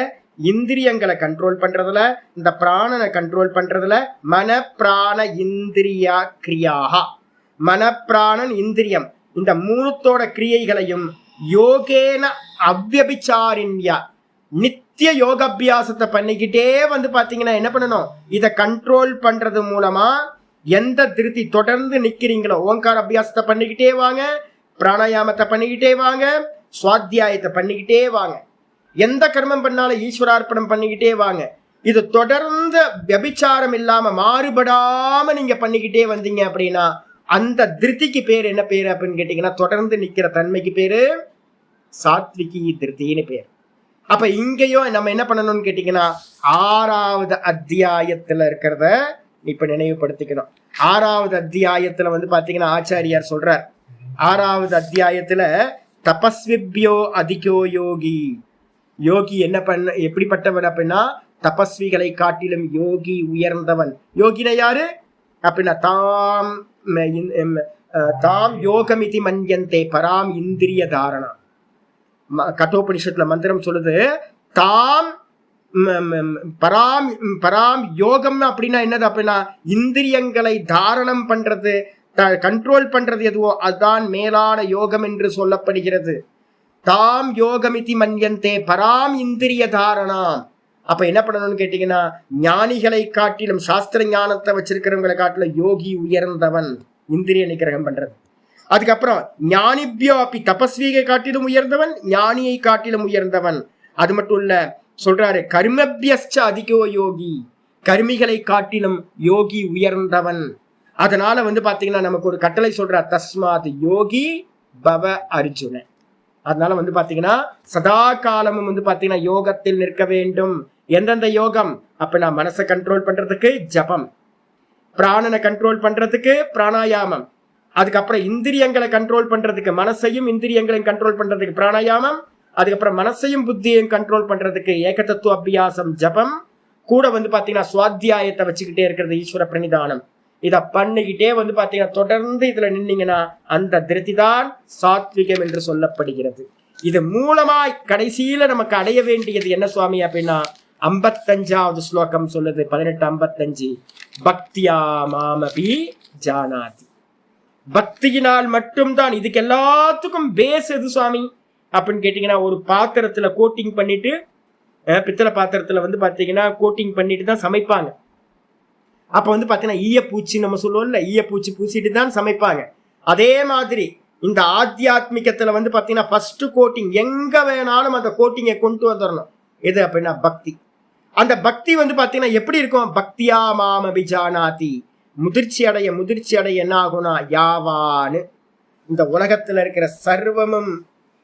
S1: இந்திரியங்களை கண்ட்ரோல் பண்றதுல, இந்த பிராணனை கண்ட்ரோல் பண்றதுல. மன பிராண இந்திரியா கிரியாகா. மனப்பிராணன் இந்திரியம் இந்த 3தோட கிரியைகளையும் யோகேன அவ்யபிச்சாரின்யா நித்திய யோகாபியாசத்தை பண்ணிக்கிட்டே பாத்தீங்கன்னா என்ன பண்ணணும், இதை கண்ட்ரோல் பண்றது மூலமா எந்த திருத்தி தொடர்ந்து நிக்கிறீங்களோ, ஓங்கார அபியாசத்தை பண்ணிக்கிட்டே வாங்க, பிராணாயாமத்தை பண்ணிக்கிட்டே வாங்க, சுவாத்தியாயத்தை பண்ணிக்கிட்டே வாங்க, எந்த கர்மம் பண்ணாலும் ஈஸ்வரார்ப்பணம் பண்ணிக்கிட்டே வாங்க. இது தொடர்ந்து விபச்சாரம் இல்லாம மாறுபடாம நீங்க பண்ணிக்கிட்டே வந்தீங்க அப்படின்னா அந்த திருத்திக்கு பேர் என்ன பேரு அப்படின்னு கேட்டீங்கன்னா, தொடர்ந்து நிக்கிற தன்மைக்கு பேரு சாத்விகி திருத்தின்னு பேர். அப்ப இங்கேயோ நம்ம என்ன பண்ணணும்னு கேட்டீங்கன்னா 6வது அத்தியாயத்துல இருக்கிறத இப்ப நினைவுபடுத்திக்கணும். 6வது அத்தியாயத்துல பாத்தீங்கன்னா ஆச்சாரியார் சொல்றார், 6வது அத்தியாயத்துல தபஸ்விபியோ அதிகோ யோகி. யோகி என்ன பண்ண எப்படிப்பட்டவன் அப்படின்னா தபஸ்விகளை காட்டிலும் யோகி உயர்ந்தவன். யோகின யாரு அப்படின்னா தாம் யோகமிதி மன்யந்தே பராம் இந்திரிய தாரணா. கட்டோபனிஷத்துல மந்திரம் சொல்லுது, தாம் பராம் யோகம் அப்படின்னா என்னது அப்படின்னா இந்திரியங்களை தாரணம் பண்றது, கண்ட்ரோல் பண்றது எதுவோ அதுதான் மேலான யோகம் என்று சொல்லப்படுகிறது. தாம் யோகமிதி மன்யந்தே பராம் இந்திரிய தாரணா. அப்ப என்ன பண்ணணும்னு கேட்டீங்கன்னா ஞானிகளை காட்டிலும், சாஸ்திர ஞானத்தை வச்சிருக்கிறவங்களை காட்டிலும் யோகி உயர்ந்தவன், இந்திரிய நிகிரகம் பண்றது. அதுக்கப்புறம் ஞானிபியோ அப்படி தபஸ்வியை காட்டிலும் உயர்ந்தவன், ஞானியை காட்டிலும் உயர்ந்தவன். அது மட்டும் இல்ல சொல்றாரு, கர்மபியஸ்ச அதிகோ யோகி, கர்மிகளை காட்டிலும் யோகி உயர்ந்தவன். அதனால பாத்தீங்கன்னா நமக்கு ஒரு கட்டளை சொல்றார், தஸ்மாத் யோகி பவ அர்ஜுன. அதனால பாத்தீங்கன்னா சதா காலமும் பாத்தீங்கன்னா யோகத்தில் நிற்க வேண்டும். எந்தெந்த யோகம் அப்படின்னா மனசை கண்ட்ரோல் பண்றதுக்கு ஜபம், பிராணனை கண்ட்ரோல் பண்றதுக்கு பிராணாயாமம், அதுக்கப்புறம் இந்திரியங்களை கண்ட்ரோல் பண்றதுக்கு மனசையும் இந்திரியங்களையும் கண்ட்ரோல் பண்றதுக்கு பிராணாயாமம், அதுக்கப்புறம் மனசையும் புத்தியையும் கண்ட்ரோல் பண்றதுக்கு ஏகதத்துவ அபியாசம் ஜபம், கூட பாத்தீங்கன்னா சுவாத்தியாயத்தை வச்சுக்கிட்டே இருக்கிறது ஈஸ்வர பிரணிதானம். இத பண்ணிக்கிட்டே பாத்தீங்கன்னா தொடர்ந்து இதுல நின்னீங்கன்னா அந்த திருப்தி தான் சாத்விகம் என்று சொல்லப்படுகிறது. இது மூலமா கடைசியில நமக்கு அடைய வேண்டியது என்ன சுவாமி அப்படின்னா 55வது ஸ்லோகம் சொல்லுது, 18:55, பக்தியா மாமபி ஜானாதி. பக்தியினால் மட்டும்தான். இதுக்கு எல்லாத்துக்கும் பேஸ் எது சுவாமி அப்படின்னு கேட்டீங்கன்னா, ஒரு பாத்திரத்துல கோட்டிங் பண்ணிட்டு, பித்தளை பாத்திரத்துல பாத்தீங்கன்னா கோட்டிங் பண்ணிட்டு தான் சமைப்பாங்க. அப்ப பாத்தீங்கன்னா ஈயப்பூச்சி நம்ம சொல்லுவோம்ல, ஈயப்பூச்சி பூசிட்டு தான் சமைப்பாங்க. அதே மாதிரி இந்த ஆத்தியாத்மிகத்துல பாத்தீங்கன்னா ஃபர்ஸ்ட் கோட்டிங் எங்க வேணாலும் அந்த கோட்டிங்கை கொண்டு வந்துடணும். எது அப்படின்னா பக்தி. அந்த பக்தி பாத்தீங்கன்னா எப்படி இருக்கும், பக்தியா மாம் அபிஜானாதி. முதிர்ச்சி அடைய என்ன ஆகும்னா யாவான்னு இந்த உலகத்துல இருக்கிற சர்வமும்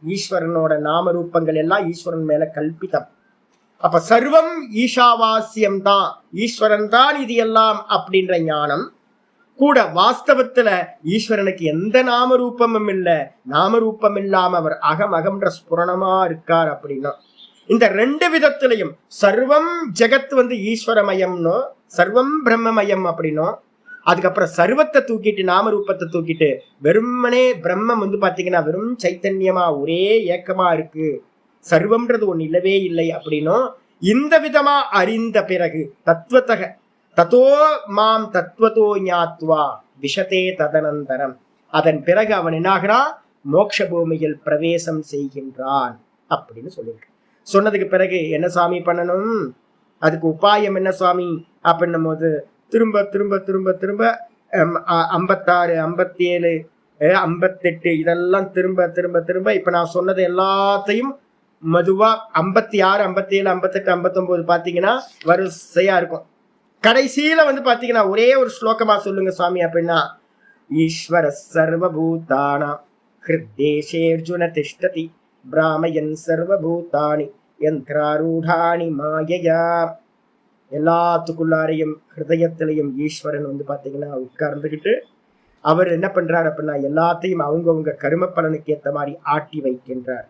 S1: ஈஸ்வரனோட நாம ரூபங்கள் எல்லாம் ஈஸ்வரன் மேல கல்பிதம். அப்ப சர்வம் ஈஷாவாசியம் தான், ஈஸ்வரன் தான் இது எல்லாம் அப்படின்ற ஞானம் கூட. வாஸ்தவத்துல ஈஸ்வரனுக்கு எந்த நாம ரூபமும் இல்லை, நாம ரூபம் இல்லாம அவர் அகமகம்ன்ற ஸ்புரணமா இருக்கார். அப்படின்னா இந்த 2 விதத்திலையும் சர்வம் ஜெகத் ஈஸ்வரமயம்னோ, சர்வம் பிரம்மமயம் அப்படின்னோ, அதுக்கப்புறம் சர்வத்தை தூக்கிட்டு நாமரூபத்தை தூக்கிட்டு வெறுமனே பிரம்மம் வந்து பாத்தீங்கன்னா வெறும் சைத்தன்யமா ஒரே ஏக்கமா இருக்கு, சர்வம்ன்றது ஒண்ணு இல்லவே இல்லை அப்படின்னும் இந்த விதமா அறிந்த பிறகு தத்துவத்தக தத்தோ மாம் தத்துவத்தோ ஞாத்வா விஷதே ததனந்தரம், அதன் பிறகு அவன் என்னாகிறான், மோட்ச பூமியில் பிரவேசம் செய்கின்றான் அப்படின்னு சொல்லியிருக்கு. சொன்னதுக்கு பிறகு என்ன சுவாமி பண்ணணும், அதுக்கு உபாயம் என்ன சுவாமி அப்படின்னும் போது திரும்ப திரும்ப திரும்ப திரும்ப 56, 57, 58 இதெல்லாம் திரும்ப திரும்ப திரும்ப இப்ப நான் சொன்னது எல்லாத்தையும் மெதுவா 56, 57, 58, 59 பாத்தீங்கன்னா வரிசையா இருக்கும். கடைசியில வந்து பாத்தீங்கன்னா ஒரே ஒரு ஸ்லோகமா சொல்லுங்க சுவாமி அப்படின்னா, ஈஸ்வர சர்வபூதானா ஹிருத்தேஷேர்ஜுன திஷ்டதி பிராமயன் சர்வபூதானி யந்திராரூடானி மாயையா. எல்லாத்துக்குள்ளாரையும் ஹிருதயத்திலையும் ஈஸ்வரன் வந்து பாத்தீங்கன்னா உட்கார்ந்துகிட்டு அவர் என்ன பண்றாரு அப்படின்னா எல்லாத்தையும் அவங்கவுங்க கரும பலனுக்கு ஏற்ற மாதிரி ஆட்டி வைக்கின்றார்.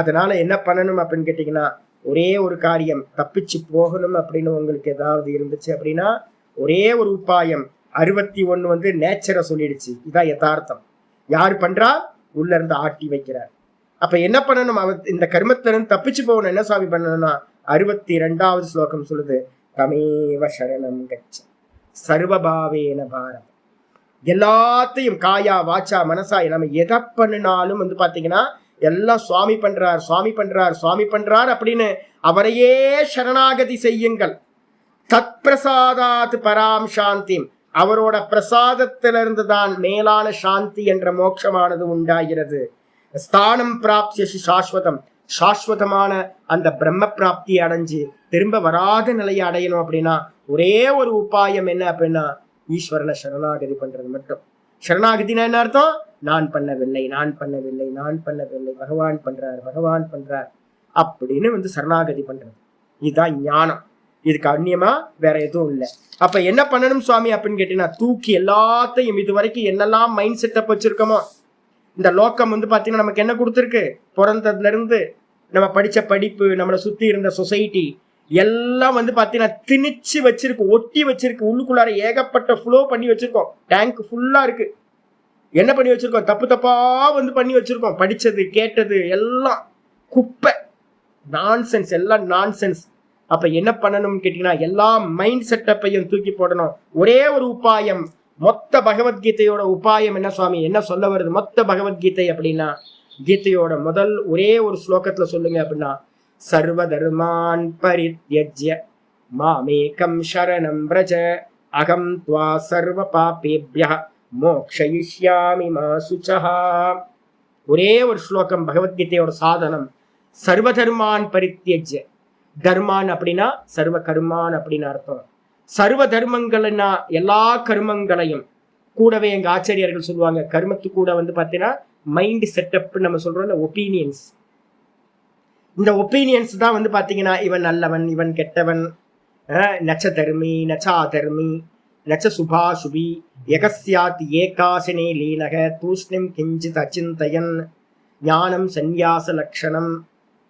S1: அதனால என்ன பண்ணணும் அப்படின்னு கேட்டீங்கன்னா, ஒரே ஒரு காரியம், தப்பிச்சு போகணும் அப்படின்னு உங்களுக்கு ஏதாவது இருந்துச்சு அப்படின்னா ஒரே ஒரு உபாயம். 61 வந்து நேச்சரை சொல்லிடுச்சு, இதான் யதார்த்தம். யாரு பண்றா, உள்ள இருந்து ஆட்டி வைக்கிறார். அப்ப என்ன பண்ணணும், அவர் இந்த கர்மத்திலிருந்து தப்பிச்சு போகணும், என்ன சுவாமி பண்ணணும்னா 62வது ஸ்லோகம் சொல்லுது, தமேவ சரணம் கச்ச சர்வபாவேன பாரத். எல்லாத்தையும் காயா வாச்சா மனசா நம்ம எதை பண்ணினாலும் வந்து பாத்தீங்கன்னா எல்லாம் சுவாமி பண்றார் சுவாமி பண்றார் சுவாமி பண்றார் அப்படின்னு அவரையே சரணாகதி செய்யுங்கள். தத் பிரசாதாத் பராம் சாந்தி, அவரோட பிரசாதத்திலிருந்து தான் மேலான சாந்தி என்ற மோட்சமானது உண்டாகிறது. ஸ்தானம் பிராப்தியசி சாஸ்வதம், சாஸ்வதமான அந்த பிரம்ம பிராப்தியை அடைஞ்சு திரும்ப வராத நிலையை அடையணும் அப்படின்னா ஒரே ஒரு உபாயம் என்ன அப்படின்னா ஈஸ்வரனை சரணாகதி பண்றது மட்டும். சரணாகதினா என்ன அர்த்தம், நான் பண்ணவில்லை நான் பண்ணவில்லை நான் பண்ணவில்லை, பகவான் பண்றார் பகவான் பண்றார் அப்படின்னு வந்து சரணாகதி பண்றது. இதுதான் ஞானம், இதுக்கு அந்நியமா வேற எதுவும் இல்லை. அப்ப என்ன பண்ணணும் சுவாமி அப்படின்னு கேட்டீங்கன்னா, தூக்கி எல்லாத்தையும் இது வரைக்கும் என்னெல்லாம் மைண்ட் செட்டப் வச்சிருக்கோமோ, இந்த லோக்கம் வந்து பாத்தீங்கன்னா நமக்கு என்ன கொடுத்துருக்கு, பிறந்ததுல இருந்து நம்ம படிச்ச படிப்பு, நம்மளை சுத்தி இருந்த சொசைட்டி எல்லாம் வந்து பாத்தீங்கன்னா திணிச்சு வச்சிருக்கு, ஒட்டி வச்சிருக்கு, உள்ளுக்குள்ளார ஏகப்பட்ட ஃப்ளோ பண்ணி வச்சிருக்கோம், டேங்க் ஃபுல்லா இருக்கு. என்ன பண்ணி வச்சிருக்கோம், தப்பு தப்பா வந்து பண்ணி வச்சிருக்கோம், படிச்சது கேட்டது எல்லாம் குப்பை, நான்சென்ஸ், எல்லாம் நான்சென்ஸ். அப்ப என்ன பண்ணணும்னு கேட்டீங்கன்னா எல்லா மைண்ட் செட்டப்பையும் தூக்கி போடணும். ஒரே ஒரு உபாயம், மொத்த பகவத்கீதையோட உபாயம் என்ன சுவாமி, என்ன சொல்ல வருது மொத்த பகவத்கீதை அப்படின்னா, கீதையோட முதல் ஒரே ஒரு ஸ்லோகத்துல சொல்லுங்க அப்படின்னா, சர்வ தர்மான் பரித்யஜ்ய மாமேகம் சரணம் வ்ரஜ அகம் த்வா சர்வ பாபேப்யஹ மோக்ஷயிஷ்யாமி மா சுச்சஹ. ஒரே ஒரு ஸ்லோகம் பகவத்கீதையோட சாதனம். சர்வ தர்மான் பரித்யஜ்ய, தர்மான் அப்படின்னா சர்வ கர்மான் அப்படின்னு அர்த்தம். சர்வ தர்மங்கள்னா எல்லா கர்மங்களையும், கூடவே எங்க ஆச்சாரியர்கள் சொல்லுவாங்க கர்மத்து கூட வந்து பாத்தீங்கன்னா மைண்ட் செட்டப் நம்ம சொல்றோம், ஒப்பீனியன்ஸ். இந்த ஒப்பீனியன்ஸ் தான் வந்து பாத்தீங்கன்னா இவன் நல்லவன் இவன் கெட்டவன், நச்ச தர்மி நச்ச அதர்மி நச்ச சுபாசுபி எகஸ்யாத் ஏகாசனே லீனக தூஷ்ணிம் கிஞ்சித் அச்சிந்தயன் ஞானம் சந்நியாச லட்சணம்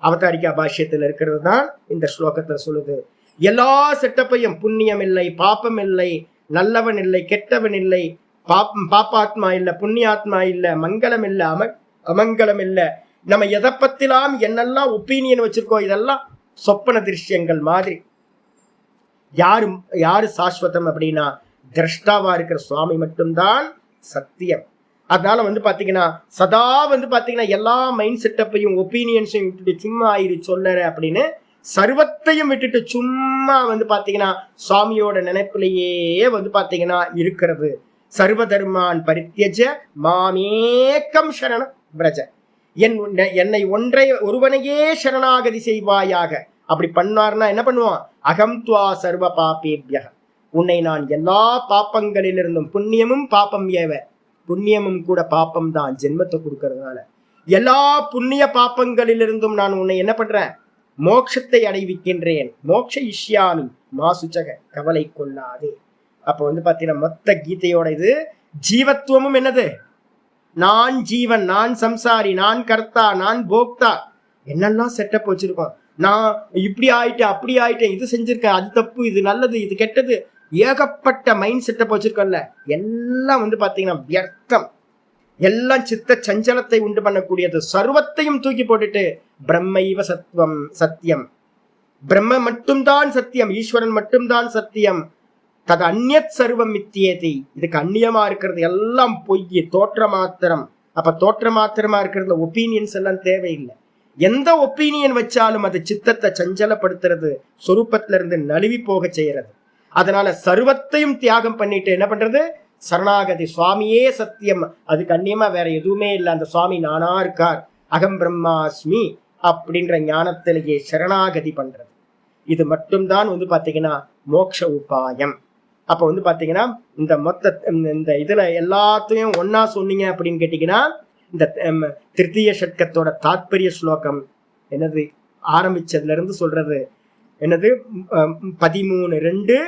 S1: அவதாரிக்கா பாஷ்யத்தில் இருக்கிறது தான் இந்த ஸ்லோகத்துல சொல்லுது. எல்லா செட்டப்பையும், புண்ணியம் இல்லை பாப்பம் இல்லை, நல்லவன் இல்லை கெட்டவன் இல்லை, பாப்பாத்மா இல்ல புண்ணியாத்மா இல்ல, மங்களம் இல்ல அமங்கலம் இல்ல, நம்ம எதை பத்திலாம் என்னெல்லாம் ஒப்பீனியன் வச்சிருக்கோம் இதெல்லாம் சொப்பன திருஷ்யங்கள் மாதிரி. யாரு சாஸ்வதம் அப்படின்னா திரஷ்டாவா இருக்கிற சுவாமி மட்டும்தான் சத்தியம். அதனால வந்து பாத்தீங்கன்னா சதா வந்து பாத்தீங்கன்னா எல்லா மைண்ட் செட்டப்பையும் ஒப்பீனியன்ஸையும் விட்டுட்டு சும்மா ஆயிரு சொல்லற அப்படின்னு சர்வத்தையும் விட்டுட்டு சும்மா வந்து பாத்தீங்கன்னா சுவாமியோட நினைப்பிலேயே வந்து பாத்தீங்கன்னா இருக்கிறது. சர்வ தர்மான் பரித்யஜ மாமேக்கம் சரணம் வ்ரஜ, என்னை ஒருவனையே சரணாகதி செய்வாயாக. அப்படி பண்ணார்னா என்ன பண்ணுவான், அகம் துவா சர்வ பாபேப்யஹ, உன்னை நான் எல்லா பாப்பங்களிலிருந்தும், புண்ணியமும் பாப்பம் ஏவ, புண்ணியமும் கூட பாப்பம் தான் ஜென்மத்தை கொடுக்கறதுனால, எல்லா புண்ணிய பாப்பங்களிலிருந்தும் நான் உன்னை என்ன பண்றேன், மோட்சத்தை அடைவிக்கின்றேன். மோட்ச இஷ்யாமி மா சுச்சக, கவலை கொள்ளாதே. அப்ப வந்து பாத்தீங்கன்னா மொத்த கீதையோட இது ஜீவத்துவமும் என்னது, நான் ஜீவன், நான் சம்சாரி, நான் கர்த்தா, நான் போக்தா, என்னெல்லாம் செட்டப் வச்சிருக்கோம். நான் இப்படி ஆயிட்டேன் அப்படி ஆயிட்டேன், இது செஞ்சிருக்கேன் அது தப்பு இது நல்லது இது கெட்டது, ஏகப்பட்ட மைண்ட் செட்டப் வச்சிருக்கோம்ல, எல்லாம் வந்து பாத்தீங்கன்னா வியர்த்தம், எல்லாம் சித்த சஞ்சலத்தை உண்டு பண்ணக்கூடியது. சர்வத்தையும் தூக்கி போட்டுட்டு பிரம்மைவ சத்வம் சத்தியம், பிரம்ம மட்டும்தான் சத்தியம், ஈஸ்வரன் மட்டும்தான் சத்தியம், தது அந்நியத் சர்வம் மித்தியேதி, இதுக்கு அந்நியமா இருக்கிறது எல்லாம் பொய், தோற்ற மாத்திரம். அப்ப தோற்ற மாத்திரமா இருக்கிறது ஒப்பீனியன்ஸ் எல்லாம் தேவையில்லை. எந்த ஒப்பீனியன் வச்சாலும் அது சித்தத்தை சஞ்சலப்படுத்துறது, சொரூபத்துல இருந்து நழுவி போக செய்யறது. அதனால சர்வத்தையும் தியாகம் பண்ணிட்டு என்ன பண்றது, சரணாகதி. சுவாமியே சத்தியம், அதுக்கு அந்நியமா வேற எதுவுமே இல்லை, அந்த சுவாமி நானா இருக்கார், அகம் பிரம்மாஸ்மி அப்படின்ற ஞானத்திலேயே சரணாகதி பண்றது. இது மட்டும்தான் வந்து பாத்தீங்கன்னா மோட்ச உபாயம். அப்ப வந்து பாத்தீங்கன்னா இந்த இந்த இதுல எல்லாத்தையும் ஒன்னா சொன்னீங்க அப்படின்னு கேட்டீங்கன்னா, இந்த திருத்தீய ஷட்கத்தோட தாத்பரிய ஸ்லோகம் என்னது, ஆரம்பிச்சதுல இருந்து சொல்றது என்னது, 13:2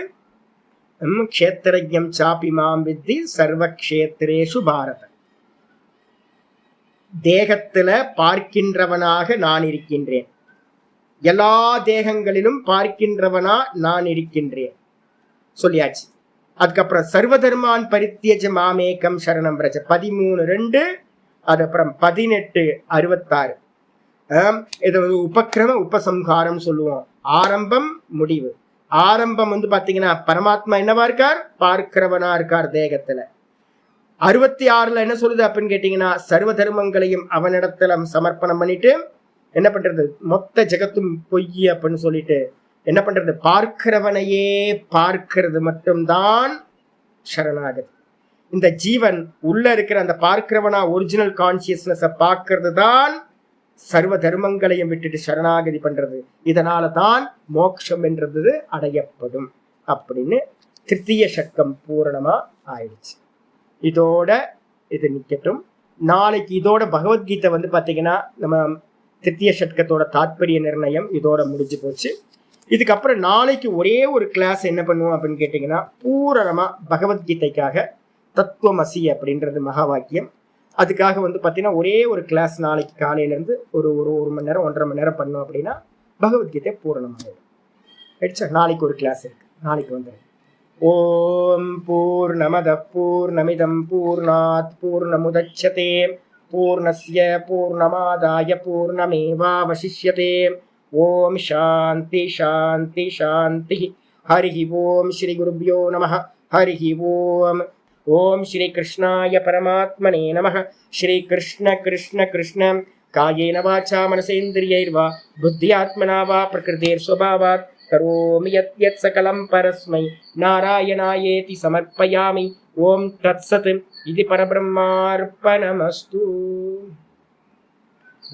S1: க்ஷேத்திரஜ்ஞம் சாபி மாம் வித்தி சர்வ க்ஷேத்ரேஷு பாரத. தேகத்துல பார்க்கின்றவனாக நான் இருக்கின்றேன், எல்லா தேகங்களிலும் பார்க்கின்றவனா நான் இருக்கின்றேன் சொல்லியாச்சு. அதுக்கப்புறம் சர்வதர்மான் பரித்தியஜ மாமேகம் சரணம் பிரஜ 13:2. அதுக்கப்புறம் 18:66. இதை வந்து உபக்கிரம உபசம்ஹாரம் சொல்லுவோம். ஆரம்பம் முடிவு. ஆரம்பம் வந்து பாத்தீங்கன்னா பரமாத்மா என்னவா இருக்கார், பார்க்கிறவனா இருக்கார் தேகத்துல. 66 என்ன சொல்லுது அப்படின்னு கேட்டீங்கன்னா, சர்வ தர்மங்களையும் அவனிடத்துல சமர்ப்பணம் பண்ணிட்டு என்ன பண்றது, மொத்த ஜெகத்தும் பொய் அப்படின்னு சொல்லிட்டு என்ன பண்றது, பார்க்கிறவனையே பார்க்கிறது மட்டும்தான் சரணாகதி. இந்த ஜீவன் உள்ள இருக்கிற அந்த பார்க்கிறவனா ஒரிஜினல் கான்சியஸ்னஸ பார்க்கறது தான் சர்வ தர்மங்களையும் விட்டுட்டு சரணாகதி பண்றது. இதனால தான் மோட்சம் என்றது அடையப்படும் அப்படின்னு திருத்தீய ஷட்கம் பூரணமா ஆயிடுச்சு. இதோட இது நிக்கட்டும். நாளைக்கு இதோட பகவத்கீதை வந்து பாத்தீங்கன்னா நம்ம திருத்தீய ஷட்கத்தோட தாத்பரிய நிர்ணயம் இதோட முடிஞ்சு போச்சு. இதுக்கப்புறம் நாளைக்கு ஒரே ஒரு கிளாஸ் என்ன பண்ணுவோம் அப்படின்னு கேட்டீங்கன்னா, பூரணமா பகவத்கீதைக்காக தத்துவமசி அப்படின்றது மகா வாக்கியம், அதுக்காக வந்து பார்த்தீங்கன்னா ஒரே ஒரு கிளாஸ் நாளைக்கு காலையிலேருந்து ஒரு மணி நேரம் 1.5 மணி நேரம் பண்ணோம் அப்படின்னா பகவத்கீதை பூரணமாகிடும். ஆயிடுச்சா? நாளைக்கு ஒரு கிளாஸ் இருக்கு, நாளைக்கு வந்துடும். ஓம் பூர்ணமத பூர்ணமிதம் பூர்ணாத் பூர்ணமுதச்யதே பூர்ணஸ்ய பூர்ணமாதாய பூர்ணமேவாவசிஷ்யதே. ஓம் சாந்தி சாந்தி சாந்தி. ஹரி ஓம் ஸ்ரீ குருப்யோ நமः. ஹரி ஓம். ஓம் ஸ்ரீ கிருஷ்ணாய பரமாத்மனே நமः. ஸ்ரீ கிருஷ்ண கிருஷ்ண கிருஷ்ண. காயேன வாசா மனசேந்திரியைர்வா புத்தியாத்மனா வா பிரகிருதேர் ஸ்வபாவாத் கரோமி யத் யத் சகலம் பரஸ்மை நாராயணாயேதி சமர்ப்பயாமி. ஓம் தத்சத். இது பரபிரம்மார்ப்பணமஸ்து.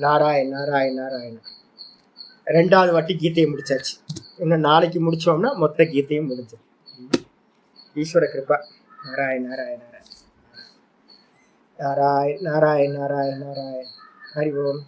S1: நாராயண நாராயண நாராயண. 2வது வாட்டி கீதையை முடிச்சாச்சு. இன்னும் நாளைக்கு முடிச்சோம்னா மொத்த கீதையும் முடிஞ்சது. ஈஸ்வர கிருபா. நாராயண நாராயண நாராயண நாராயண நாராயண நாராயண நாராயண. ஹரி ஓம்.